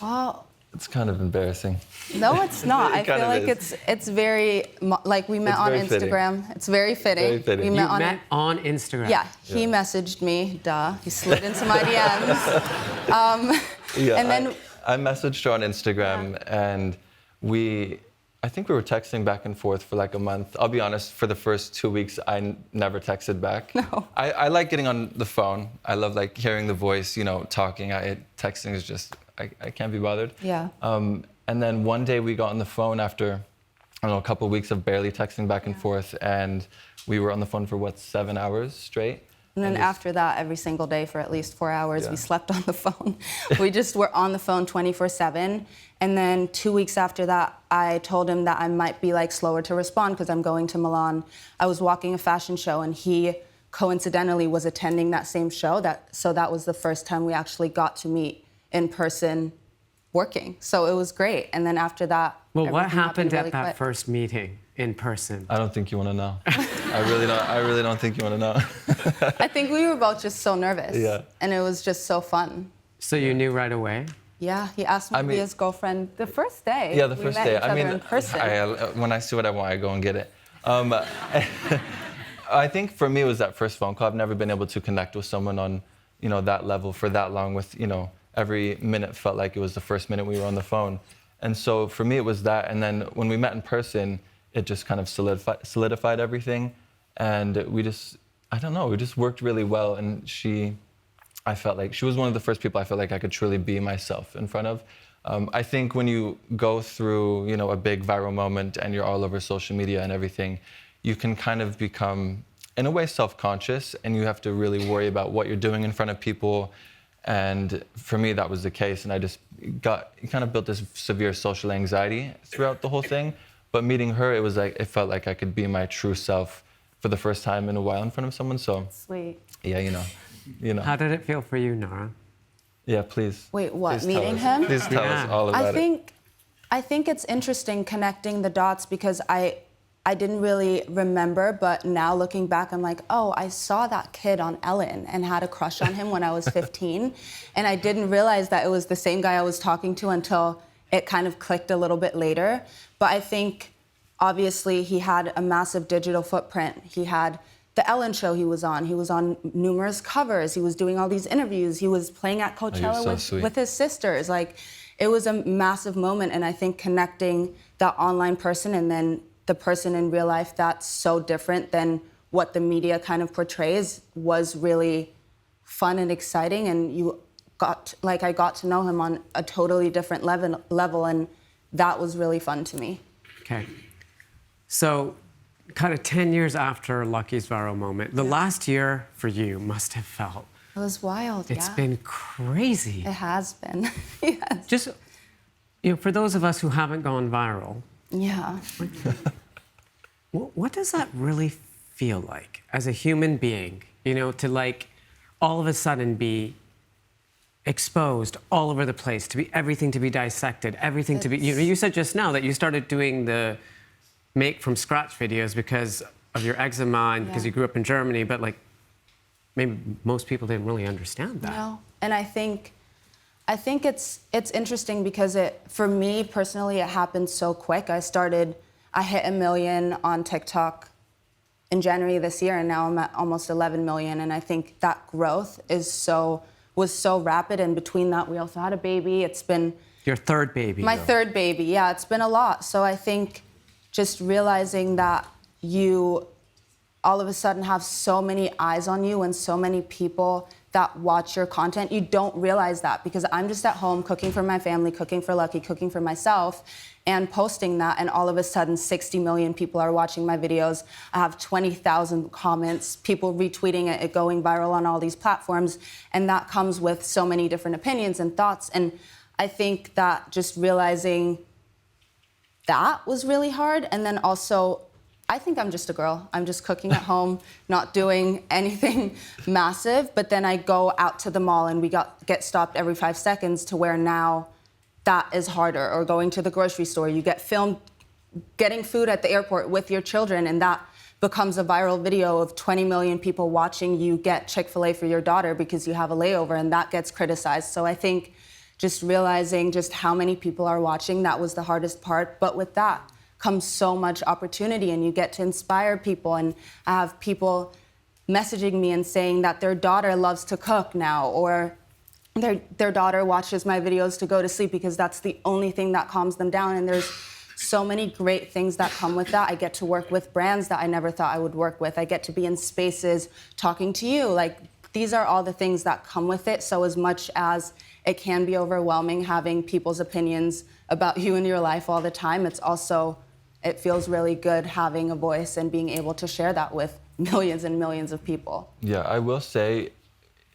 Well, It's kind of embarrassing. no, it's not. I feel like is. it's very, like we met It's on very fitting. Instagram. It's very fitting. Very fitting. We You met met on Instagram? Yeah, he messaged me, duh. He slid into my DMs. Yeah, And then I messaged her on Instagram, and I think we were texting back and forth for like a month. I'll be honest, for the first 2 weeks, I never texted back. No. I like getting on the phone. I love like hearing the voice, talking. Texting is just, I can't be bothered. Yeah. And then one day we got on the phone after, I don't know, a couple of weeks of barely texting back and forth, and we were on the phone for 7 hours straight? And then after that, every single day for at least 4 hours, Yeah. we slept on the phone. We just were on the phone 24/7. And then 2 weeks after that, I told him that I might be like slower to respond because I'm going to Milan. I was walking a fashion show, and he coincidentally was attending that same show. So that was the first time we actually got to meet in person working. So it was great. And then after that, Well, what everything happened at really that quick. first meeting in person? I don't think you want to know. I really don't think you want to know. I think we were both just so nervous. Yeah. And it was just so fun. So you knew right away? Yeah, he asked me to be his girlfriend the first day. Yeah, the first we met day. Each other in person. When I see what I want, I go and get it. I think for me, it was that first phone call. I've never been able to connect with someone on, that level for that long. With every minute felt like it was the first minute we were on the phone, and so for me it was that. And then when we met in person, it just kind of solidified everything, and we just worked really well. And I felt like she was one of the first people I felt like I could truly be myself in front of. I think when you go through, a big viral moment and you're all over social media and everything, you can kind of become, in a way, self-conscious, and you have to really worry about what you're doing in front of people. And for me, that was the case, and I just kind of built this severe social anxiety throughout the whole thing. But meeting her, it felt like I could be my true self for the first time in a while in front of someone. So Sweet. yeah, How did it feel for you, Nara? Yeah, please. Wait, what? Please Meeting tell us. him? Please tell us all about it. I think it's interesting connecting the dots because I didn't really remember, but now looking back, I'm like, oh, I saw that kid on Ellen and had a crush on him when I was 15. And I didn't realize that it was the same guy I was talking to until it kind of clicked a little bit later. But I think, obviously, he had a massive digital footprint. He had the Ellen show he was on. He was on numerous covers. He was doing all these interviews. He was playing at Coachella with his sisters. Like, it was a massive moment. And I think connecting that online person and then the person in real life that's so different than what the media kind of portrays was really fun and exciting. And you I got to know him on a totally different level, and that was really fun to me. Okay. So, kind of 10 years after Lucky's viral moment, the last year for you must have felt... It was wild, It's been crazy. It has been, yes. Just, for those of us who haven't gone viral... Yeah. What does that really feel like as a human being, to like all of a sudden be exposed all over the place, to be everything to be dissected, everything to be... You said just now that you started doing the make from scratch videos because of your eczema and because you grew up in Germany, but like maybe most people didn't really understand that. No, and I think it's interesting because for me personally, it happened so quick. I hit 1 million on TikTok in January this year, and now I'm at almost 11 million. And I think that growth was so rapid. And between that, we also had a baby. It's been your third baby. My third baby, yeah. It's been a lot. So I think just realizing that you all of a sudden have so many eyes on you and so many people that watch your content, you don't realize that because I'm just at home cooking for my family, cooking for Lucky, cooking for myself, and posting that, and all of a sudden 60 million people are watching my videos. I have 20,000 comments, people retweeting it going viral on all these platforms, and that comes with so many different opinions and thoughts. And I think that just realizing that was really hard, and then also I think I'm just a girl. I'm just cooking at home, not doing anything massive. But then I go out to the mall and we get stopped every 5 seconds to where now that is harder. Or going to the grocery store, you get filmed getting food at the airport with your children, and that becomes a viral video of 20 million people watching you get Chick-fil-A for your daughter because you have a layover, and that gets criticized. So I think just realizing just how many people are watching, that was the hardest part. But with that comes so much opportunity, and you get to inspire people. And I have people messaging me and saying that their daughter loves to cook now, or their daughter watches my videos to go to sleep because that's the only thing that calms them down. And there's so many great things that come with that. I get to work with brands that I never thought I would work with. I get to be in spaces talking to you. Like, these are all the things that come with it. So as much as it can be overwhelming having people's opinions about you and your life all the time, it feels really good having a voice and being able to share that with millions and millions of people. Yeah, I will say,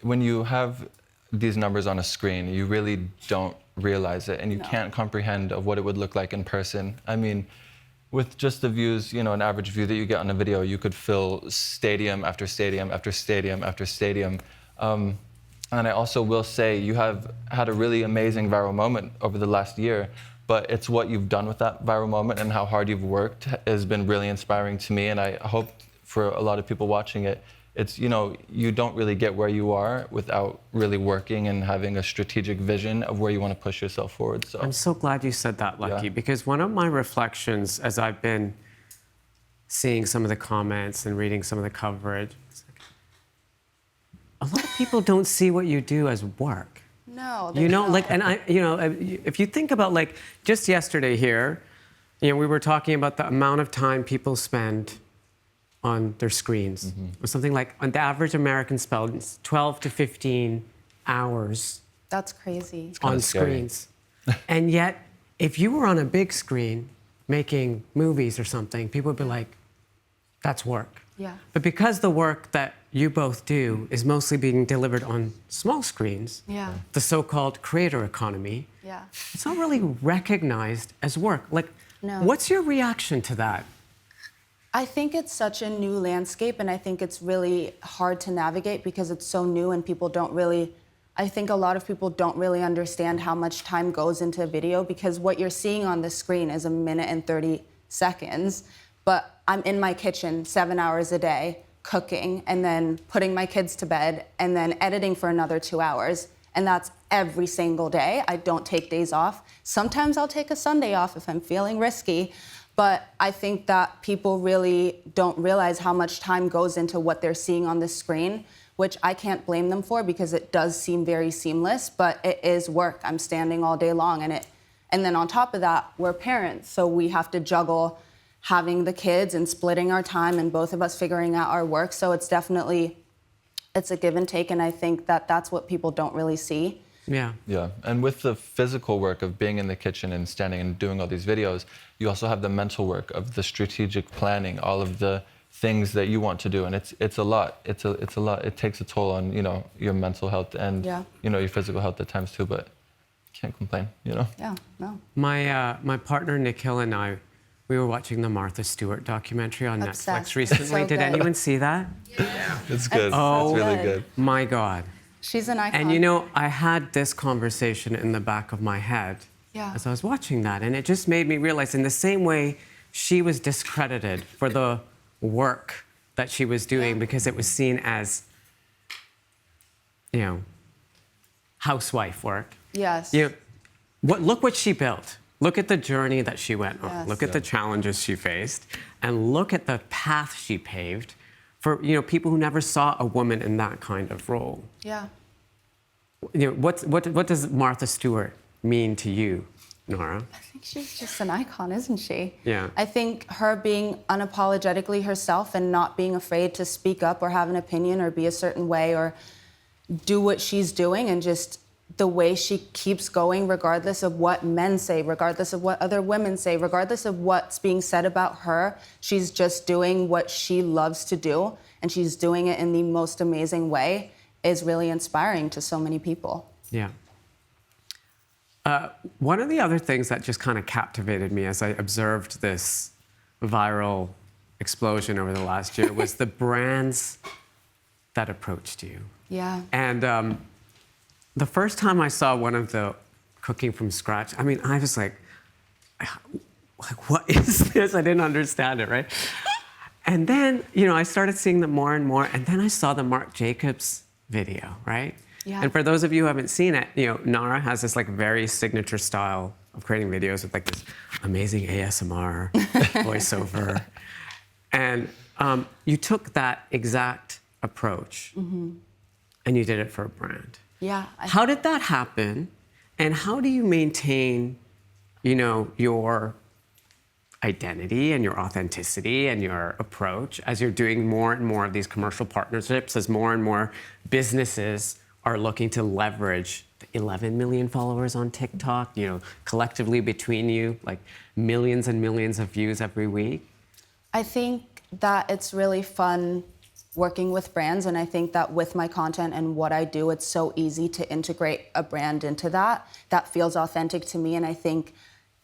when you have these numbers on a screen, you really don't realize it, and you can't comprehend of what it would look like in person. I mean, with just the views, an average view that you get on a video, you could fill stadium after stadium after stadium after stadium. And I also will say, you have had a really amazing viral moment over the last year, but it's what you've done with that viral moment and how hard you've worked has been really inspiring to me, and I hope for a lot of people watching it, it's, you don't really get where you are without really working and having a strategic vision of where you want to push yourself forward. So I'm so glad you said that, Lucky, because one of my reflections as I've been seeing some of the comments and reading some of the coverage, a lot of people don't see what you do as work. No, if you think about, just yesterday here, we were talking about the amount of time people spend on their screens. Mm-hmm. Something like, on the average American spends 12 to 15 hours. That's crazy. On screens. And yet, if you were on a big screen making movies or something, people would be like, that's work. Yeah. But because the work that you both do is mostly being delivered on small screens, the so-called creator economy, it's not really recognized as work. What's your reaction to that? I think it's such a new landscape, and I think it's really hard to navigate because it's so new and I think a lot of people don't really understand how much time goes into a video, because what you're seeing on the screen is 1 minute and 30 seconds, but I'm in my kitchen 7 hours a day cooking and then putting my kids to bed and then editing for another 2 hours. And that's every single day. I don't take days off. Sometimes I'll take a Sunday off if I'm feeling risky. But I think that people really don't realize how much time goes into what they're seeing on the screen, which I can't blame them for because it does seem very seamless, but it is work. I'm standing all day long, and then on top of that, we're parents, so we have to juggle having the kids and splitting our time and both of us figuring out our work. So it's a give and take, and I think that that's what people don't really see. Yeah. Yeah, and with the physical work of being in the kitchen and standing and doing all these videos, you also have the mental work of the strategic planning, all of the things that you want to do, and it's a lot. It's a lot. It takes a toll on your mental health and your physical health at times too. But can't complain, Yeah, no. My partner Nick Hill and I, we were watching the Martha Stewart documentary on Obsessed. Netflix recently. So Did good. anyone see that? Yeah, it's good. Oh, it's really good. My God. She's an icon. And I had this conversation in the back of my head as I was watching that, and it just made me realize, in the same way she was discredited for the work that she was doing because it was seen as, housewife work. Yes. Look what she built. Look at the journey that she went on. Yes. Look at the challenges she faced, and look at the path she paved for people who never saw a woman in that kind of role. Yeah. What does Martha Stewart mean to you, Nora? I think she's just an icon, isn't she? Yeah. I think her being unapologetically herself and not being afraid to speak up or have an opinion or be a certain way or do what she's doing, and just the way she keeps going regardless of what men say, regardless of what other women say, regardless of what's being said about her. She's just doing what she loves to do, and she's doing it in the most amazing way, is really inspiring to so many people. Yeah. One of the other things that just kind of captivated me as I observed this viral explosion over the last year was the brands that approached you. Yeah. And the first time I saw one of the cooking from scratch, I was like, what is this? I didn't understand it, right? And then, I started seeing them more and more, and then I saw the Marc Jacobs video, right? Yeah. And for those of you who haven't seen it, Nara has this very signature style of creating videos with this amazing ASMR voiceover. And you took that exact approach and you did it for a brand. Yeah. How did that happen? And how do you maintain, your identity and your authenticity and your approach as you're doing more and more of these commercial partnerships, as more and more businesses are looking to leverage the 11 million followers on TikTok, collectively between you, like millions and millions of views every week? I think that it's really fun working with brands, and I think that with my content and what I do, it's so easy to integrate a brand into that. That feels authentic to me, and I think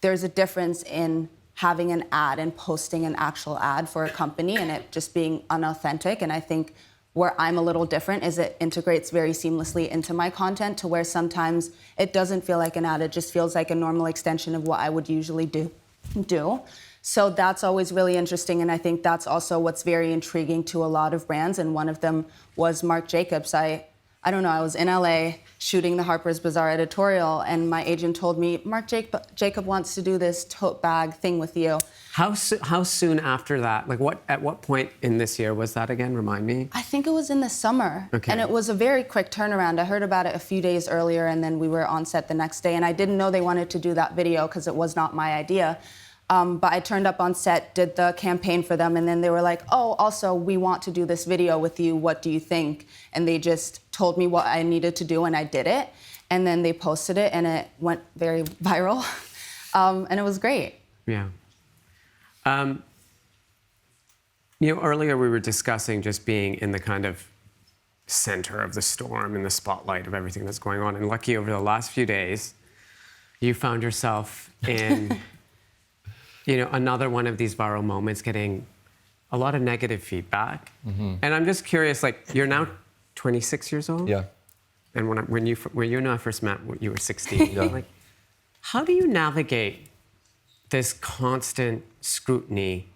there's a difference in having an ad and posting an actual ad for a company and it just being unauthentic. And I think where I'm a little different is it integrates very seamlessly into my content, to where sometimes it doesn't feel like an ad, it just feels like a normal extension of what I would usually do. So that's always really interesting, and I think that's also what's very intriguing to a lot of brands, and one of them was Marc Jacobs. I don't know, I was in LA shooting the Harper's Bazaar editorial, and my agent told me, Marc Jacob wants to do this tote bag thing with you. How soon after that? At what point in this year was that again? Remind me. I think it was in the summer. Okay. And it was a very quick turnaround. I heard about it a few days earlier, and then we were on set the next day, and I didn't know they wanted to do that video because it was not my idea. But I turned up on set, did the campaign for them, and then they were like, oh, also, we want to do this video with you. What do you think? And they just told me what I needed to do, and I did it. And then they posted it, and it went very viral. And it was great. Yeah. Earlier we were discussing just being in the kind of center of the storm, in the spotlight of everything that's going on. And lucky, over the last few days, you found yourself in... another one of these viral moments, getting a lot of negative feedback. And I'm just curious, you're now 26 years old? Yeah. And when you and I first met, you were 16. Yeah. How do you navigate this constant scrutiny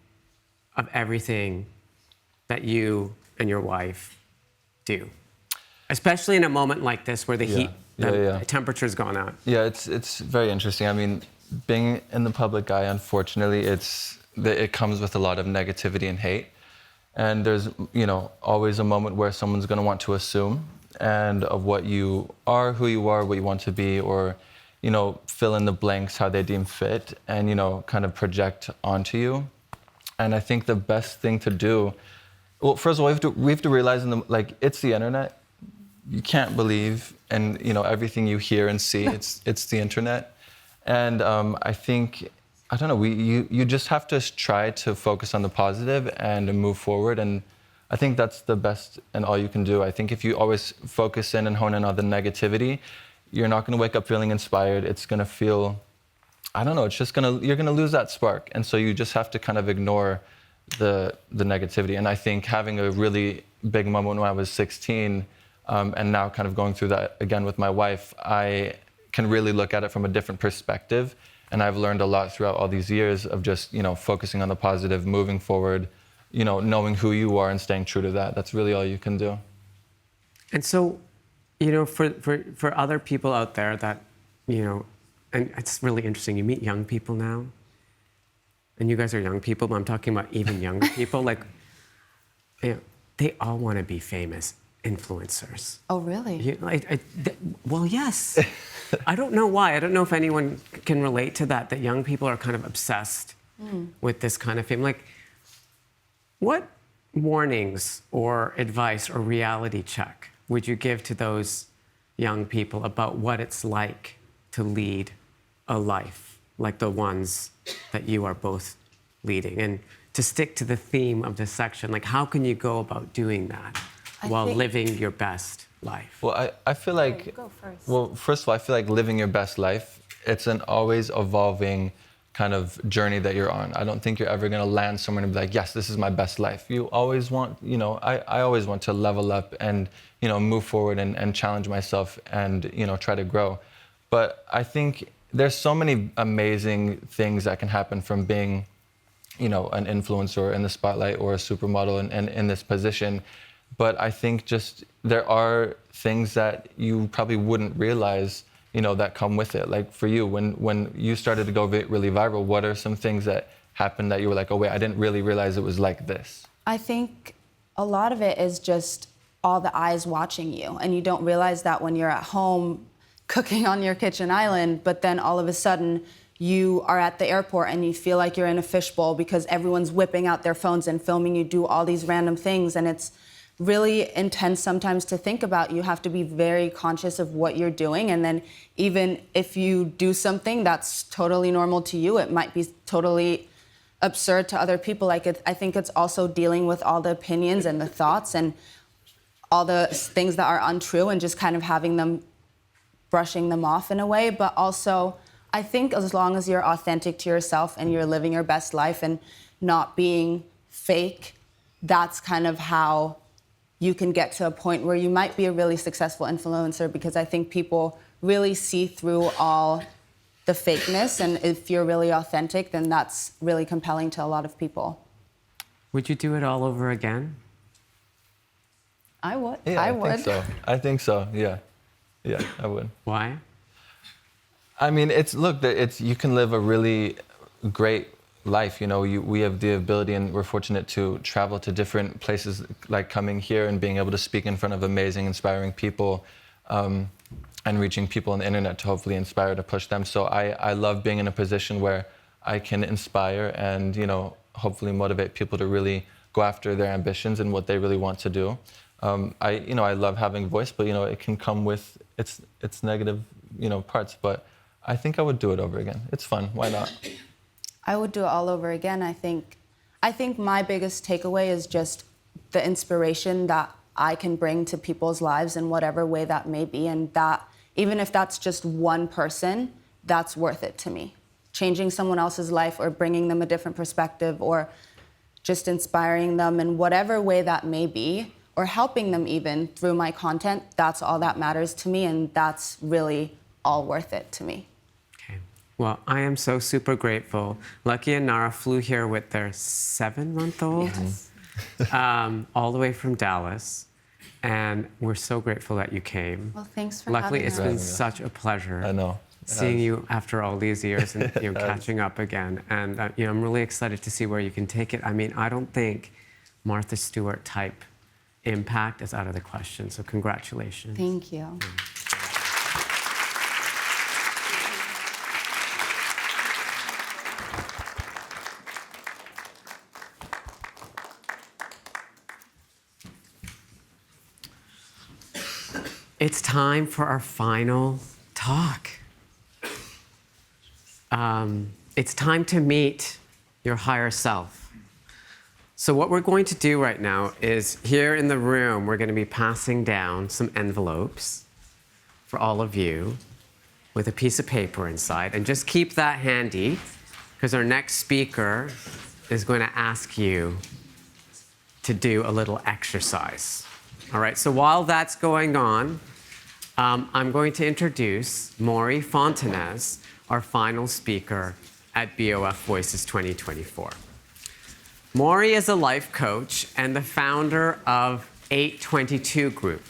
of everything that you and your wife do? Especially in a moment like this where the temperature's gone out. Yeah, it's very interesting. I mean, being in the public eye, unfortunately, it comes with a lot of negativity and hate. And there's, always a moment where someone's going to want to assume and of what you are, who you are, what you want to be, or, fill in the blanks how they deem fit and, kind of project onto you. And I think the best thing to do, well, first of all, we have to realize it's the internet. you can't believe, and everything you hear and see, it's the internet. And I think, I don't know, you just have to try to focus on the positive and move forward. And I think that's the best and all you can do. I think if you always focus in and hone in on the negativity, you're not going to wake up feeling inspired. It's going to feel, I don't know, you're going to lose that spark. And so you just have to kind of ignore the negativity. And I think having a really big moment when I was 16, and now kind of going through that again with my wife, I can really look at it from a different perspective. And I've learned a lot throughout all these years of just, focusing on the positive, moving forward, knowing who you are and staying true to that. That's really all you can do. And so, for other people out there that, and it's really interesting, you meet young people now, and you guys are young people, but I'm talking about even younger people, like, they all want to be famous influencers. Oh, really? Well, yes. I don't know why. I don't know if anyone can relate to that young people are kind of obsessed with this kind of fame. Like, what warnings or advice or reality check would you give to those young people about what it's like to lead a life like the ones that you are both leading? And to stick to the theme of this section, like, how can you go about doing that while living your best life? Well, I feel like, go first. Well, first of all, I feel like living your best life, it's an always evolving kind of journey that you're on. I don't think you're ever going to land somewhere and be like, yes, this is my best life. You always want, I always want to level up and, move forward and challenge myself and, try to grow. But I think there's so many amazing things that can happen from being, an influencer in the spotlight or a supermodel and in this position. But I think just there are things that you probably wouldn't realize, that come with it. Like for you, when you started to go really viral, what are some things that happened that you were like, oh wait, I didn't really realize it was like this? I think a lot of it is just all the eyes watching you, and you don't realize that when you're at home cooking on your kitchen island, but then all of a sudden you are at the airport and you feel like you're in a fishbowl because everyone's whipping out their phones and filming you do all these random things, and it's really intense sometimes to think about. You have to be very conscious of what you're doing, and then even if you do something that's totally normal to you, it might be totally absurd to other people. Like, I think it's also dealing with all the opinions and the thoughts and all the things that are untrue and just kind of having them, brushing them off in a way. But also, I think as long as you're authentic to yourself and you're living your best life and not being fake, that's kind of how you can get to a point where you might be a really successful influencer, because I think people really see through all the fakeness, and if you're really authentic, then that's really compelling to a lot of people. Would you do it all over again? I would. Yeah, I think so. Yeah, I would. Why? I mean, you can live a really great life. We have the ability, and we're fortunate to travel to different places, like coming here and being able to speak in front of amazing, inspiring people, and reaching people on the internet to hopefully inspire, to push them. So I love being in a position where I can inspire and, hopefully motivate people to really go after their ambitions and what they really want to do. I love having a voice, but, it can come with its negative, parts. But I think I would do it over again. It's fun. Why not? I would do it all over again. I think my biggest takeaway is just the inspiration that I can bring to people's lives in whatever way that may be, and that even if that's just one person, that's worth it to me. Changing someone else's life or bringing them a different perspective or just inspiring them in whatever way that may be, or helping them even through my content, that's all that matters to me, and that's really all worth it to me. Well, I am so super grateful. Lucky and Nara flew here with their 7-month-old, all the way from Dallas. And we're so grateful that you came. Well, thanks for Luckily, having it's us. been such a pleasure. I know. Seeing you after all these years and catching up again. And I'm really excited to see where you can take it. I mean, I don't think Martha Stewart type impact is out of the question. So congratulations. Thank you. it's time for our final talk. It's time to meet your higher self. So what we're going to do right now is, here in the room, we're going to be passing down some envelopes for all of you with a piece of paper inside. And just keep that handy, because our next speaker is going to ask you to do a little exercise. All right, so while that's going on, I'm going to introduce Maury Fontanez, our final speaker at BoF Voices 2024. Maury is a life coach and the founder of 822 Group,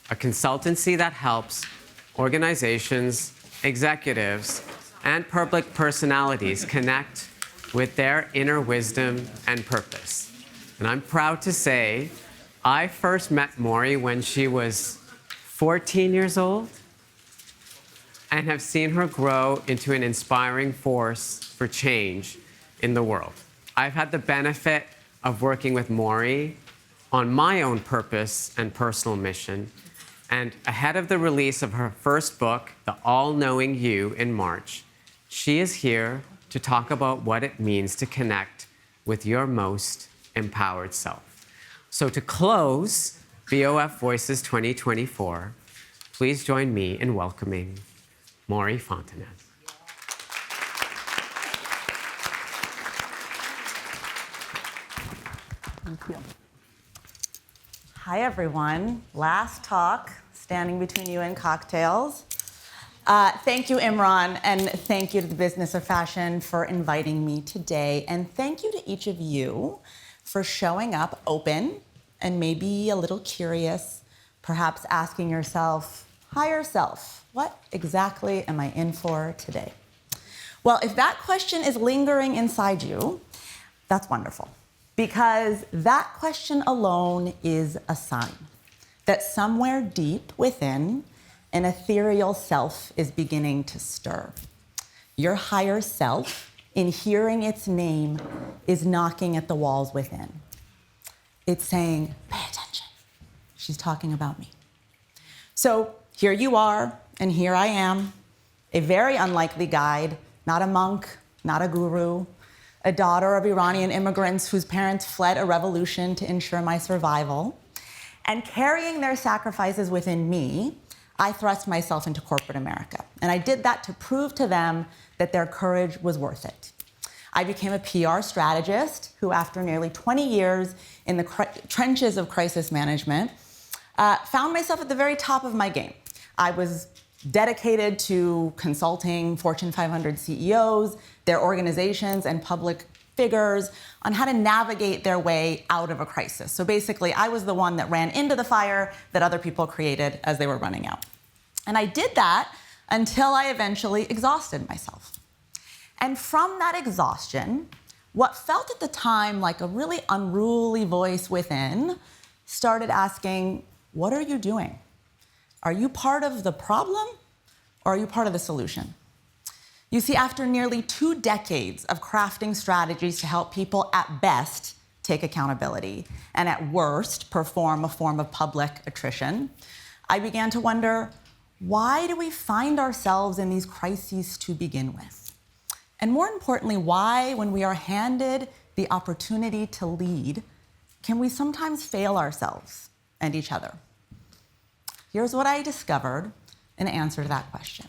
a consultancy that helps organizations, executives, and public personalities connect with their inner wisdom and purpose. And I'm proud to say I first met Maury when she was 14 years old and have seen her grow into an inspiring force for change in the world. I've had the benefit of working with Maury on my own purpose and personal mission. And ahead of the release of her first book, The All-Knowing You, in March, she is here to talk about what it means to connect with your most empowered self. So to close BoF Voices 2024, please join me in welcoming Maury Fontanez. Thank you. Hi, everyone. Last talk, standing between you and cocktails. Thank you, Imran, and thank you to the Business of Fashion for inviting me today. And thank you to each of you for showing up open and maybe a little curious, perhaps asking yourself, higher self, what exactly am I in for today? Well, if that question is lingering inside you, that's wonderful. Because that question alone is a sign that somewhere deep within, an ethereal self is beginning to stir. Your higher self, in hearing its name, is knocking at the walls within. It's saying, pay attention. She's talking about me. So here you are, and here I am, a very unlikely guide, not a monk, not a guru, a daughter of Iranian immigrants whose parents fled a revolution to ensure my survival. And carrying their sacrifices within me, I thrust myself into corporate America. And I did that to prove to them that their courage was worth it. I became a PR strategist who, after nearly 20 years in the trenches of crisis management, found myself at the very top of my game. I was dedicated to consulting Fortune 500 CEOs, their organizations, and public figures on how to navigate their way out of a crisis. So basically, I was the one that ran into the fire that other people created as they were running out. And I did that until I eventually exhausted myself. And from that exhaustion, what felt at the time like a really unruly voice within started asking, what are you doing? Are you part of the problem, or are you part of the solution? You see, after nearly 2 decades of crafting strategies to help people at best take accountability and at worst perform a form of public attrition, I began to wonder, why do we find ourselves in these crises to begin with? And more importantly, why, when we are handed the opportunity to lead, can we sometimes fail ourselves and each other? Here's what I discovered in answer to that question.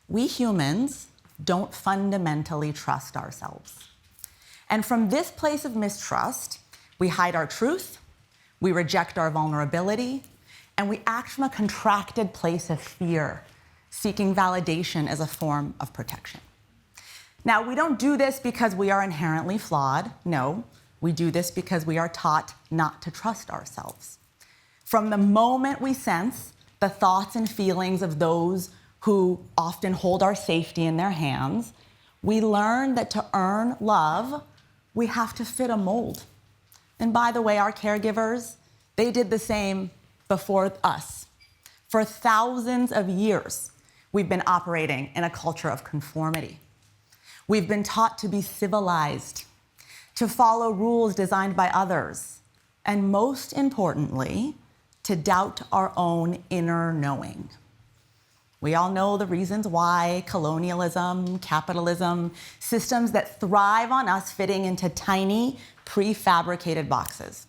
We humans don't fundamentally trust ourselves. And from this place of mistrust, we hide our truth, we reject our vulnerability, and we act from a contracted place of fear, seeking validation as a form of protection. Now, we don't do this because we are inherently flawed. No, we do this because we are taught not to trust ourselves. From the moment we sense the thoughts and feelings of those who often hold our safety in their hands, we learn that to earn love, we have to fit a mold. And by the way, our caregivers, they did the same before us. For thousands of years, we've been operating in a culture of conformity. We've been taught to be civilized, to follow rules designed by others, and most importantly, to doubt our own inner knowing. We all know the reasons why: colonialism, capitalism, systems that thrive on us fitting into tiny, prefabricated boxes.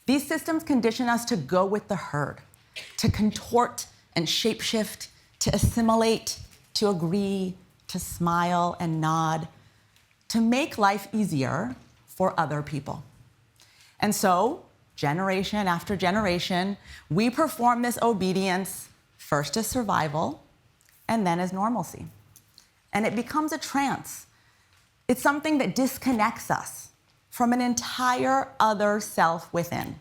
These systems condition us to go with the herd, to contort and shapeshift, to assimilate, to agree, to smile and nod, to make life easier for other people. And so, generation after generation, we perform this obedience first as survival and then as normalcy. And it becomes a trance. It's something that disconnects us from an entire other self within,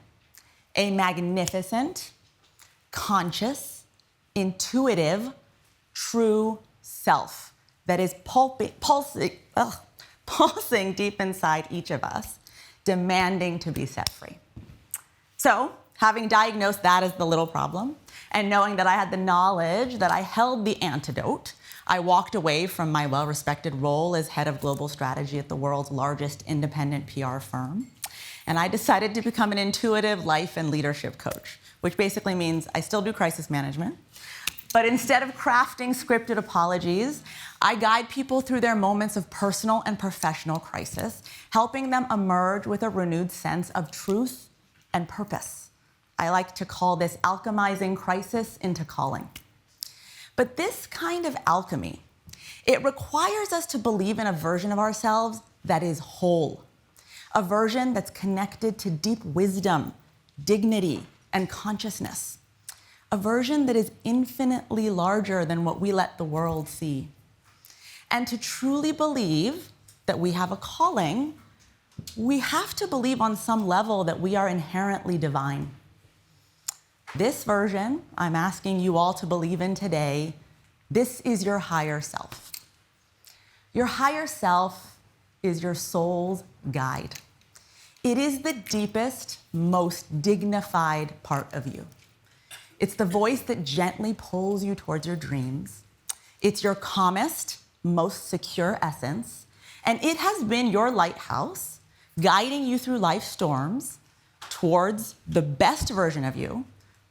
a magnificent, conscious, intuitive, true self that is pulsing deep inside each of us, demanding to be set free. So, having diagnosed that as the little problem, and knowing that I had the knowledge that I held the antidote, I walked away from my well-respected role as head of global strategy at the world's largest independent PR firm. And I decided to become an intuitive life and leadership coach, which basically means I still do crisis management. But instead of crafting scripted apologies, I guide people through their moments of personal and professional crisis, helping them emerge with a renewed sense of truth and purpose. I like to call this alchemizing crisis into calling. But this kind of alchemy, it requires us to believe in a version of ourselves that is whole, a version that's connected to deep wisdom, dignity, and consciousness, a version that is infinitely larger than what we let the world see. And to truly believe that we have a calling, we have to believe on some level that we are inherently divine. This version I'm asking you all to believe in today, this is your higher self. Your higher self is your soul's guide. It is the deepest, most dignified part of you. It's the voice that gently pulls you towards your dreams. It's your calmest, most secure essence, and it has been your lighthouse, guiding you through life's storms towards the best version of you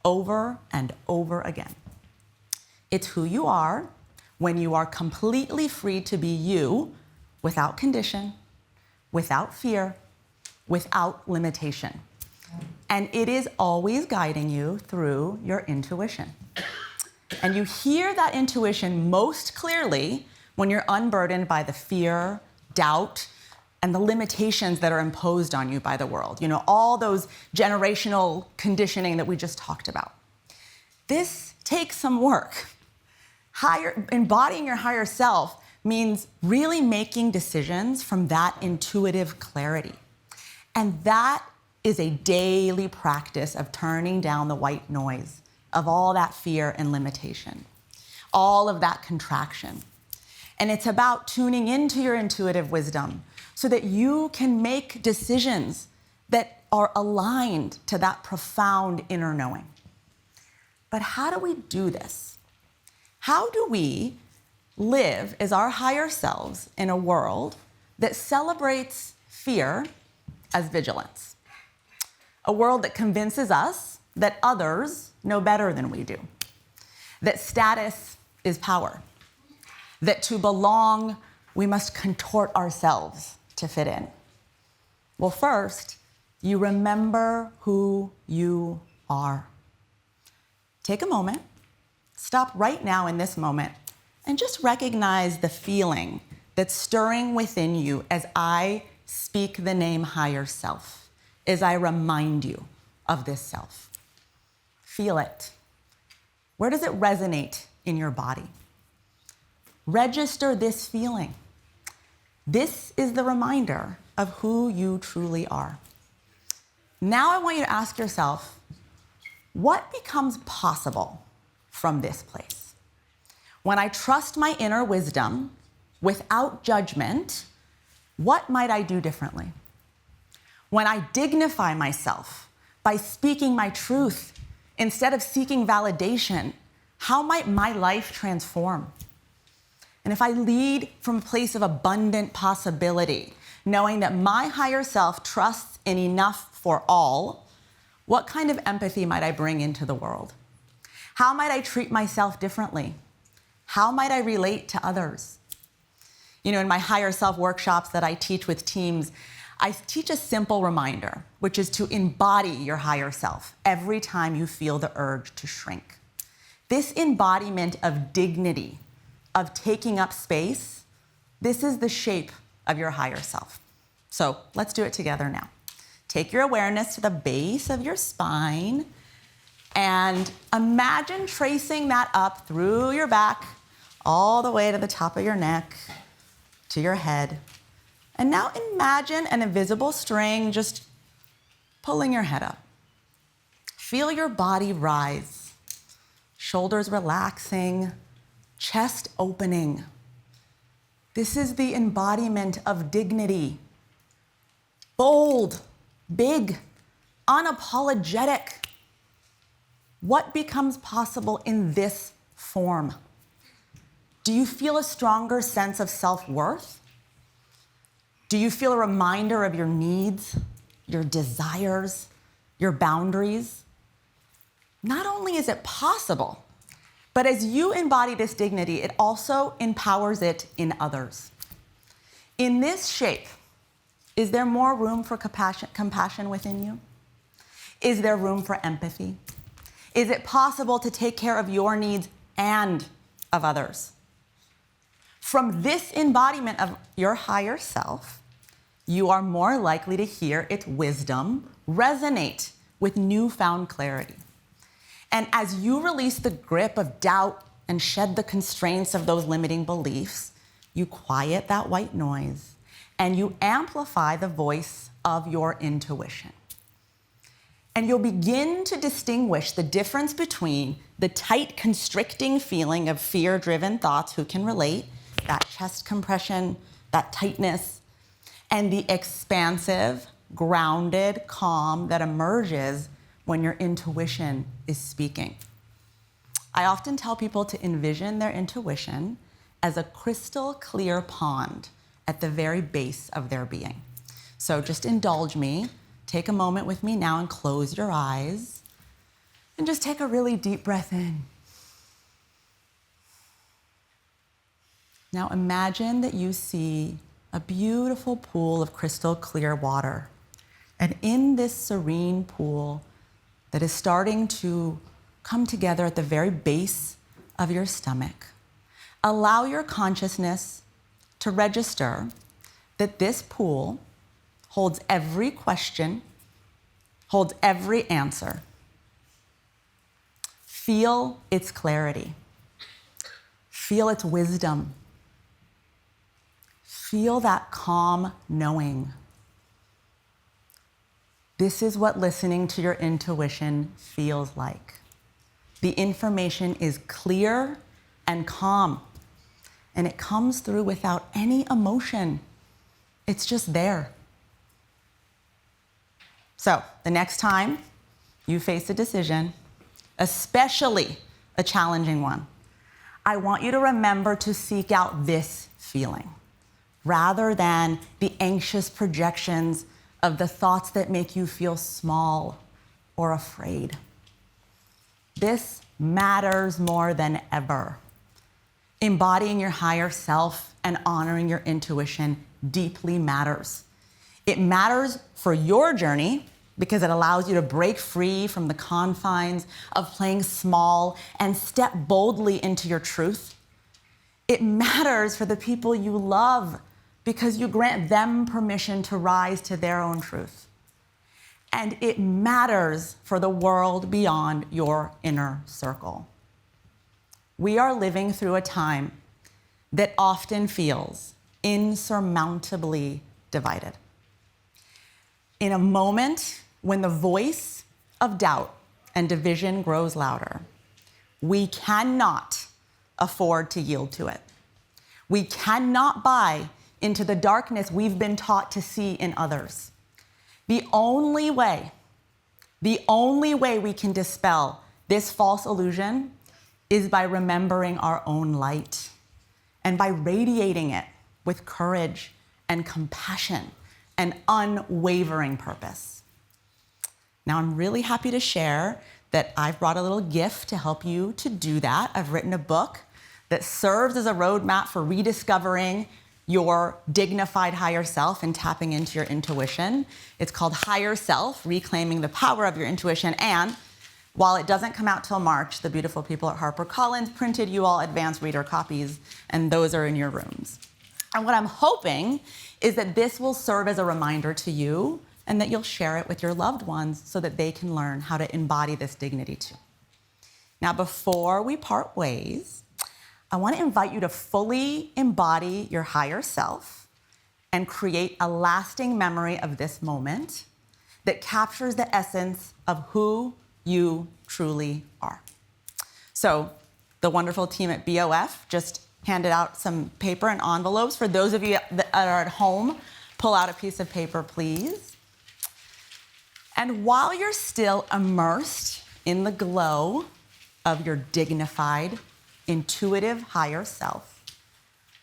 over and over again. It's who you are when you are completely free to be you, without condition, without fear, without limitation. And it is always guiding you through your intuition. And you hear that intuition most clearly when you're unburdened by the fear, doubt, and the limitations that are imposed on you by the world. You know, all those generational conditioning that we just talked about. This takes some work. Embodying your higher self means really making decisions from that intuitive clarity. And that is a daily practice of turning down the white noise of all that fear and limitation, all of that contraction. And it's about tuning into your intuitive wisdom so that you can make decisions that are aligned to that profound inner knowing. But how do we do this? How do we live as our higher selves in a world that celebrates fear as vigilance? A world that convinces us that others know better than we do, that status is power, that to belong, we must contort ourselves to fit in. Well, first, you remember who you are. Take a moment, stop right now in this moment, and just recognize the feeling that's stirring within you as I speak the name higher self, as I remind you of this self. Feel it. Where does it resonate in your body? Register this feeling. This is the reminder of who you truly are. Now I want you to ask yourself, what becomes possible from this place? When I trust my inner wisdom without judgment, what might I do differently? When I dignify myself by speaking my truth instead of seeking validation, how might my life transform? And if I lead from a place of abundant possibility, knowing that my higher self trusts in enough for all, What kind of empathy might I bring into the world? How might I treat myself differently? How might I relate to others? You know, in my higher self workshops that I teach with teams, I teach a simple reminder, which is to embody your higher self every time you feel the urge to shrink. This embodiment of dignity, of taking up space, this is the shape of your higher self. So let's do it together now. Take your awareness to the base of your spine and imagine tracing that up through your back, all the way to the top of your neck, to your head. And now imagine an invisible string just pulling your head up. Feel your body rise, shoulders relaxing, chest opening. This is the embodiment of dignity. Bold, big, unapologetic. What becomes possible in this form? Do you feel a stronger sense of self-worth? Do you feel a reminder of your needs, your desires, your boundaries? Not only is it possible, but as you embody this dignity, it also empowers it in others. In this shape, is there more room for compassion within you? Is there room for empathy? Is it possible to take care of your needs and of others? From this embodiment of your higher self, you are more likely to hear its wisdom resonate with newfound clarity. And as you release the grip of doubt and shed the constraints of those limiting beliefs, you quiet that white noise and you amplify the voice of your intuition. And you'll begin to distinguish the difference between the tight, constricting feeling of fear-driven thoughts, who can relate, that chest compression, that tightness, and the expansive, grounded calm that emerges when your intuition is speaking. I often tell people to envision their intuition as a crystal clear pond at the very base of their being. So just indulge me. Take a moment with me now and close your eyes. And just take a really deep breath in. Now imagine that you see a beautiful pool of crystal clear water. And in this serene pool that is starting to come together at the very base of your stomach, allow your consciousness to register that this pool holds every question, holds every answer. Feel its clarity. Feel its wisdom. Feel that calm knowing. This is what listening to your intuition feels like. The information is clear and calm, and it comes through without any emotion. It's just there. So the next time you face a decision, especially a challenging one, I want you to remember to seek out this feeling rather than the anxious projections of the thoughts that make you feel small or afraid. This matters more than ever. Embodying your higher self and honoring your intuition deeply matters. It matters for your journey because it allows you to break free from the confines of playing small and step boldly into your truth. It matters for the people you love because you grant them permission to rise to their own truth. And it matters for the world beyond your inner circle. We are living through a time that often feels insurmountably divided. In a moment when the voice of doubt and division grows louder, we cannot afford to yield to it. We cannot buy into the darkness we've been taught to see in others. The only way we can dispel this false illusion is by remembering our own light and by radiating it with courage and compassion and unwavering purpose. Now, I'm really happy to share that I've brought a little gift to help you to do that. I've written a book that serves as a roadmap for rediscovering your dignified higher self and tapping into your intuition. It's called Higher Self, Reclaiming the Power of Your Intuition. And while it doesn't come out till March, the beautiful people at HarperCollins printed you all advanced reader copies, and those are in your rooms. And what I'm hoping is that this will serve as a reminder to you and that you'll share it with your loved ones so that they can learn how to embody this dignity too. Now, before we part ways, I want to invite you to fully embody your higher self and create a lasting memory of this moment that captures the essence of who you truly are. So, the wonderful team at BoF just handed out some paper and envelopes. For those of you that are at home, pull out a piece of paper, please. And while you're still immersed in the glow of your dignified, intuitive higher self,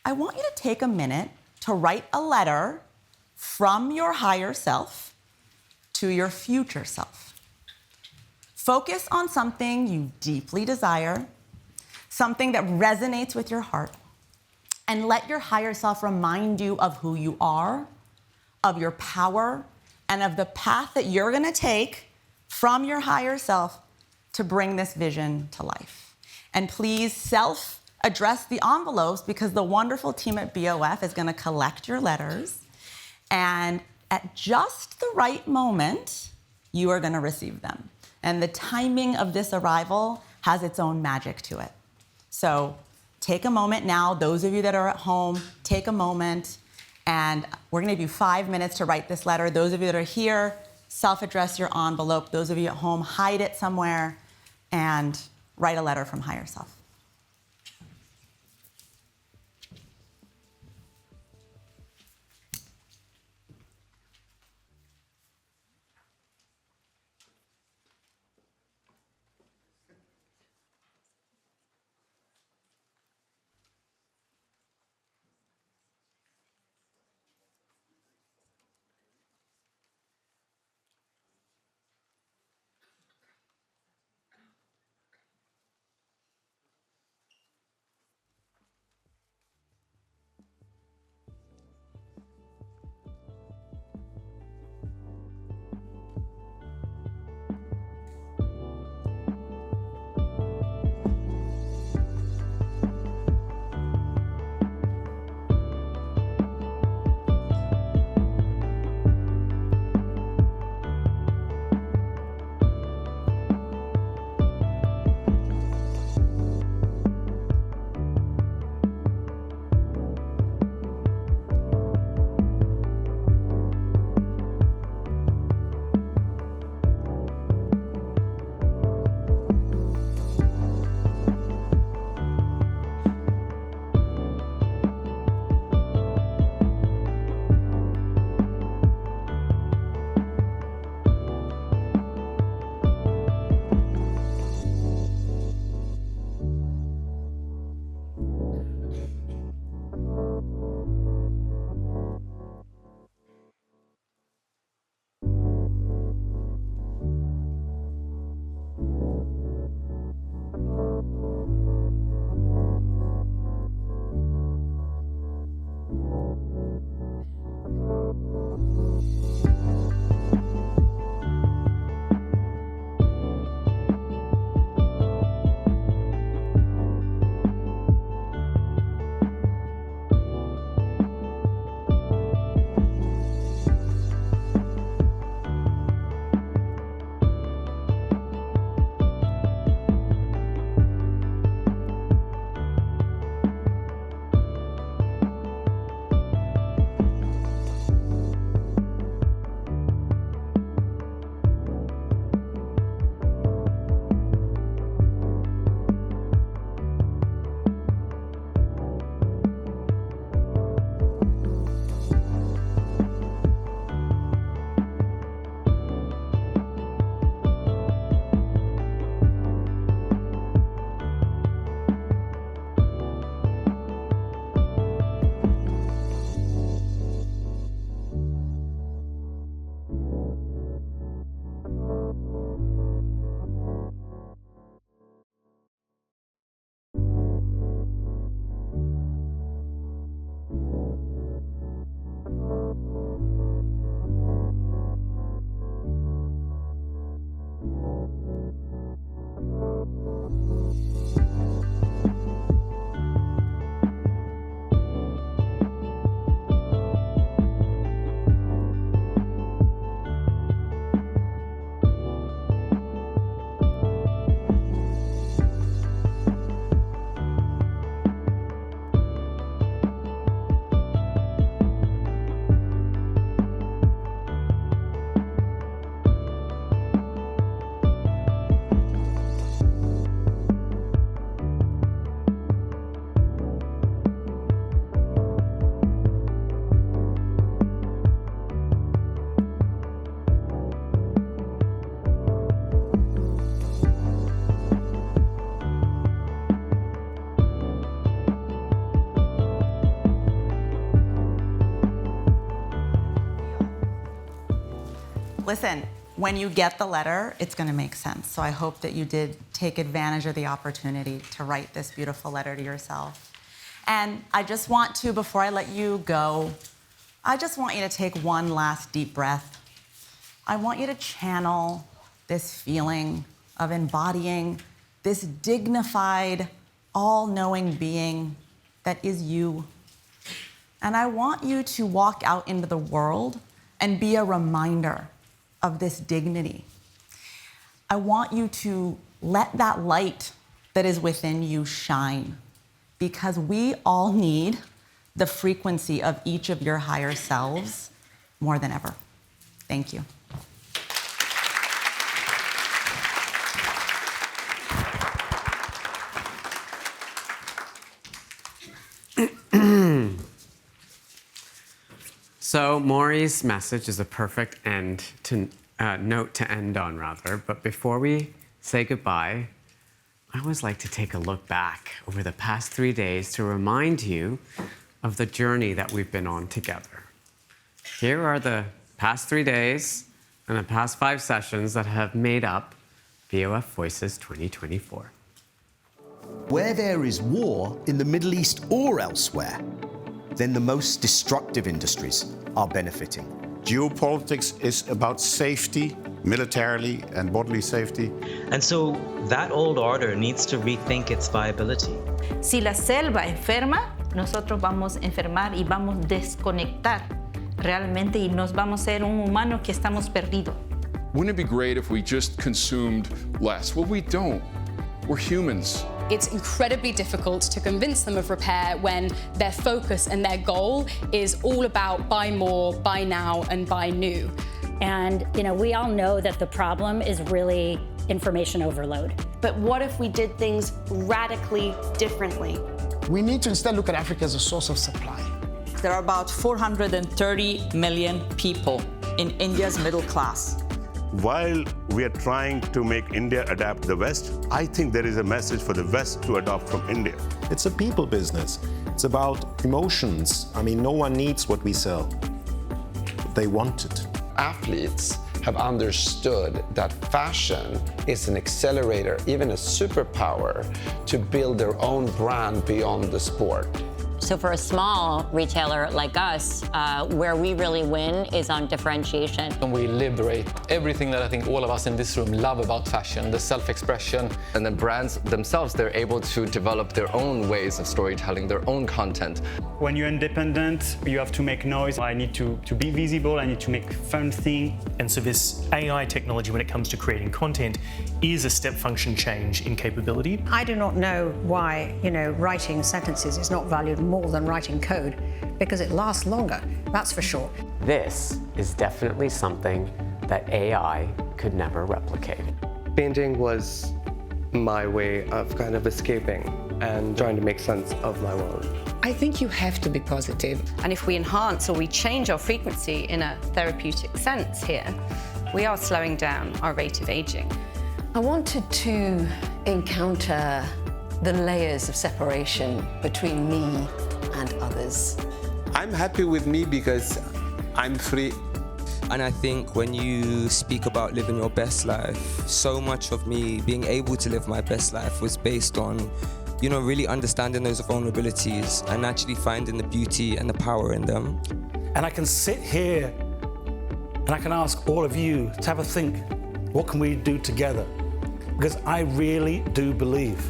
I want you to take a minute to write a letter from your higher self to your future self. Focus on something you deeply desire, something that resonates with your heart, and let your higher self remind you of who you are, of your power, and of the path that you're gonna take from your higher self to bring this vision to life. And please self-address the envelopes because the wonderful team at BoF is gonna collect your letters, and at just the right moment, you are gonna receive them. And the timing of this arrival has its own magic to it. So take a moment now, those of you that are at home, take a moment, and we're gonna give you 5 minutes to write this letter. Those of you that are here, self-address your envelope. Those of you at home, hide it somewhere and write a letter from higher self. listen, when you get the letter, it's going to make sense. So I hope that you did take advantage of the opportunity to write this beautiful letter to yourself. And I just want to, before I let you go, I just want you to take one last deep breath. I want you to channel this feeling of embodying this dignified, all-knowing being that is you. And I want you to walk out into the world and be a reminder of this dignity. I want you to let that light that is within you shine, because we all need the frequency of each of your higher selves more than ever. Thank you. So Maury's message is a perfect note to end on, rather. But before we say goodbye, I always like to take a look back over the past 3 days to remind you of the journey that we've been on together. Here are the past 3 days and the past 5 sessions that have made up BoF Voices 2024. Where there is war in the Middle East or elsewhere, then the most destructive industries are benefiting. Geopolitics is about safety, militarily and bodily safety. And so that old order needs to rethink its viability. Si la selva enferma, nosotros vamos a enfermar y vamos a desconectar realmente y nos vamos a ser un humano que estamos perdidos. Wouldn't it be great if we just consumed less? Well, we don't. We're humans. It's incredibly difficult to convince them of repair when their focus and their goal is all about buy more, buy now, and buy new. And, we all know that the problem is really information overload. But what if we did things radically differently? We need to instead look at Africa as a source of supply. There are about 430 million people in India's middle class. While we are trying to make India adapt the West, I think there is a message for the West to adopt from India. It's a people business. It's about emotions. I mean, no one needs what we sell. They want it. Athletes have understood that fashion is an accelerator, even a superpower, to build their own brand beyond the sport. So for a small retailer like us, where we really win is on differentiation. And we liberate everything that I think all of us in this room love about fashion, the self-expression. And the brands themselves, they're able to develop their own ways of storytelling, their own content. When you're independent, you have to make noise. I need to be visible, I need to make fun things. And so this AI technology, when it comes to creating content, is a step function change in capability. I do not know why, writing sentences is not valued more than writing code, because it lasts longer, that's for sure. This is definitely something that AI could never replicate. Painting was my way of kind of escaping and trying to make sense of my world. I think you have to be positive. And if we enhance or we change our frequency in a therapeutic sense here, we are slowing down our rate of aging. I wanted to encounter the layers of separation between me and others. I'm happy with me because I'm free. And I think when you speak about living your best life, so much of me being able to live my best life was based on, really understanding those vulnerabilities and actually finding the beauty and the power in them. And I can sit here and I can ask all of you to have a think, what can we do together? Because I really do believe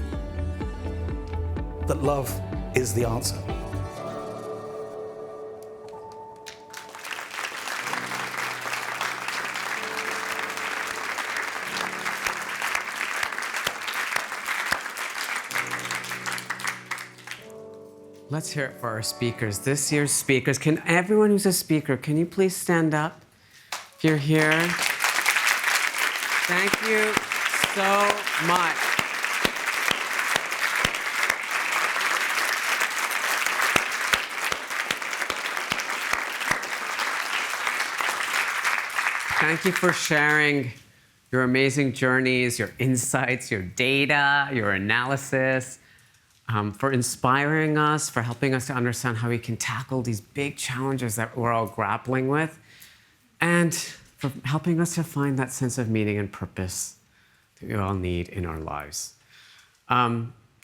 that love is the answer. Let's hear it for our speakers. This year's speakers. Can everyone who's a speaker, can you please stand up if you're here? Thank you so much. Thank you for sharing your amazing journeys, your insights, your data, your analysis, for inspiring us, for helping us to understand how we can tackle these big challenges that we're all grappling with, and for helping us to find that sense of meaning and purpose that we all need in our lives.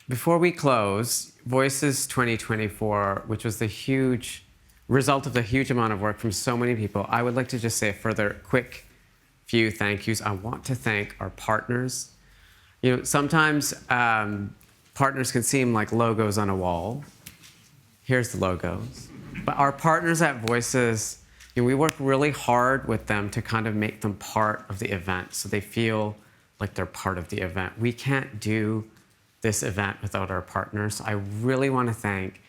Before we close, Voices 2024, which was the huge result of the huge amount of work from so many people, I would like to just say a further quick few thank yous. I want to thank our partners. You know, sometimes partners can seem like logos on a wall. Here's the logos. But our partners at Voices, you know, we work really hard with them to kind of make them part of the event so they feel like they're part of the event. We can't do this event without our partners. I really want to thank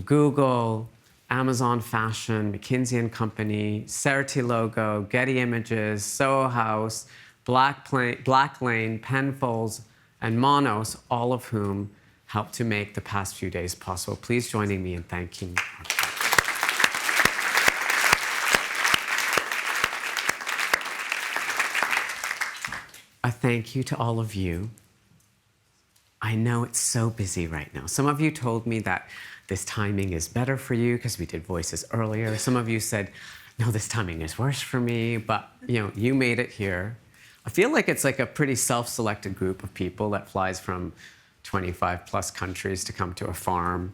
Google, Amazon Fashion, McKinsey & Company, Cerity Logo, Getty Images, Soho House, Black Lane, Penfolds, and Monos, all of whom helped to make the past few days possible. Please join me in thanking our partners. A thank you to all of you. I know it's so busy right now. Some of you told me that this timing is better for you because we did Voices earlier. Some of you said, no, this timing is worse for me, but you know, you made it here. I feel like it's like a pretty self-selected group of people that flies from 25 plus countries to come to a farm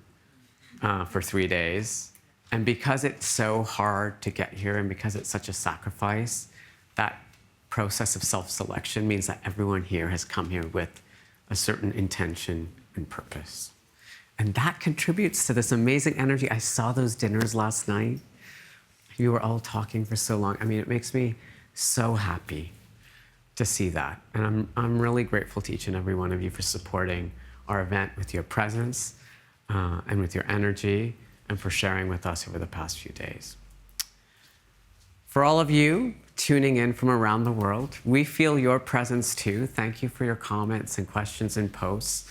for 3 days. And because it's so hard to get here and because it's such a sacrifice, that process of self-selection means that everyone here has come here with a certain intention and purpose. And that contributes to this amazing energy. I saw those dinners last night. You were all talking for so long. I mean, it makes me so happy to see that. And I'm really grateful to each and every one of you for supporting our event with your presence and with your energy and for sharing with us over the past few days. For all of you tuning in from around the world, we feel your presence too. Thank you for your comments and questions and posts,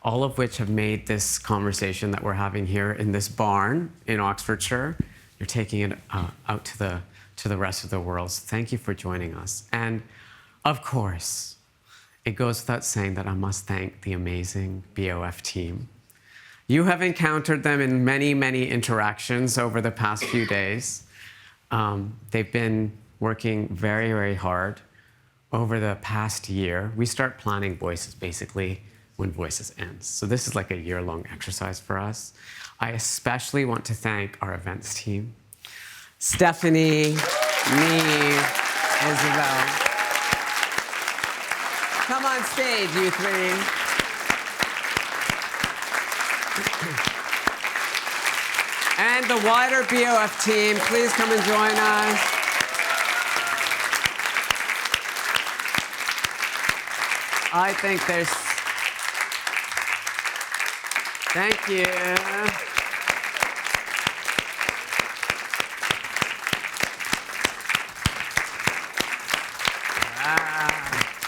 all of which have made this conversation that we're having here in this barn in Oxfordshire. You're taking it out to the rest of the world. So thank you for joining us. And of course, it goes without saying that I must thank the amazing BoF team. You have encountered them in many, many interactions over the past few days. They've been working very, very hard over the past year. We start planning Voices basically when Voices ends. So this is like a year-long exercise for us. I especially want to thank our events team. Stephanie, Neve, Isabel. Come on stage, you three. And the wider BoF team, please come and join us. I think there's... Thank you.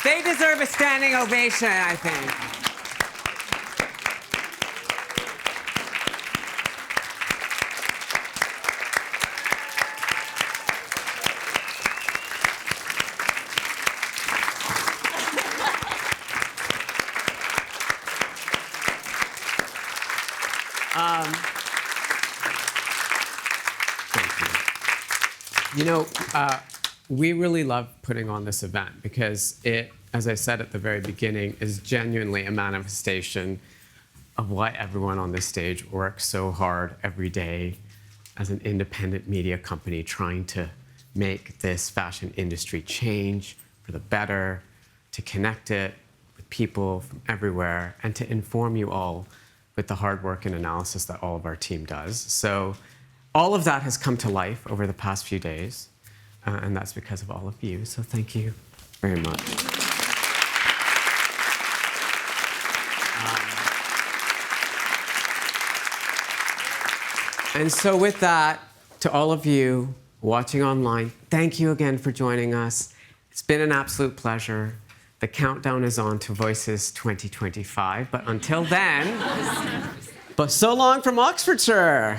They deserve a standing ovation, I think. You know, we really love putting on this event because it, as I said at the very beginning, is genuinely a manifestation of why everyone on this stage works so hard every day as an independent media company trying to make this fashion industry change for the better, to connect it with people from everywhere, and to inform you all with the hard work and analysis that all of our team does. So all of that has come to life over the past few days, and that's because of all of you. So thank you very much. And so with that, to all of you watching online, thank you again for joining us. It's been an absolute pleasure. The countdown is on to Voices 2025, but until then, but so long from Oxfordshire.